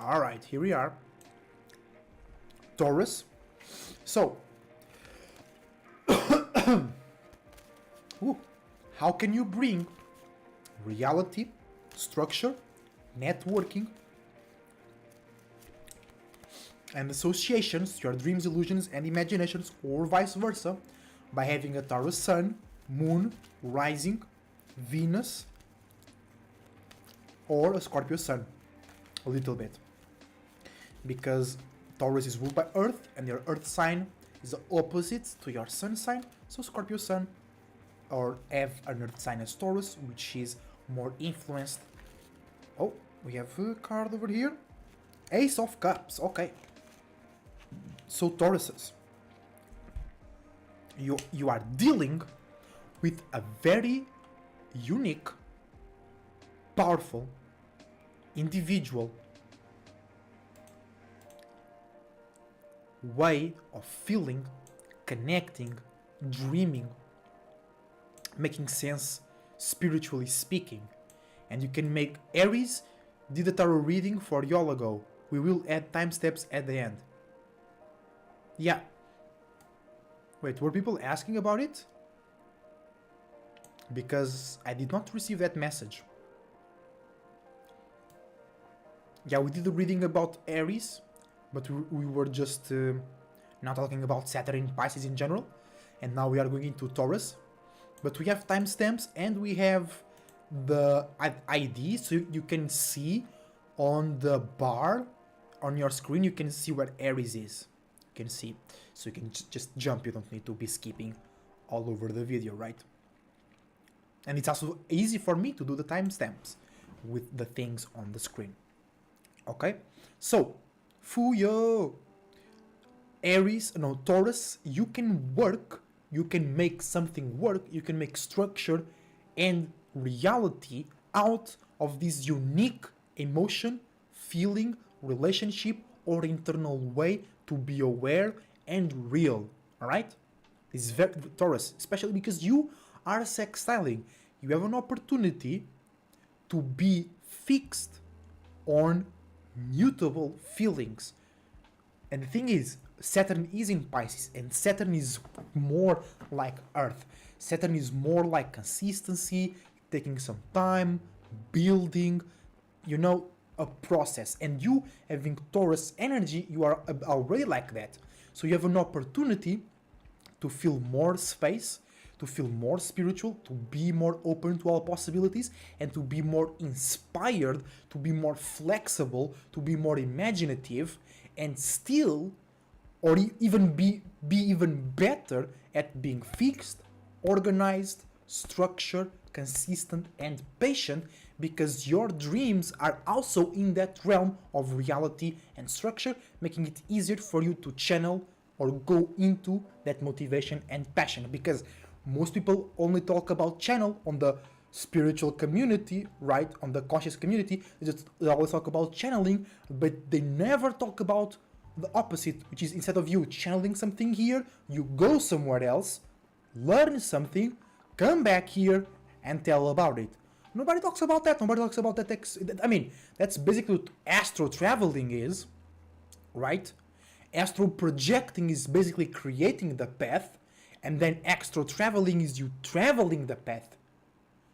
Alright, here we are. Taurus. So, ooh, how can you bring reality, structure, networking, and associations to your dreams, illusions, and imaginations, or vice versa, by having a Taurus Sun, Moon, Rising, Venus, or a Scorpio Sun? A little bit. Because Taurus is ruled by Earth, and your Earth sign is the opposite to your Sun sign, so Scorpio Sun, or have an Earth sign as Taurus, which is more influenced. Oh, we have a card over here. Ace of Cups, okay. So Tauruses, you are dealing with a very unique, powerful, individual way of feeling, connecting, dreaming, making sense spiritually speaking. And you can make Aries did a tarot reading for y'all ago. We will add timestamps at the end. Yeah. Wait, were people asking about it? Because I did not receive that message. Yeah, we did a reading about Aries, but we were just not talking about Saturn and Pisces in general. And now we are going into Taurus. But we have timestamps and we have the ID, so you can see on the bar on your screen, you can see where Aries is. You can see, so you can just jump, you don't need to be skipping all over the video, right? And it's also easy for me to do the timestamps with the things on the screen. Okay, so Fuyo, Aries, no, Taurus, you can work, you can make something work, you can make structure and reality out of this unique emotion, feeling, relationship, or internal way to be aware and real. All right, this is very Taurus, especially because you are sextiling. You have an opportunity to be fixed on mutable feelings. And the thing is, Saturn is in Pisces, and Saturn is more like Earth. Saturn is more like consistency, taking some time, building, you know, a process. And you having Taurus energy, you are already like that. So you have an opportunity to feel more space, to feel more spiritual, to be more open to all possibilities, and to be more inspired, to be more flexible, to be more imaginative, and still, or even be even better at being fixed, organized, structured, consistent, and patient, because your dreams are also in that realm of reality and structure, making it easier for you to channel or go into that motivation and passion. Because most people only talk about channel on the spiritual community, right? On the conscious community, they always talk about channeling, but they never talk about the opposite, which is instead of you channeling something here, you go somewhere else, learn something, come back here, and tell about it. Nobody talks about that. Nobody talks about that. I mean, that's basically what astro traveling is, right? Astro projecting is basically creating the path, and then astro traveling is you traveling the path.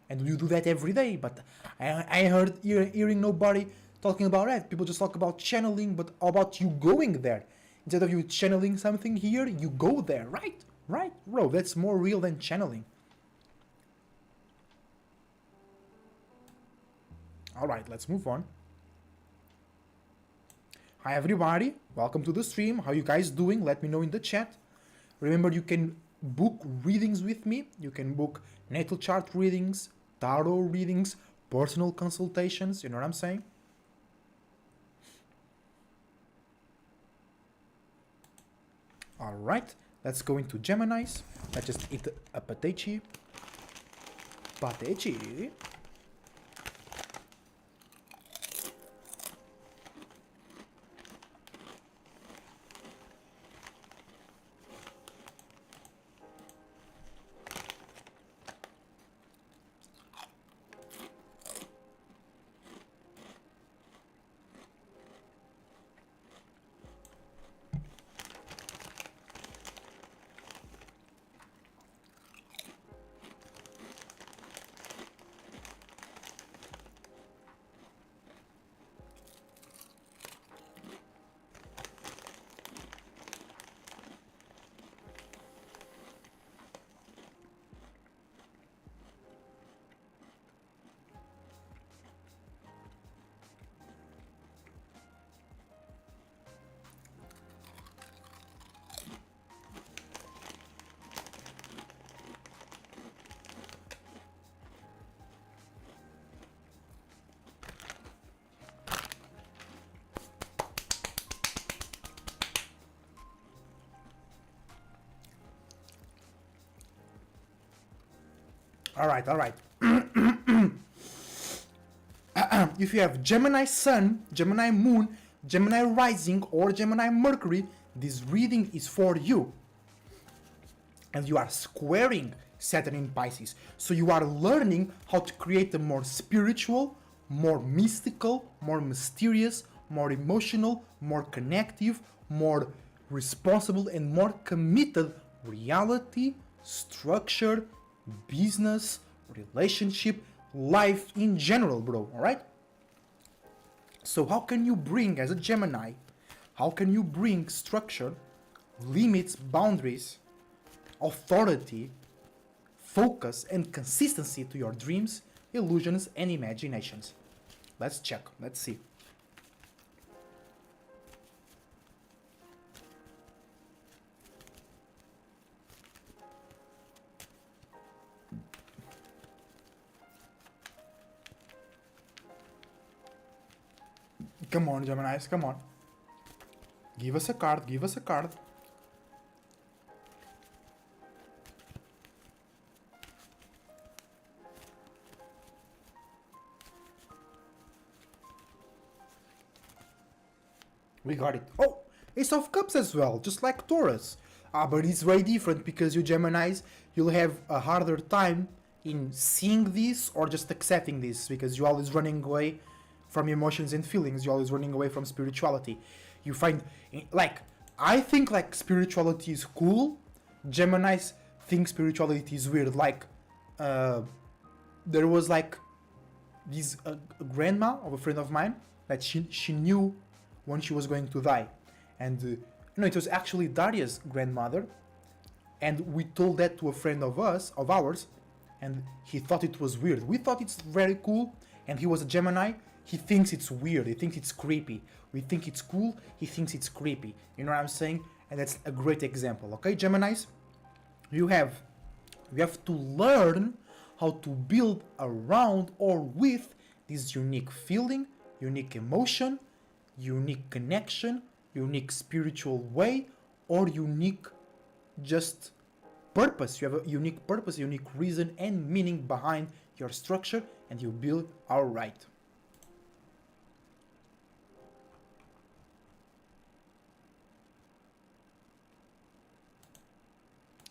And you do that every day, but I heard hearing nobody talking about that. People just talk about channeling, but how about you going there? Instead of you channeling something here, you go there, right? Right, bro, that's more real than channeling. Alright, let's move on. Hi everybody, welcome to the stream. How you guys doing? Let me know in the chat. Remember, you can book readings with me. You can book natal chart readings, tarot readings, personal consultations, you know what I'm saying? Alright, let's go into Geminis. Let's just eat a patechi. Patechi. All right, all right. If you have Gemini Sun, Gemini Moon, Gemini Rising, or Gemini Mercury, this reading is for you. And you are squaring Saturn in Pisces. So you are learning how to create a more spiritual, more mystical, more mysterious, more emotional, more connective, more responsible, and more committed reality, structure, business, relationship, life in general, bro. Alright? So how can you bring, as a Gemini, how can you bring structure, limits, boundaries, authority, focus, and consistency to your dreams, illusions, and imaginations? Let's check. Let's see. Come on, Geminis, come on. Give us a card, give us a card. We got it. Oh, Ace of Cups as well, just like Taurus. But it's very different because you Geminis, you'll have a harder time in seeing this or just accepting this because you're always running away from emotions and feelings. You're always running away from spirituality. You find, like, I think like spirituality is cool. Geminis think spirituality is weird. Like, there was like this grandma of a friend of mine that she knew when she was going to die, and no, it was actually Daria's grandmother, and we told that to a friend of ours, and he thought it was weird. We thought it's very cool, and he was a Gemini. He thinks it's weird. He thinks it's creepy. We think it's cool. He thinks it's creepy. You know what I'm saying? And that's a great example. Okay, Geminis, you have to learn how to build around or with this unique feeling, unique emotion, unique connection, unique spiritual way, or unique just purpose. You have a unique purpose, unique reason and meaning behind your structure, and you build alright.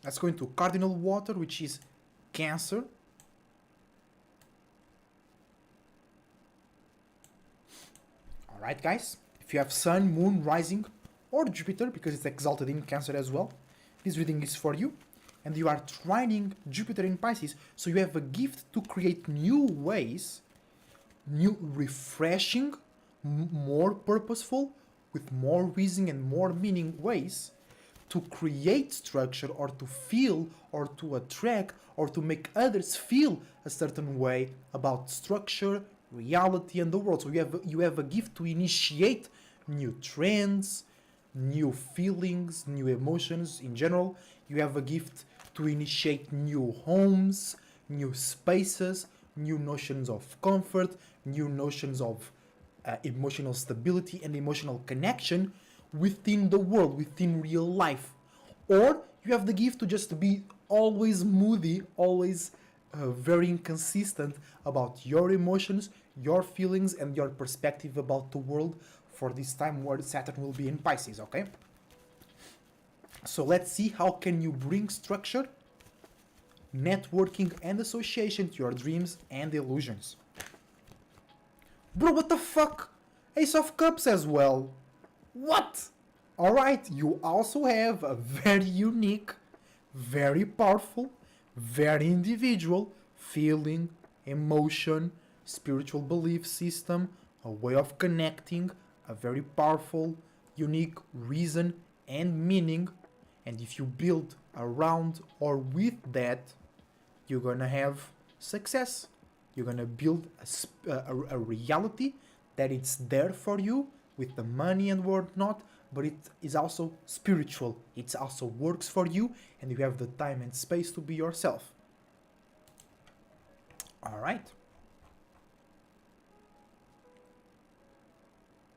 Let's go into cardinal water, which is Cancer. Alright, guys. If you have Sun, Moon, Rising, or Jupiter, because it's exalted in Cancer as well, this reading is for you. And you are trining Jupiter in Pisces, so you have a gift to create new ways, new, refreshing, more purposeful, with more reason and more meaning ways to create structure or to feel or to attract or to make others feel a certain way about structure, reality, and the world. So you have a gift to initiate new trends, new feelings, new emotions in general. You have a gift to initiate new homes, new spaces, new notions of comfort, new notions of emotional stability and emotional connection within the world, within real life. Or you have the gift to just be always moody, always very inconsistent about your emotions, your feelings, and your perspective about the world for this time where Saturn will be in Pisces, okay? So let's see how can you bring structure, networking, and association to your dreams and illusions. Bro, what the fuck? Ace of Cups as well. What? Alright, you also have a very unique, very powerful, very individual feeling, emotion, spiritual belief system, a way of connecting, a very powerful, unique reason and meaning. And if you build around or with that, you're gonna have success. You're gonna build a reality that it's there for you with the money and whatnot, but it is also spiritual. It also works for you, and you have the time and space to be yourself. All right.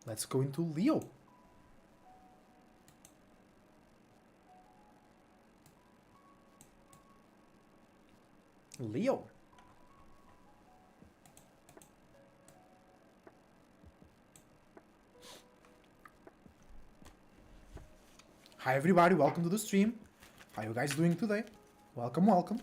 Let's go into Leo. Leo, Hi everybody, welcome to the stream. How you guys doing today? Welcome, welcome.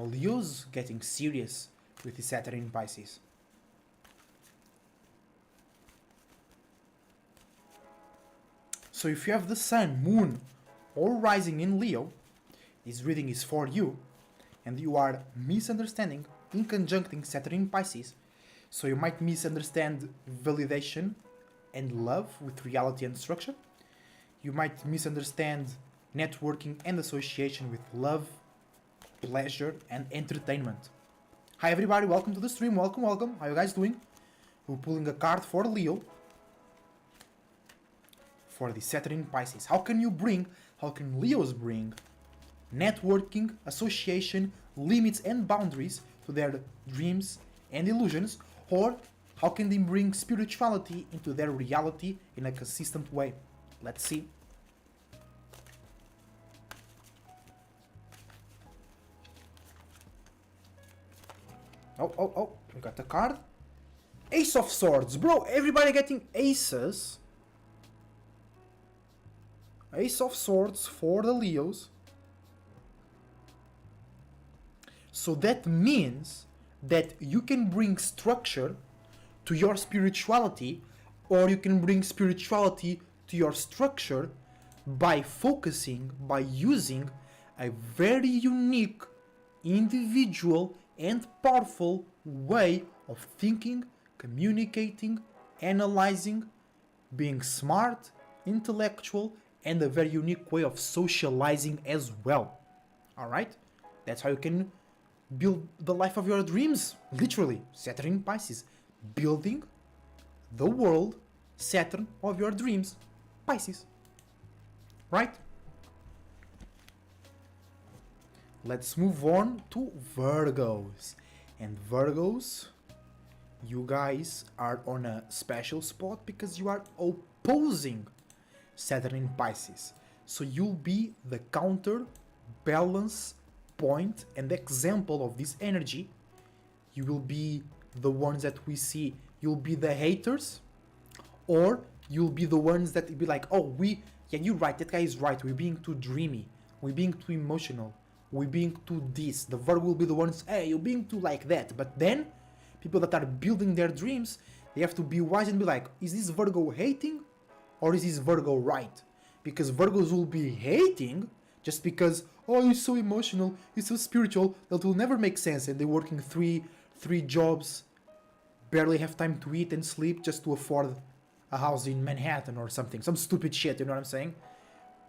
Leo's getting serious with his Saturn in Pisces. So if you have the Sun, Moon, or Rising in Leo, this reading is for you, and you are misunderstanding, in conjuncting Saturn in Pisces, so you might misunderstand validation and love with reality and structure. You might misunderstand networking and association with love, pleasure, and entertainment. Hi everybody, welcome to the stream, welcome, welcome. How you guys doing? We're pulling a card for Leo. For the Saturn in Pisces. How can Leos bring networking, association, limits and boundaries to their dreams and illusions? Or how can they bring spirituality into their reality in a consistent way? Let's see. Oh, we got the card. Ace of Swords. Bro, everybody getting aces. Ace of Swords for the Leos. So that means that you can bring structure to your spirituality, or you can bring spirituality to your structure by focusing, by using a very unique, individual and powerful way of thinking, communicating, analyzing, being smart, intellectual, and a very unique way of socializing as well. Alright? That's how you can build the life of your dreams. Literally, Saturn in Pisces. Building the world, Saturn of your dreams. Pisces. Right? Let's move on to Virgos. And Virgos, you guys are on a special spot because you are opposing Saturn in Pisces. So you'll be the counter balance point and example of this energy. You will be the ones that we see. You'll be the haters, or you'll be the ones that be like, oh, yeah, you're right, that guy is right, we're being too dreamy, we're being too emotional, we're being too this. The Virgo will be the ones, hey, you're being too like that. But then, people that are building their dreams, they have to be wise and be like, is this Virgo hating, or is this Virgo right? Because Virgos will be hating just because, oh, he's so emotional, he's so spiritual, that will never make sense, and they're working three jobs, barely have time to eat and sleep just to afford a house in Manhattan or something. Some stupid shit, you know what I'm saying?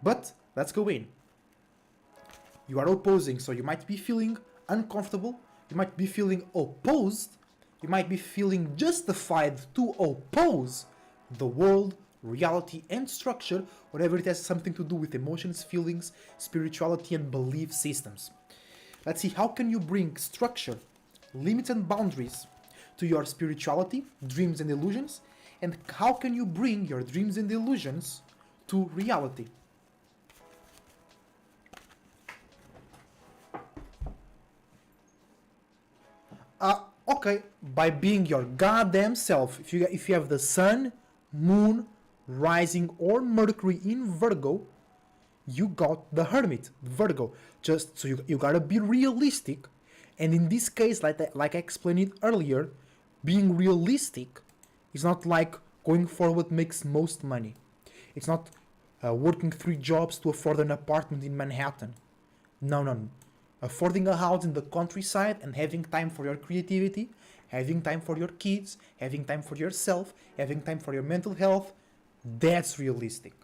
But let's go in. You are opposing, so you might be feeling uncomfortable, you might be feeling opposed, you might be feeling justified to oppose the world, reality and structure, whatever it has something to do with emotions, feelings, spirituality and belief systems. Let's see, how can you bring structure, limits and boundaries to your spirituality, dreams and illusions, and how can you bring your dreams and illusions to reality? Okay, by being your goddamn self. If you have the Sun, Moon, Rising or Mercury in Virgo, you got the Hermit, Virgo. Just so you gotta be realistic, and in this case, like I explained it earlier, being realistic is not like going for what makes most money. It's not working 3 jobs to afford an apartment in Manhattan. No. Affording a house in the countryside and having time for your creativity, having time for your kids, having time for yourself, having time for your mental health, that's realistic.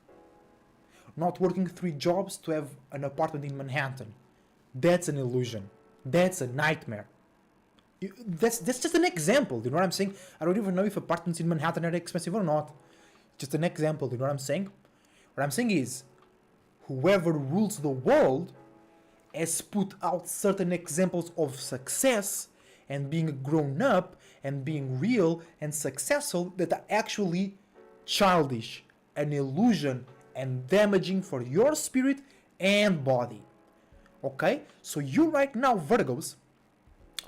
Not working 3 jobs to have an apartment in Manhattan. That's an illusion. That's a nightmare. That's just an example, you know what I'm saying? I don't even know if apartments in Manhattan are expensive or not. Just an example, you know what I'm saying? What I'm saying is, whoever rules the world has put out certain examples of success and being grown up and being real and successful that are actually childish, an illusion, and damaging for your spirit and body. Okay? So you right now, Virgos,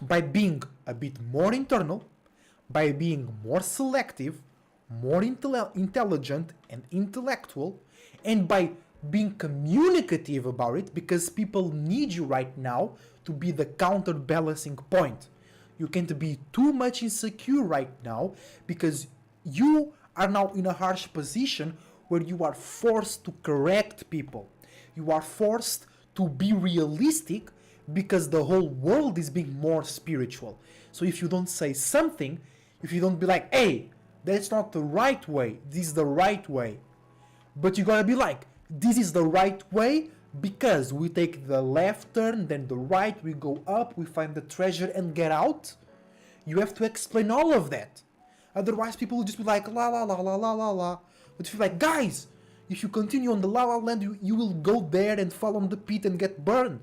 by being a bit more internal, by being more selective, more intelligent and intellectual, and by being communicative about it, because people need you right now to be the counterbalancing point. You can't be too much insecure right now because you are now in a harsh position where you are forced to correct people. You are forced to be realistic because the whole world is being more spiritual. So if you don't say something, if you don't be like, hey, that's not the right way, this is the right way. But you gotta be like, this is the right way because we take the left turn, then the right, we go up, we find the treasure and get out. You have to explain all of that. Otherwise people will just be like, la la la la la la la. But if you're like, guys, if you continue on the la la land, you will go there and fall on the pit and get burned.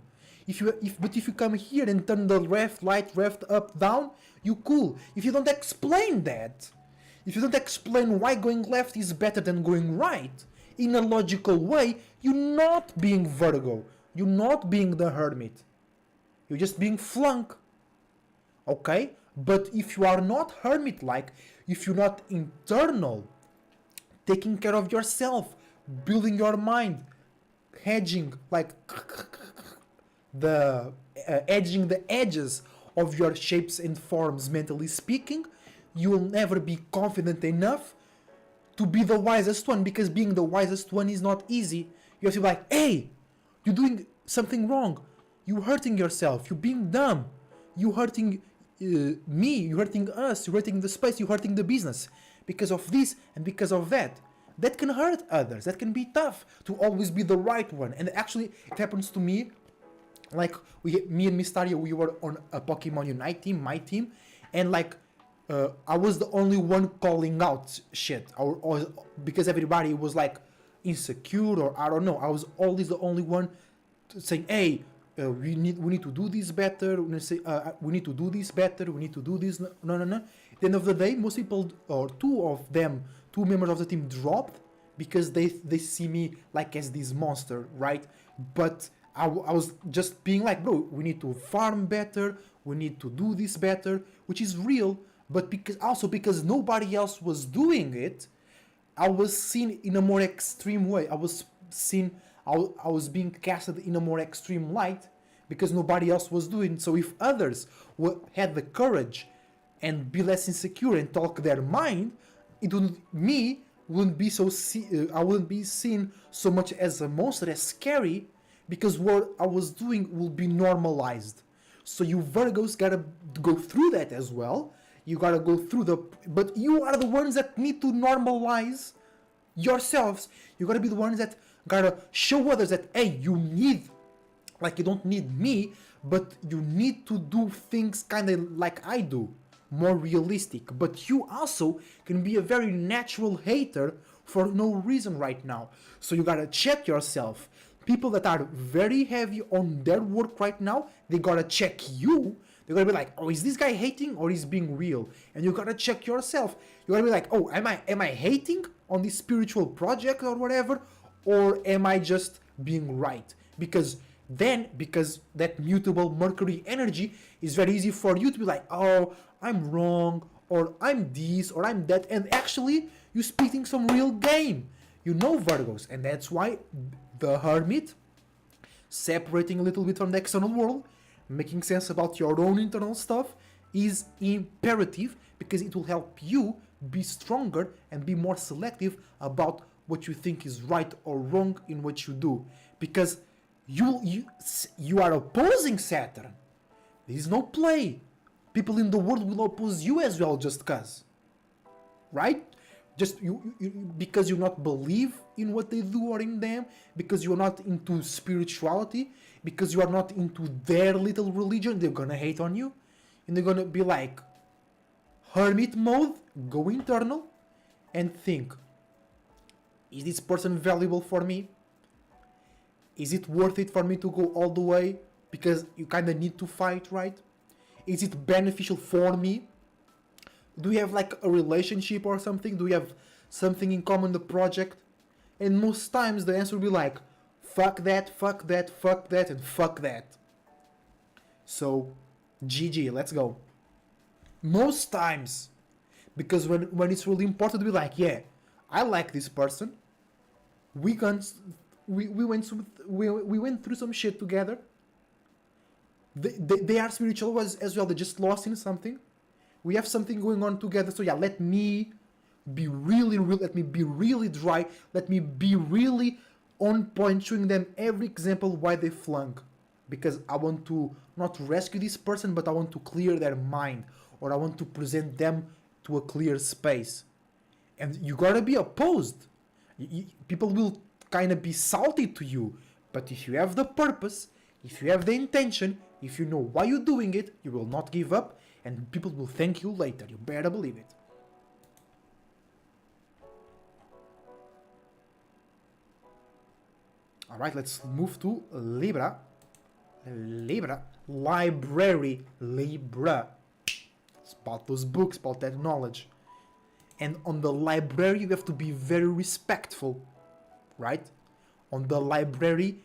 But if you come here and turn the left, right, left, up, down, you cool. If you don't explain that, if you don't explain why going left is better than going right, in a logical way, you're not being Virgo. You're not being the hermit. You're just being flunk. Okay? But if you are not hermit-like, if you're not internal, taking care of yourself, building your mind, hedging, like the edging the edges of your shapes and forms, mentally speaking, you will never be confident enough to be the wisest one, because being the wisest one is not easy. You have to be like, hey, you're doing something wrong. You're hurting yourself. You're being dumb. You're hurting me. You're hurting us. You're hurting the space. You're hurting the business. Because of this and because of that. That can hurt others. That can be tough to always be the right one. And actually, it happens to me. Like, me and Mystaria, we were on a Pokemon Unite team, my team. And like, I was the only one calling out shit, or because everybody was like insecure, or I don't know. I was always the only one saying, "Hey, we need to do this better. We need to do this better. We need to do this." No. At the end of the day, most people, or two members of the team, dropped because they see me like as this monster, right? But I was just being like, bro, we need to farm better. We need to do this better, which is real. But because nobody else was doing it, I was seen in a more extreme way. I was being casted in a more extreme light because nobody else was doing. So if others had the courage and be less insecure and talk their mind, I wouldn't be seen so much as a monster, as scary, because what I was doing will be normalized. So you Virgos gotta go through that as well. You gotta go through but you are the ones that need to normalize yourselves. You gotta be the ones that gotta show others that, hey, you don't need me, but you need to do things kind of like I do, more realistic. But you also can be a very natural hater for no reason right now. So you gotta check yourself. People that are very heavy on their work right now, they gotta check you. They're gonna be like, oh, is this guy hating or is being real? And you gotta check yourself. You gotta be like, oh, am I hating on this spiritual project or whatever, or am I just being right? Because that mutable Mercury energy is very easy for you to be like, oh, I'm wrong, or I'm this, or I'm that, and actually you're speaking some real game. You know, Virgos, and that's why the Hermit, separating a little bit from the external world, making sense about your own internal stuff, is imperative, because it will help you be stronger and be more selective about what you think is right or wrong in what you do. Because you are opposing Saturn. There is no play. People in the world will oppose you as well, just cause. Right? Just because you not believe in what they do or in them, because you're not into spirituality, because you are not into their little religion, they're gonna hate on you. And they're gonna be like, hermit mode, go internal, and think, is this person valuable for me? Is it worth it for me to go all the way because you kind of need to fight, right? Is it beneficial for me? Do we have like a relationship or something? Do we have something in common, the project? And most times the answer will be like, fuck that, fuck that, fuck that, and fuck that. So, GG, let's go. Most times. Because when it's really important to be like, yeah, I like this person. We went through some shit together. They are spiritual as well. They just lost in something. We have something going on together. So yeah, let me be really real. Let me be really dry. Let me be really on point, showing them every example why they flunk. Because I want to not rescue this person, but I want to clear their mind, or I want to present them to a clear space. And you gotta be opposed. People will kind of be salty to you, but if you have the purpose, if you have the intention, if you know why you're doing it, you will not give up, and people will thank you later. You better believe it. Alright, let's move to Libra. Libra. Library. Libra. It's about those books, about that knowledge. And on the library, you have to be very respectful, right? On the library,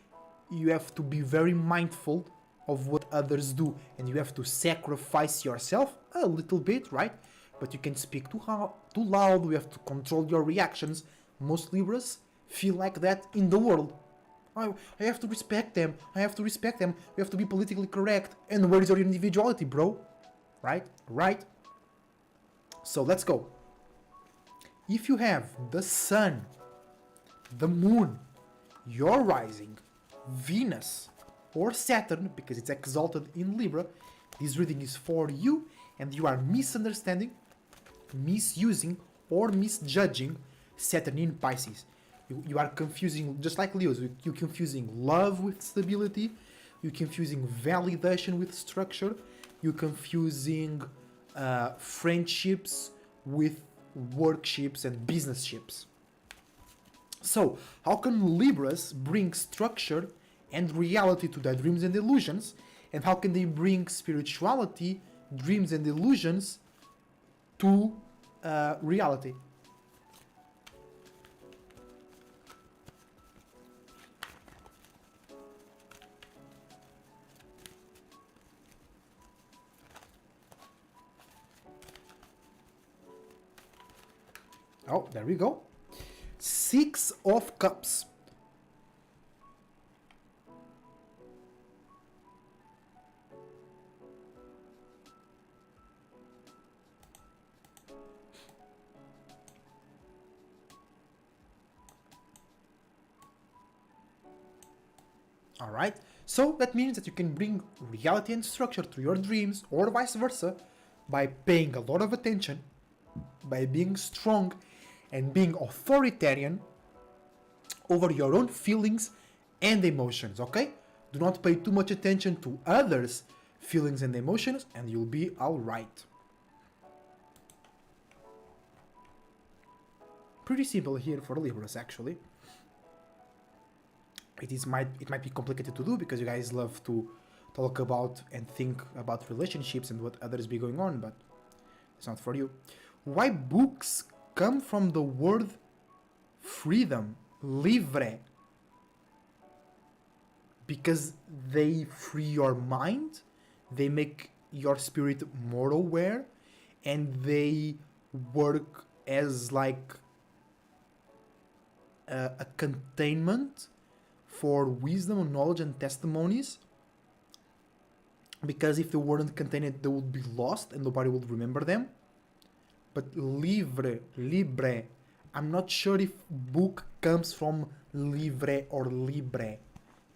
you have to be very mindful of what others do, and you have to sacrifice yourself a little bit, right? But you can speak too loud. You have to control your reactions. Most Libras feel like that in the world. I have to respect them. I have to respect them. We have to be politically correct. And where is your individuality, bro? Right? Right? So let's go. If you have the sun, the moon, your rising, Venus, or Saturn, because it's exalted in Libra, this reading is for you, and you are misunderstanding, misusing, or misjudging Saturn in Pisces. You are confusing, just like Leos, you're confusing love with stability, you're confusing validation with structure, you're confusing friendships with workships and business ships. So, how can Libras bring structure and reality to their dreams and illusions? And how can they bring spirituality, dreams and illusions to reality? Oh, there we go. Six of Cups. Alright, so that means that you can bring reality and structure to your dreams, or vice versa, by paying a lot of attention, by being strong and being authoritarian over your own feelings and emotions, okay? Do not pay too much attention to others' feelings and emotions, and you'll be alright. Pretty simple here for Libras, actually. It might be complicated to do because you guys love to talk about and think about relationships and what others be going on, but it's not for you. Why books come from the word freedom, livre? Because they free your mind, they make your spirit more aware, and they work as like a containment for wisdom, knowledge, and testimonies. Because if they weren't contained, they would be lost and nobody would remember them. But libre, I'm not sure if book comes from livre or libre,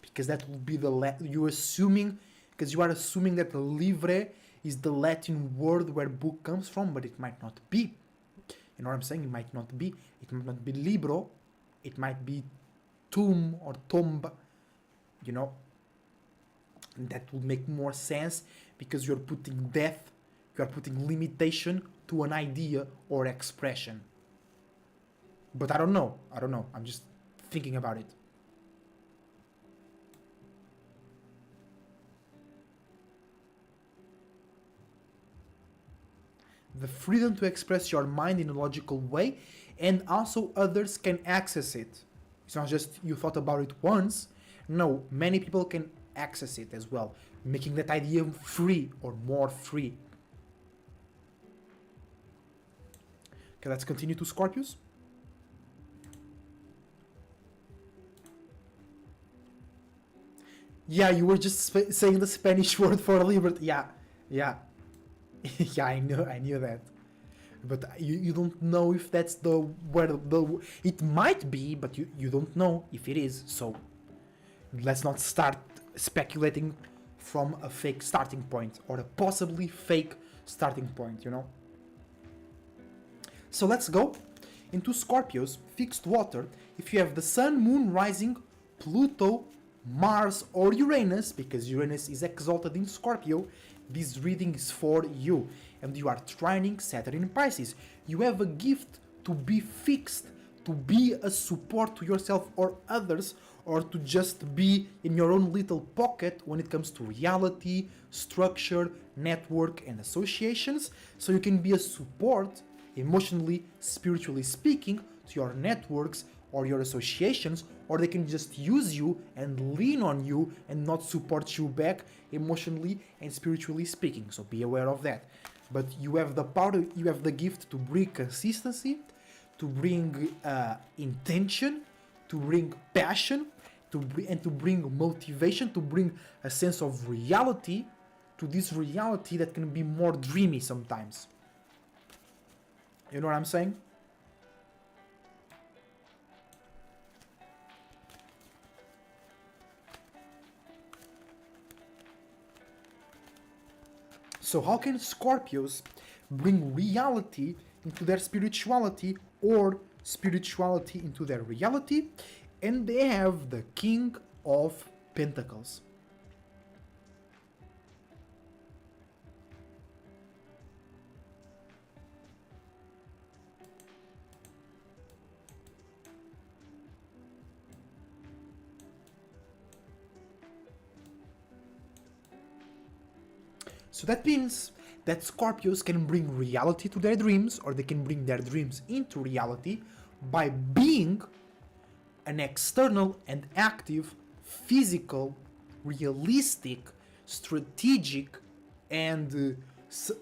because that would be you assuming, because you are assuming that livre is the Latin word where book comes from, but it might not be. You know what I'm saying? It might not be. It might not be libro. It might be tomb or tomb. You know, that would make more sense because you're putting death, you are putting limitation to an idea or expression. But I don't know. I'm just thinking about it. the freedom to express your mind in a logical way, and also others can access it. It's not just you thought about it once. No, many people can access it as well, making that idea free or more free. Okay, let's continue to Scorpios. Yeah, you were just saying the Spanish word for liberty. Yeah, yeah, yeah. I knew that. But you don't know if that's the where the it might be, but you don't know if it is. So let's not start speculating from a fake starting point or a possibly fake starting point. You know. So let's go into Scorpios, fixed water. If you have the Sun, Moon, Rising, Pluto, Mars or Uranus, because Uranus is exalted in Scorpio, this reading is for you. And you are trining Saturn in Pisces. You have a gift to be fixed, to be a support to yourself or others, or to just be in your own little pocket when it comes to reality, structure, network and associations. So you can be a support, emotionally, spiritually speaking, to your networks or your associations, or they can just use you and lean on you and not support you back emotionally and spiritually speaking. So be aware of that. But you have the power, you have the gift to bring consistency, to bring intention, to bring passion, and to bring motivation, to bring a sense of reality to this reality that can be more dreamy sometimes. You know what I'm saying? So how can Scorpios bring reality into their spirituality or spirituality into their reality? And they have the King of Pentacles. So that means that Scorpios can bring reality to their dreams, or they can bring their dreams into reality by being an external and active, physical, realistic, strategic, and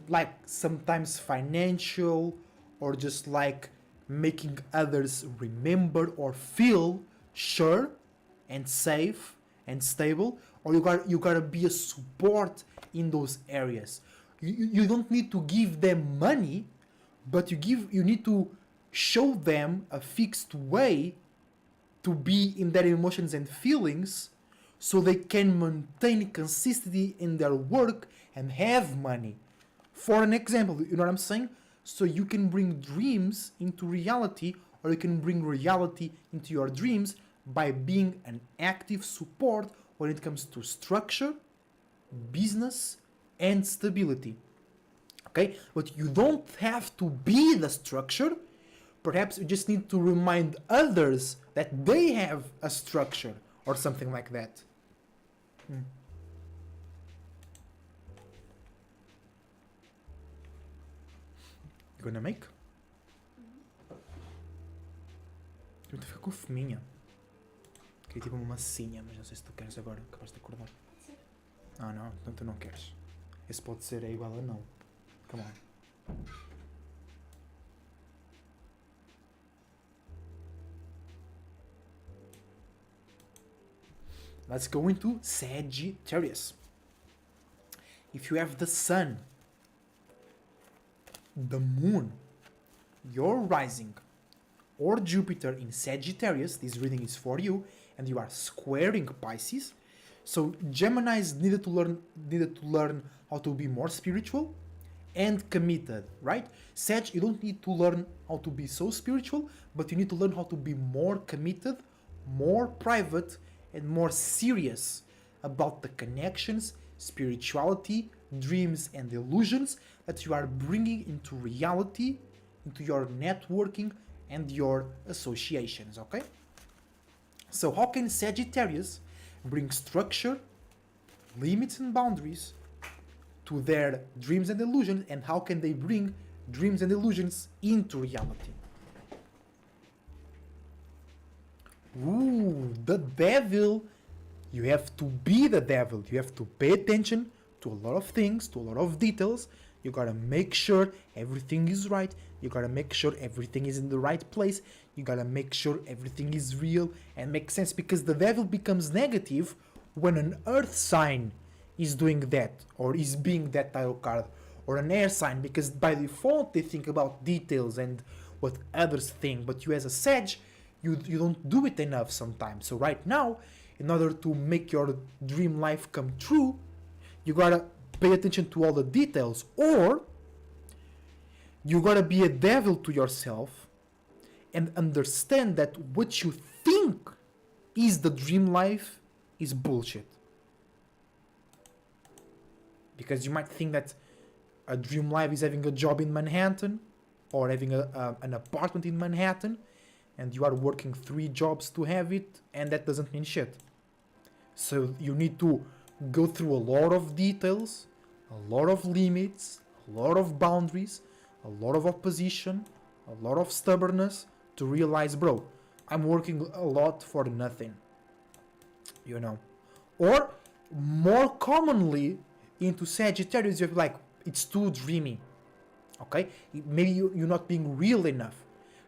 like sometimes financial, or just like making others remember or feel sure and safe and stable, or you gotta be a support in those areas. You don't need to give them money, but you need to show them a fixed way to be in their emotions and feelings, so they can maintain consistency in their work and have money. For an example, you know what I'm saying? So you can bring dreams into reality, or you can bring reality into your dreams by being an active support when it comes to structure, business, and stability. Okay? But you don't have to be the structure. Perhaps you just need to remind others that they have a structure or something like that. You gonna make? Eu tô ficando com fominha. Queria tipo uma massinha, mas não sei se tu queres agora. Acabaste de acordar. Sim. Ah não, então tu não queres. Esse pode ser é igual a não. Come on. Let's go into Sagittarius. If you have the Sun, the Moon, your rising, or Jupiter in Sagittarius, this reading is for you, and you are squaring Pisces. So Geminis needed to learn how to be more spiritual and committed, right? Sag, you don't need to learn how to be so spiritual, but you need to learn how to be more committed, more private, and more serious about the connections, spirituality, dreams, and illusions that you are bringing into reality, into your networking and your associations, okay? So how can Sagittarius bring structure, limits and boundaries to their dreams and illusions, and how can they bring dreams and illusions into reality. Ooh, the devil. You have to be the devil. You have to pay attention to a lot of things, to a lot of details. You gotta make sure everything is right. You gotta make sure everything is in the right place. You gotta make sure everything is real and makes sense, because the devil becomes negative when an earth sign is doing that or is being that tarot card, or an air sign, because by default they think about details and what others think, but you as a sage, you don't do it enough sometimes. So right now, in order to make your dream life come true, you gotta pay attention to all the details, or you gotta be a devil to yourself and understand that what you think is the dream life is bullshit. Because you might think that a dream life is having a job in Manhattan, or having an apartment in Manhattan, and you are working 3 jobs to have it, and that doesn't mean shit. So you need to go through a lot of details, a lot of limits, a lot of boundaries, a lot of opposition, a lot of stubbornness to realize, bro, I'm working a lot for nothing. You know. Or more commonly into Sagittarius, you're like, it's too dreamy. Okay? Maybe you're not being real enough.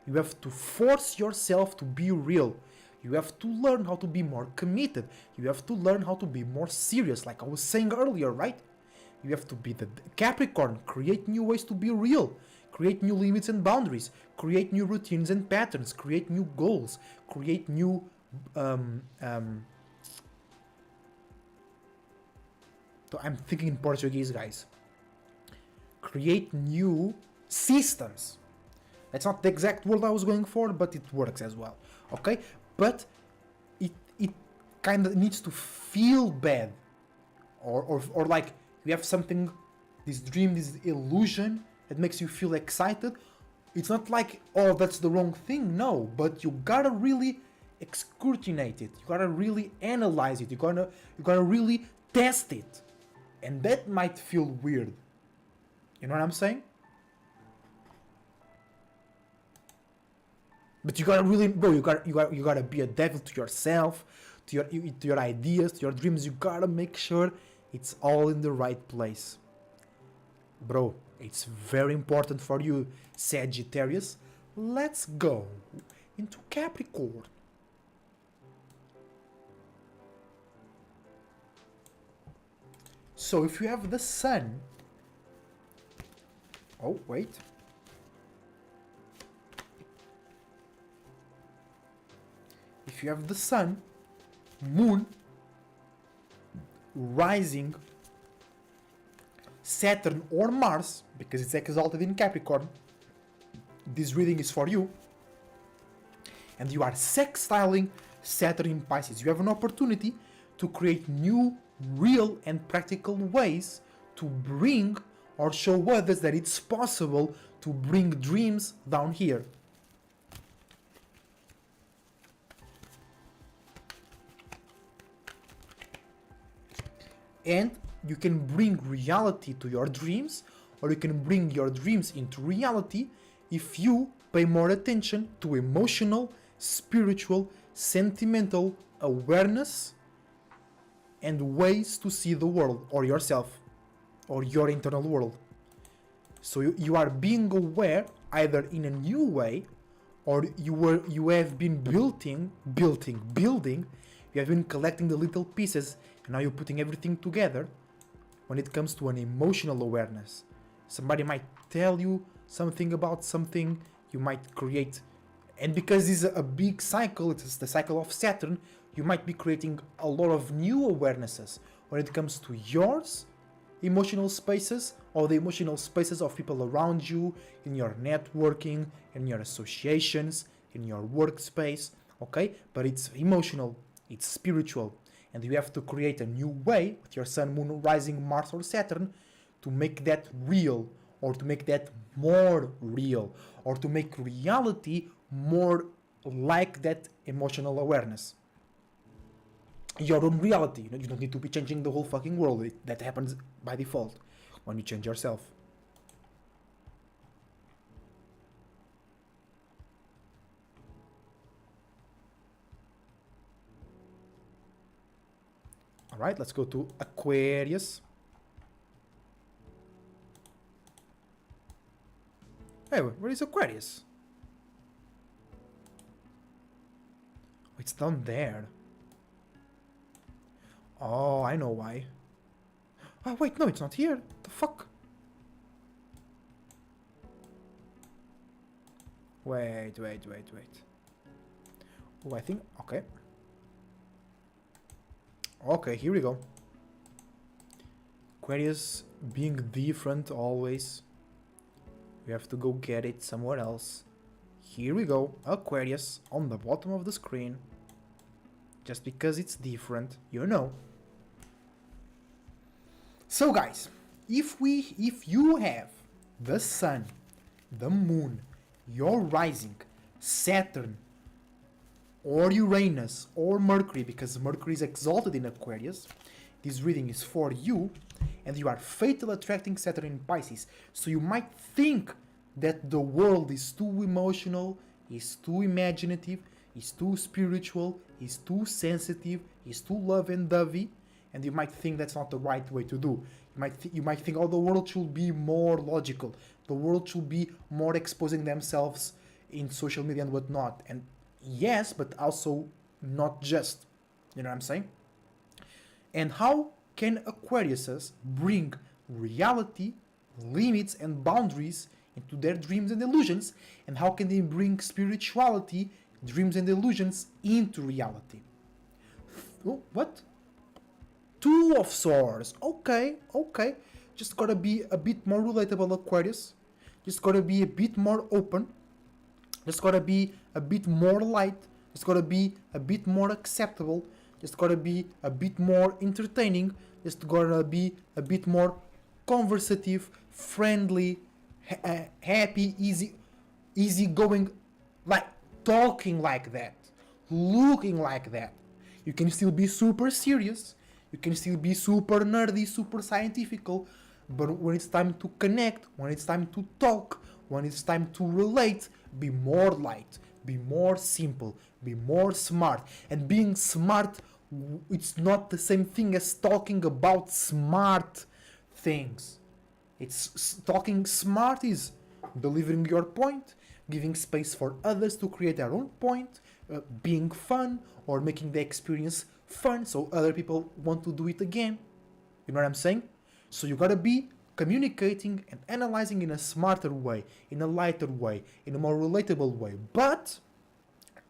You have to force yourself to be real. You have to learn how to be more committed. You have to learn how to be more serious, like I was saying earlier, right? You have to be the Capricorn, create new ways to be real, create new limits and boundaries, create new routines and patterns, create new goals, create new I'm thinking in Portuguese, guys. Create new systems. That's not the exact word I was going for, but it works as well. Okay? But it kind of needs to feel bad. Or like you have something, this dream, this illusion that makes you feel excited. It's not like, oh, that's the wrong thing. No, but you gotta really scrutinate it. You gotta really analyze it. You gotta really test it. And that might feel weird. You know what I'm saying? But you gotta really, bro, you gotta be a devil to yourself, to your ideas, to your dreams. You gotta make sure it's all in the right place. Bro, it's very important for you, Sagittarius. Let's go into Capricorn. So if you have the sun, oh wait, if you have the sun, moon, rising, Saturn or Mars, because it's exalted in Capricorn, this reading is for you, and you are sextiling Saturn in Pisces, you have an opportunity to create new, real and practical ways to bring or show others that it's possible to bring dreams down here. And you can bring reality to your dreams, or you can bring your dreams into reality if you pay more attention to emotional, spiritual, sentimental awareness and ways to see the world, or yourself, or your internal world. So you are being aware either in a new way, or you have been building, you have been collecting the little pieces, and now you're putting everything together when it comes to an emotional awareness. Somebody might tell you something about something, you might create, and because it's a big cycle, it's the cycle of Saturn, you might be creating a lot of new awarenesses when it comes to yours emotional spaces, or the emotional spaces of people around you, in your networking, in your associations, in your workspace, okay? But it's emotional, it's spiritual, and you have to create a new way with your sun, moon, rising, Mars or Saturn to make that real, or to make that more real, or to make reality more like that emotional awareness. Your own reality. You don't need to be changing the whole fucking world. That happens by default when you change yourself. Alright, let's go to Aquarius. Hey, where is Aquarius? Oh, it's down there. Oh, I know why. Oh, wait, no, it's not here. The fuck? Wait. Oh, I think... Okay. Okay, here we go. Aquarius being different always. We have to go get it somewhere else. Here we go. Aquarius on the bottom of the screen. Just because it's different, you know. So guys, if you have the sun, the moon, your rising, Saturn, or Uranus, or Mercury, because Mercury is exalted in Aquarius, this reading is for you, and you are fatal attracting Saturn in Pisces. So you might think that the world is too emotional, is too imaginative, is too spiritual, is too sensitive, is too love and dovey, and you might think that's not the right way to do. You might think, oh, the world should be more logical. The world should be more exposing themselves in social media and whatnot. And yes, but also not just. You know what I'm saying? And how can Aquariuses bring reality, limits, and boundaries into their dreams and illusions? And how can they bring spirituality, dreams, and illusions into reality? Oh, what? Two of Swords. Okay. Just gotta be a bit more relatable, Aquarius. Just gotta be a bit more open. Just gotta be a bit more light. Just gotta be a bit more acceptable. Just gotta be a bit more entertaining. Just gotta be a bit more conversative, friendly, happy, easy going, like talking like that, looking like that. You can still be super serious. You can still be super nerdy, super scientifical, but when it's time to connect, when it's time to talk, when it's time to relate, be more light, be more simple, be more smart. And being smart, it's not the same thing as talking about smart things. It's talking smart is delivering your point, giving space for others to create their own point, being fun, or making the experience fun so other people want to do it again. You know what I'm saying? So you gotta be communicating and analyzing in a smarter way, in a lighter way, in a more relatable way. But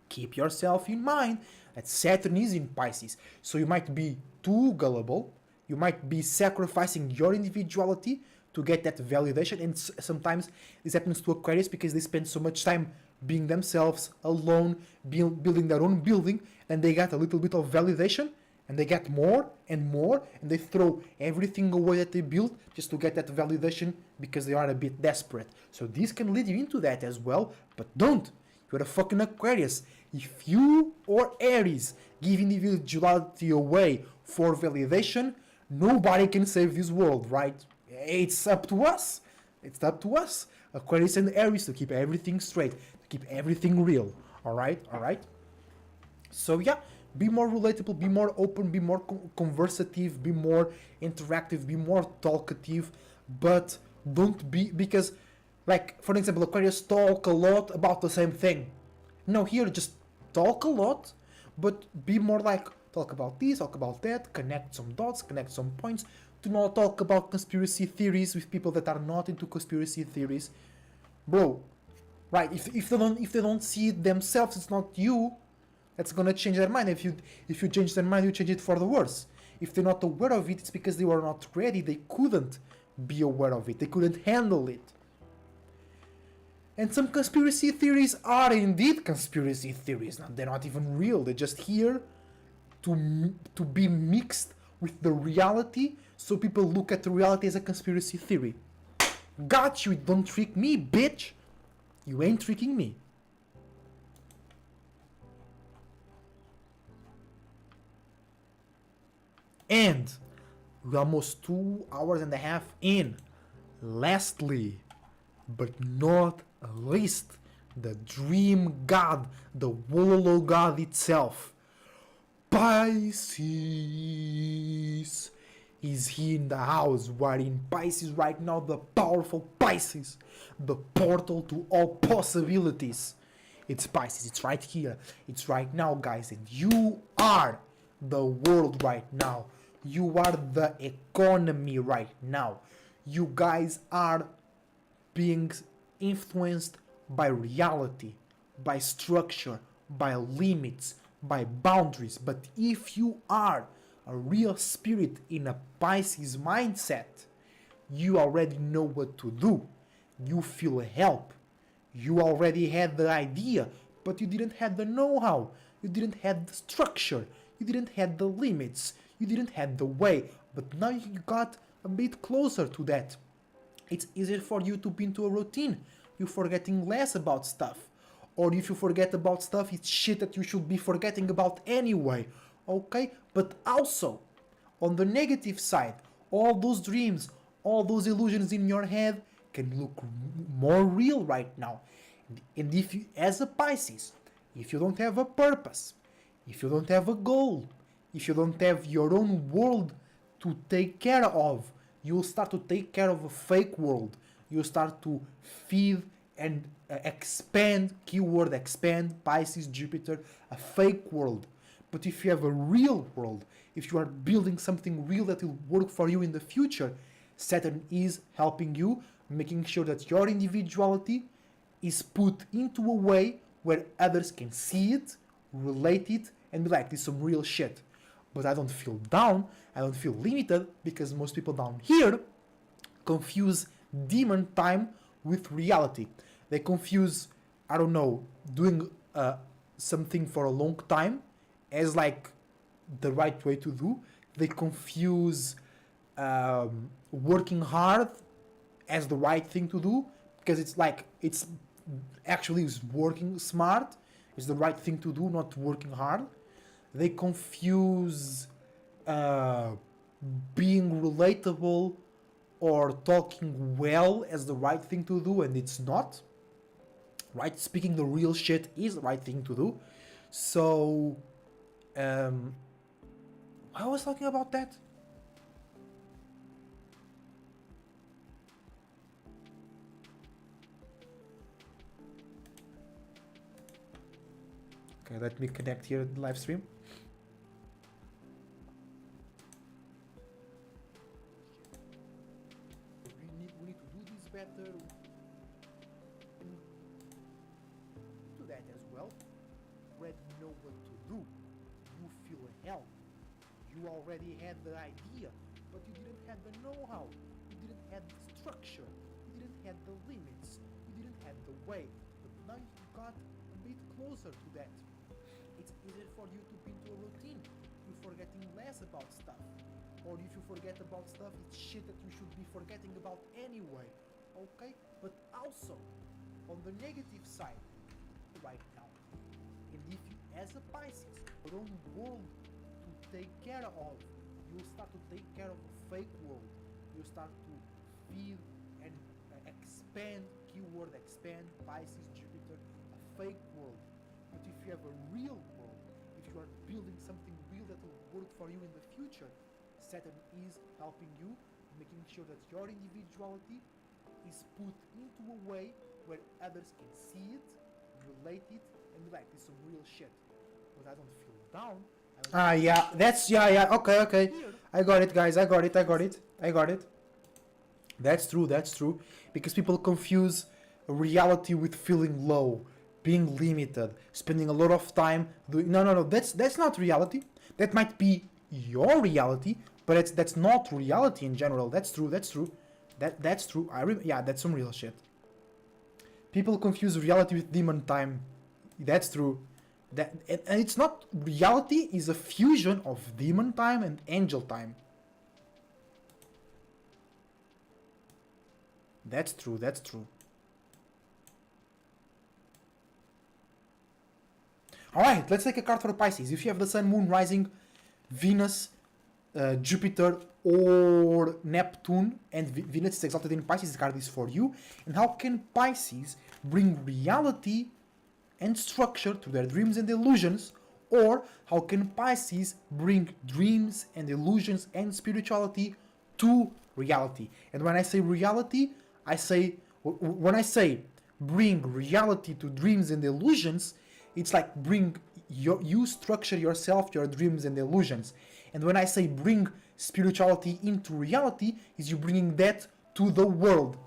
keep yourself in mind that Saturn is in Pisces. So you might be too gullible, you might be sacrificing your individuality to get that validation. And sometimes this happens to Aquarius because they spend so much time being themselves, alone, building their own building, and they get a little bit of validation, and they get more and more, and they throw everything away that they built just to get that validation because they are a bit desperate. So this can lead you into that as well, but don't. You're a fucking Aquarius. If you or Aries give individuality away for validation, nobody can save this world, right? It's up to us. It's up to us, Aquarius and Aries, to keep everything straight, to keep everything real. Alright? So yeah, be more relatable, be more open, be more conversative, be more interactive, be more talkative, but don't be, because, like, for example, Aquarius talk a lot about the same thing. No, here, just talk a lot, but be more like, talk about this, talk about that, connect some dots, connect some points. Do not talk about conspiracy theories with people that are not into conspiracy theories. Bro, right, if they don't see it themselves, it's not you that's gonna change their mind. If you change their mind, you change it for the worse. If they're not aware of it, it's because they were not ready. They couldn't be aware of it. They couldn't handle it. And some conspiracy theories are indeed conspiracy theories. Now, they're not even real. They're just here to be mixed with the reality, so people look at the reality as a conspiracy theory. Got you, don't trick me, bitch. You ain't tricking me. And we're almost 2 hours and a half in. Lastly, but not least, the dream god, the Wololo god itself. Pisces is here in the house. We're in Pisces right now, the powerful Pisces, the portal to all possibilities. It's Pisces, it's right here, it's right now, guys, and you are the world right now. You are the economy right now. You guys are being influenced by reality, by structure, by limits, by boundaries. But if you are a real spirit in a Pisces mindset, you already know what to do. You feel help. You already had the idea, but you didn't have the know-how. You didn't have the structure. You didn't have the limits. You didn't have the way. But now you got a bit closer to that. It's easier for you to be into a routine. You're forgetting less about stuff. Or if you forget about stuff, it's shit that you should be forgetting about anyway. Okay? But also, on the negative side, all those dreams, all those illusions in your head can look more real right now. And if you, as a Pisces, if you don't have a purpose, if you don't have a goal, if you don't have your own world to take care of, you'll start to take care of a fake world. You'll start to feed and expand, keyword expand, Pisces, Jupiter, a fake world. But if you have a real world, if you are building something real that will work for you in the future, Saturn is helping you, making sure that your individuality is put into a way where others can see it, relate it, and be like, this is some real shit. But I don't feel down, I don't feel limited, because most people down here confuse demon time with reality. They confuse, I don't know, doing something for a long time as like the right way to do. They confuse working hard as the right thing to do, because it's like, it's actually is working smart is the right thing to do, not working hard. They confuse being relatable or talking well as the right thing to do, and it's not. Right? Speaking the real shit is the right thing to do. So, I was talking about that. Okay, let me connect here in the live stream. We need to do this better. Do that as well. Already know what to do. You feel help. You already had the idea, but you didn't have the know-how. You didn't have the structure. You didn't have the limits. You didn't have the way. But now you got a bit closer to that. It's easier for you to be into a routine. You're forgetting less about stuff. Or if you forget about stuff, it's shit that you should be forgetting about anyway. Okay? But also, on the negative side, right now, and if you, as a Pisces, your own world to take care of, you'll start to take care of a fake world. You'll start to feed and expand, keyword expand, Pisces, Jupiter, a fake world. But if you have a real world, if you are building something real that will work for you in the future, Saturn is helping you, making sure that your individuality is put into a way where others can see it, relate it, and be like, this is some real shit. But I don't feel down. Yeah, that's, yeah, okay. I got it, guys, I got it. That's true. Because people confuse reality with feeling low, being limited, spending a lot of time doing... No, that's not reality. That might be your reality, but that's not reality in general. That's true. That's true. Yeah, that's some real shit. People confuse reality with demon time. That's true. And it's not... Reality is a fusion of demon time and angel time. That's true. Alright, let's take a card for Pisces. If you have the Sun, Moon, Rising, Venus, Jupiter, or Neptune, and Venus is exalted in Pisces, the card is for you. And how can Pisces bring reality and structure to their dreams and illusions, Or how can Pisces bring dreams and illusions and spirituality to reality? And when I say reality, when I say bring reality to dreams and illusions, it's like you structure yourself, your dreams and illusions. And when I say bring spirituality into reality, is you bringing that to the world.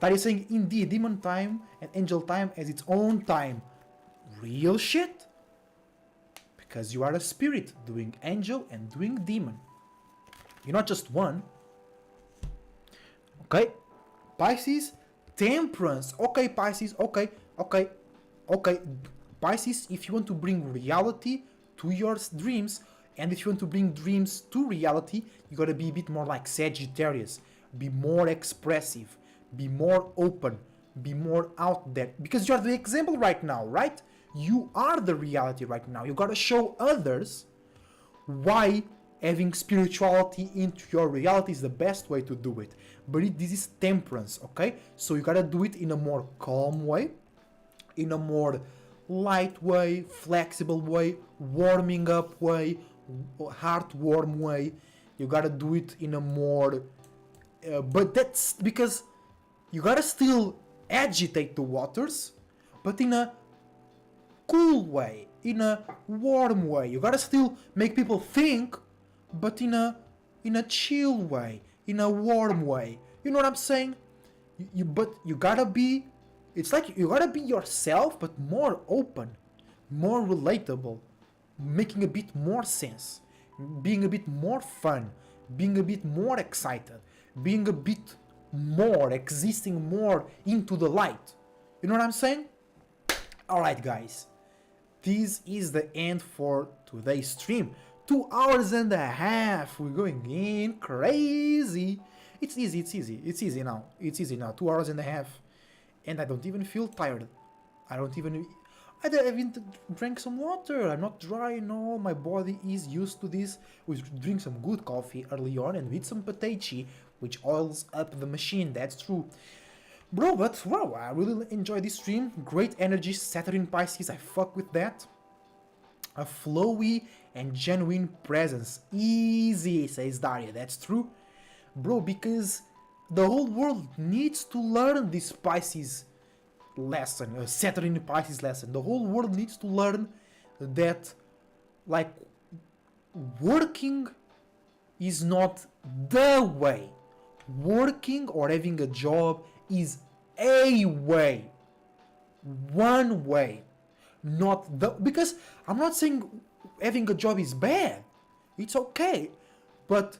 That is saying, indeed, demon time and angel time has its own time. Real shit. Because you are a spirit doing angel and doing demon. You're not just one. Okay? Pisces, temperance. Okay, Pisces, okay. Pisces, if you want to bring reality to your dreams, and if you want to bring dreams to reality, you gotta be a bit more like Sagittarius. Be more expressive. Be more open. Be more out there. Because you're the example right now, right? You are the reality right now. You gotta show others why having spirituality into your reality is the best way to do it. But this is temperance, okay? So you gotta do it in a more calm way, in a more light way, flexible way, warming up way, heart-warm way. You gotta do it in a more... but that's because you gotta still agitate the waters, but in a cool way, in a warm way. You gotta still make people think, but in a chill way, in a warm way. You know what I'm saying? But you gotta be... It's like you gotta be yourself, but more open, more relatable, making a bit more sense, being a bit more fun, being a bit more excited, being a bit more, existing more into the light. You know what I'm saying? Alright guys, this is the end for today's stream. 2 hours and a half, we're going in crazy. It's easy now, 2 hours and a half. And I don't even feel tired. I haven't drank some water. I'm not dry, no. My body is used to this. We drink some good coffee early on and with some potachi, which oils up the machine. That's true. Bro, but wow, I really enjoy this stream. Great energy, Saturn Pisces. I fuck with that. A flowy and genuine presence. Easy, says Daria. That's true. Bro, because the whole world needs to learn this Pisces lesson, Saturn Pisces lesson. The whole world needs to learn that, like, working is not the way. Working or having a job is a way. One way. Not the... Because I'm not saying having a job is bad. It's okay. But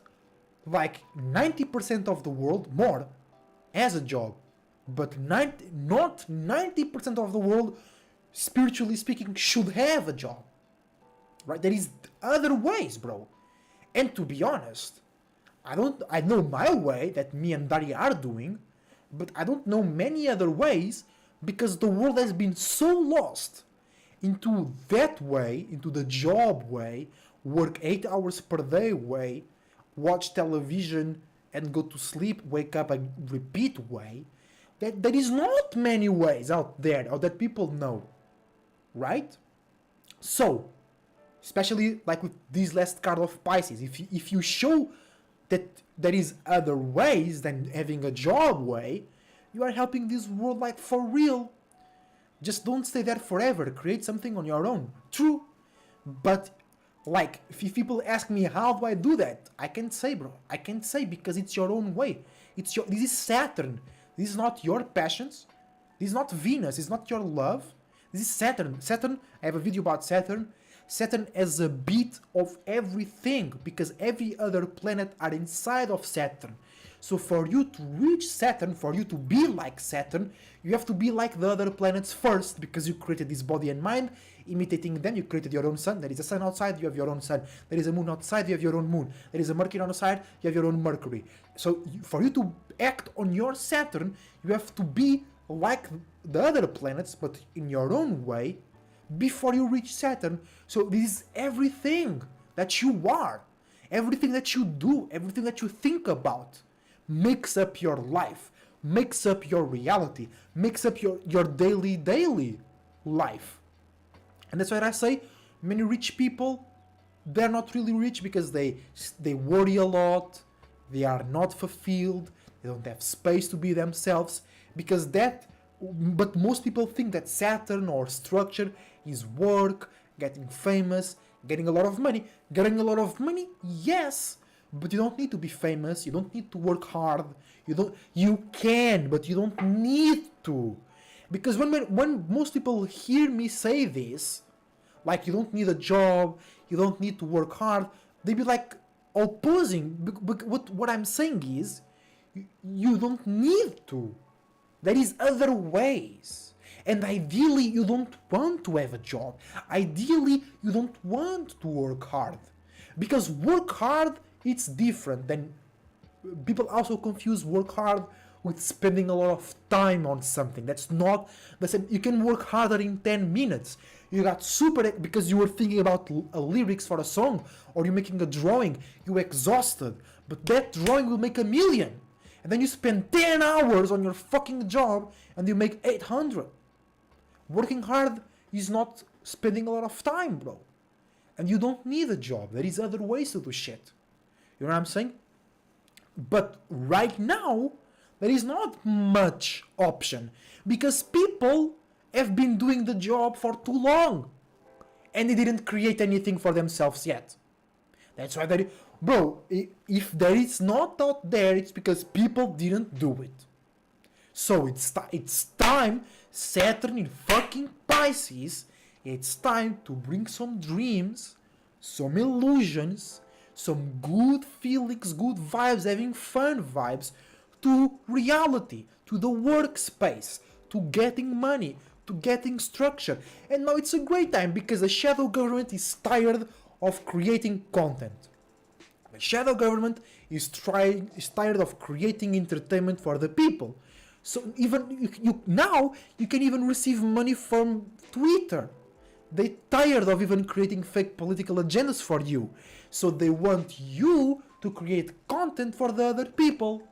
like 90% of the world, more, has a job. But not 90% of the world, spiritually speaking, should have a job. Right? There is other ways, bro. And to be honest, I know my way that me and Daria are doing, but I don't know many other ways because the world has been so lost into that way, into the job way, work 8 hours per day way, watch television and go to sleep, wake up and repeat way, that there is not many ways out there or that people know, right? So, especially like with this last card of Pisces, if you show that there is other ways than having a job way, you are helping this world like for real. Just don't stay there forever, create something on your own. True, but like, if people ask me how do I do that, I can't say, bro. I can't say because it's your own way. This is Saturn. This is not your passions. This is not Venus. It's not your love. This is Saturn. Saturn, I have a video about Saturn. Saturn has a bit of everything because every other planet are inside of Saturn. So for you to reach Saturn, for you to be like Saturn, you have to be like the other planets first because you created this body and mind. Imitating them, you created your own sun. There is a sun outside, you have your own sun. There is a moon outside, you have your own moon. There is a Mercury on the side, you have your own Mercury. So for you to act on your Saturn, you have to be like the other planets, but in your own way, before you reach Saturn. So this is everything that you are. Everything that you do, everything that you think about makes up your life, makes up your reality, makes up your daily life. And that's why I say, Many rich people, they're not really rich because they worry a lot, they are not fulfilled, they don't have space to be themselves, because that but most people think that Saturn or structure is work, getting famous, getting a lot of money. Getting a lot of money, yes, but you don't need to be famous, you don't need to work hard, you can, but you don't need to. Because when most people hear me say this, like you don't need a job, you don't need to work hard, they be like opposing. What I'm saying is, you don't need to. There is other ways. And ideally, you don't want to have a job. Ideally, you don't want to work hard. Because work hard, it's different than... People also confuse work hard with spending a lot of time on something. That's not the same. You can work harder in 10 minutes. You got super... Because you were thinking about lyrics for a song, or you're making a drawing, you're exhausted. But that drawing will make 1,000,000. And then you spend 10 hours on your fucking job, and you make 800. Working hard is not spending a lot of time, bro. And you don't need a job. There is other ways to do shit. You know what I'm saying? But right now, there is not much option. Because people have been doing the job for too long. And they didn't create anything for themselves yet. That's why there... Bro, if there is not out there, it's because people didn't do it. So it's time, Saturn in fucking Pisces, it's time to bring some dreams, some illusions, some good feelings, good vibes, having fun vibes to reality, to the workspace, to getting money, to getting structure. And now it's a great time because the shadow government is tired of creating content. The shadow government is tired of creating entertainment for the people. So even now you can even receive money from Twitter. They're tired of even creating fake political agendas for you. So they want you to create content for the other people.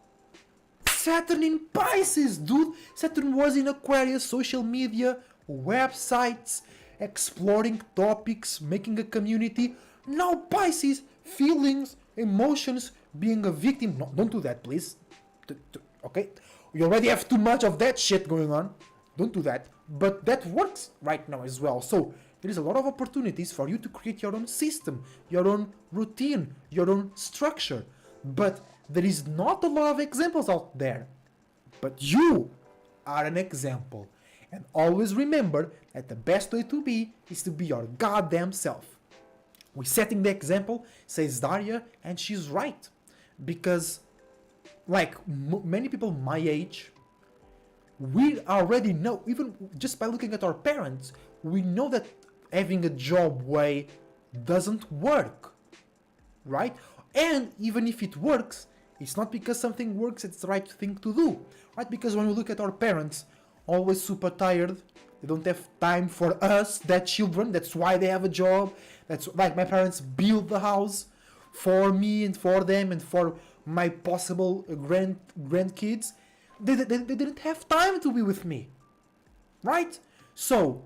Saturn in Pisces, dude. Saturn was in Aquarius, social media, websites, exploring topics, making a community. Now Pisces, feelings, emotions, being a victim. No, don't do that, please. Okay? You already have too much of that shit going on. Don't do that. But that works right now as well. So there is a lot of opportunities for you to create your own system, your own routine, your own structure. But there is not a lot of examples out there. But you are an example. And always remember that the best way to be is to be your goddamn self. We're setting the example, says Daria, and she's right. Because, like, many people my age, we already know, even just by looking at our parents, we know that having a job way doesn't work, right? And even if it works, it's not because something works, it's the right thing to do, right? Because when we look at our parents, always super tired, they don't have time for us, their children, that's why they have a job. That's like my parents built the house for me and for them and for my possible grandkids. They didn't have time to be with me, right? So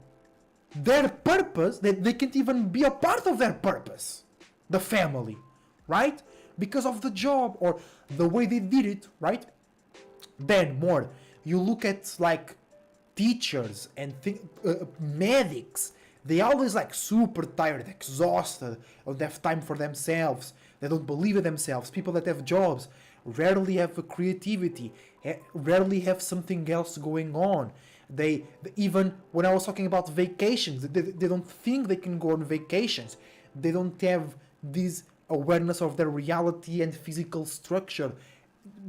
their purpose, they can't even be a part of their purpose, the family, right? Because of the job or the way they did it, right? Then more, you look at like teachers and medics. They always like super tired, exhausted, don't have time for themselves. They don't believe in themselves. People that have jobs rarely have a creativity, rarely have something else going on. They even when I was talking about vacations, they don't think they can go on vacations. They don't have this awareness of their reality and physical structure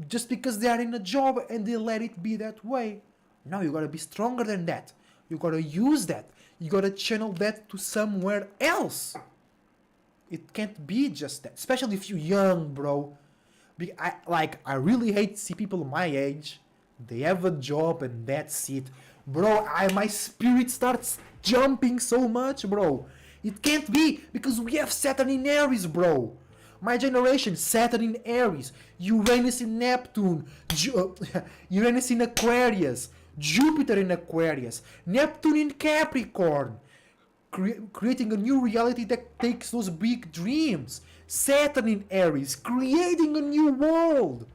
just because they are in a job and they let it be that way. Now you gotta be stronger than that. You gotta use that. You gotta channel that to somewhere else. It can't be just that, especially if you're young, bro. I really hate to see people my age. They have a job and that's it, bro. My spirit starts jumping so much, bro. It can't be because we have Saturn in Aries, bro. My generation, Saturn in Aries, Uranus in Neptune, Uranus in Aquarius, Jupiter in Aquarius, Neptune in Capricorn, creating a new reality that takes those big dreams. Saturn in Aries, creating a new world.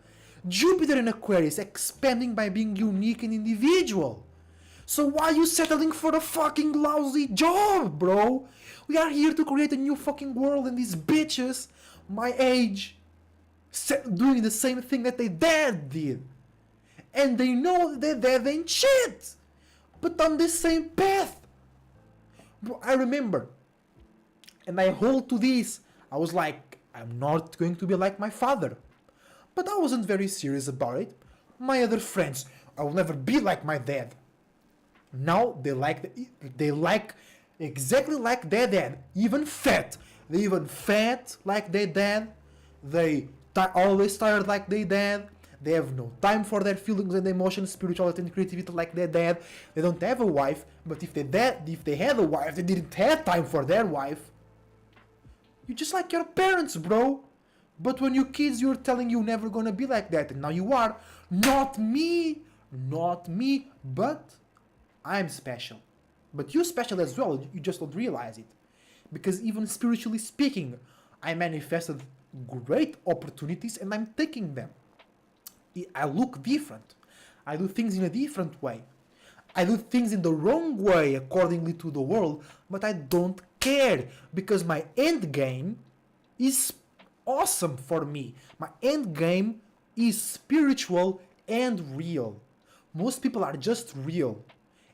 Jupiter in Aquarius, expanding by being unique and individual. So why are you settling for a fucking lousy job, bro? We are here to create a new fucking world, and these bitches, my age, doing the same thing that their dad did. And they know that dad ain't shit, but on the same path. Bro, I remember, and I hold to this, I was like, I'm not going to be like my father. But I wasn't very serious about it. My other friends, I will never be like my dad. Now they like exactly like their dad, even fat. They even fat like their dad. They always tired like their dad. They have no time for their feelings and emotions, spirituality and creativity like their dad. They don't have a wife, but if they had a wife, they didn't have time for their wife. You're just like your parents, bro. But when you're kids, you're telling you're never gonna be like that, and now you are. Not me, but I'm special. But you're special as well, you just don't realize it. Because even spiritually speaking, I manifested great opportunities and I'm taking them. I look different. I do things in a different way. I do things in the wrong way accordingly to the world, but I don't care because my end game is awesome for me. My end game is spiritual and real. Most people are just real.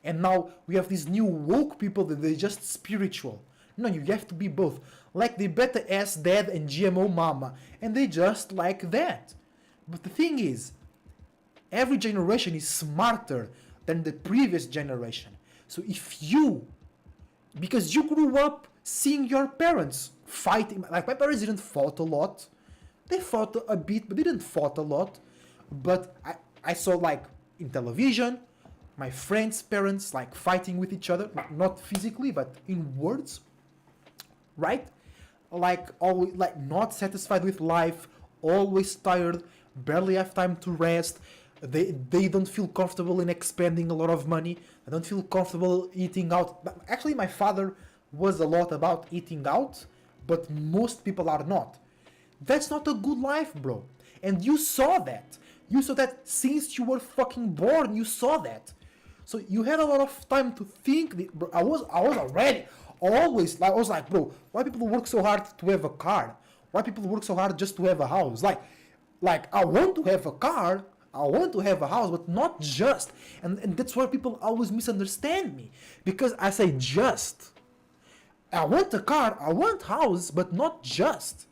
And now we have these new woke people that they're just spiritual. No, you have to be both. Like the beta ass dad and GMO mama. And they just like that. But the thing is, every generation is smarter than the previous generation. So if you, because you grew up seeing your parents fighting, like my parents didn't fight a lot. They fought a bit, but they didn't fight a lot. But I saw like in television, my friends' parents like fighting with each other, not physically, but in words, right? Like always, like not satisfied with life, always tired, barely have time to rest. They don't feel comfortable in expending a lot of money. They don't feel comfortable eating out. Actually, my father was a lot about eating out, but most people are not. That's not a good life, bro. And you saw that. You saw that since you were fucking born. You saw that. So you had a lot of time to think. Bro, I was already always like, I was like, bro, why people work so hard to have a car? Why people work so hard just to have a house? Like I want to have a car, I want to have a house, but not just. And that's where people always misunderstand me. Because I say just. I want a car, I want house, but not just.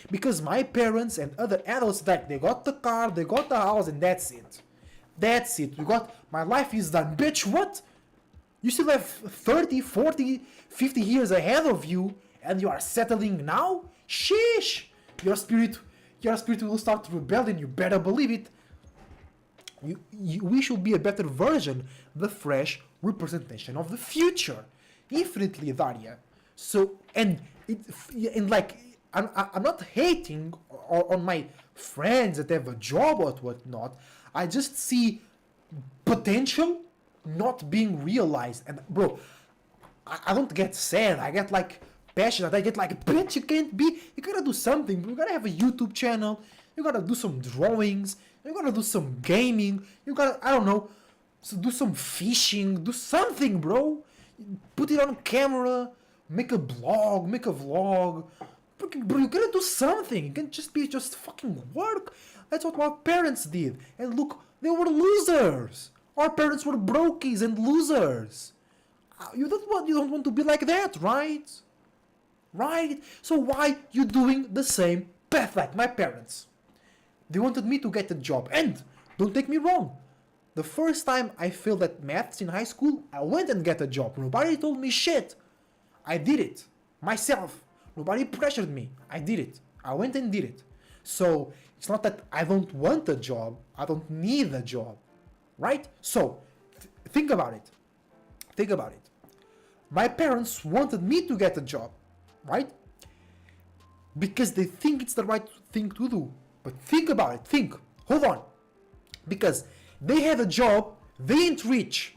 Because my parents and other adults, like, they got the car, they got the house, and that's it. That's it. My life is done. Bitch, what? You still have 30, 40, 50 years ahead of you, and you are settling now? Sheesh! Your spirit will start rebelling, you better believe it. We should be a better version, the fresh representation of the future. Infinitely, Daria. So, and like, I'm not hating on my friends that have a job or whatnot. I just see potential not being realized. And bro, I don't get sad. I get like passionate. I get like, bitch, you gotta do something. You gotta have a YouTube channel. You gotta do some drawings. You gotta do some gaming. You gotta, I don't know, so do some fishing. Do something, bro. Put it on camera. Make a blog. Make a vlog. Bro, you gotta do something. You can't just be fucking work. That's what our parents did. And look, they were losers. Our parents were brokies and losers. You don't want to be like that, right? Right? So why you doing the same path like my parents? They wanted me to get a job. And don't take me wrong. The first time I failed at maths in high school, I went and get a job. Nobody told me shit. I did it. Myself. Nobody pressured me. I did it. I went and did it. So it's not that I don't want a job. I don't need a job. Right? So think about it. Think about it. My parents wanted me to get a job. Right? Because they think it's the right thing to do. But think about it. Think. Hold on. Because they had a job. They ain't rich.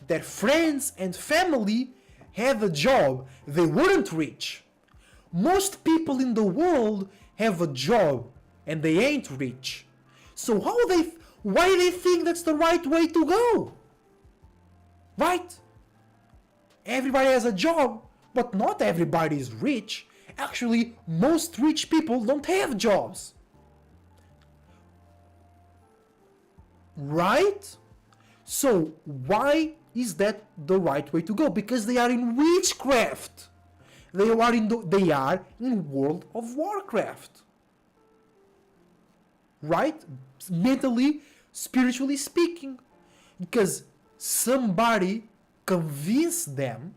Their friends and family had a job, they weren't rich. Most people in the world have a job and they ain't rich. So why they think that's the right way to go? Right? Everybody has a job, but not everybody is rich. Actually, most rich people don't have jobs. Right? So why is that the right way to go? Because they are in witchcraft. They are in World of Warcraft. Right? Mentally, spiritually speaking. Because somebody convinced them,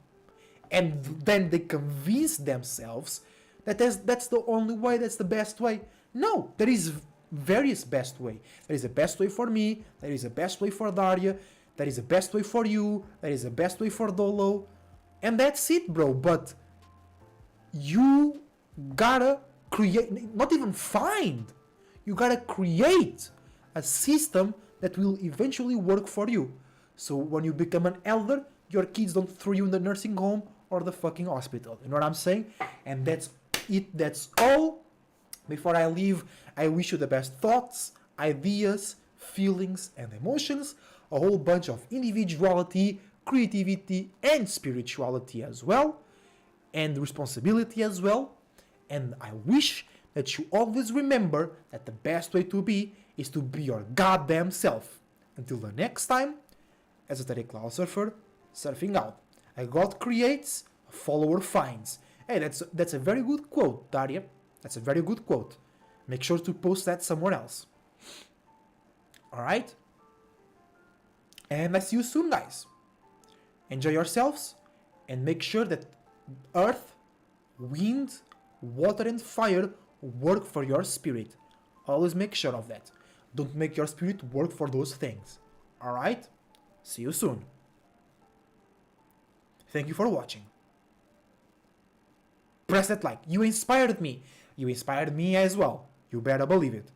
and then they convince themselves that that's the only way, that's the best way. No, there is various best way. There is a best way for me, there is a best way for Daria, there is a best way for you, there is a best way for Dolo, and that's it, bro. But you gotta create, not even find, you gotta create a system that will eventually work for you. So when you become an elder, your kids don't throw you in the nursing home or the fucking hospital. You know what I'm saying? And that's it. That's all. Before I leave, I wish you the best thoughts, ideas, feelings, and emotions. A whole bunch of individuality, creativity, and spirituality as well. And responsibility as well. And I wish that you always remember that the best way to be is to be your goddamn self. Until the next time, Esoteric Cloud Surfer, surfing out. A God creates, a follower finds. Hey, that's a very good quote, Daria. That's a very good quote. Make sure to post that somewhere else. Alright? And I see you soon, guys. Enjoy yourselves, and make sure that earth, wind, water, and fire work for your spirit. Always make sure of that. Don't make your spirit work for those things. Alright? See you soon. Thank you for watching. Press that like. You inspired me. You inspired me as well. You better believe it.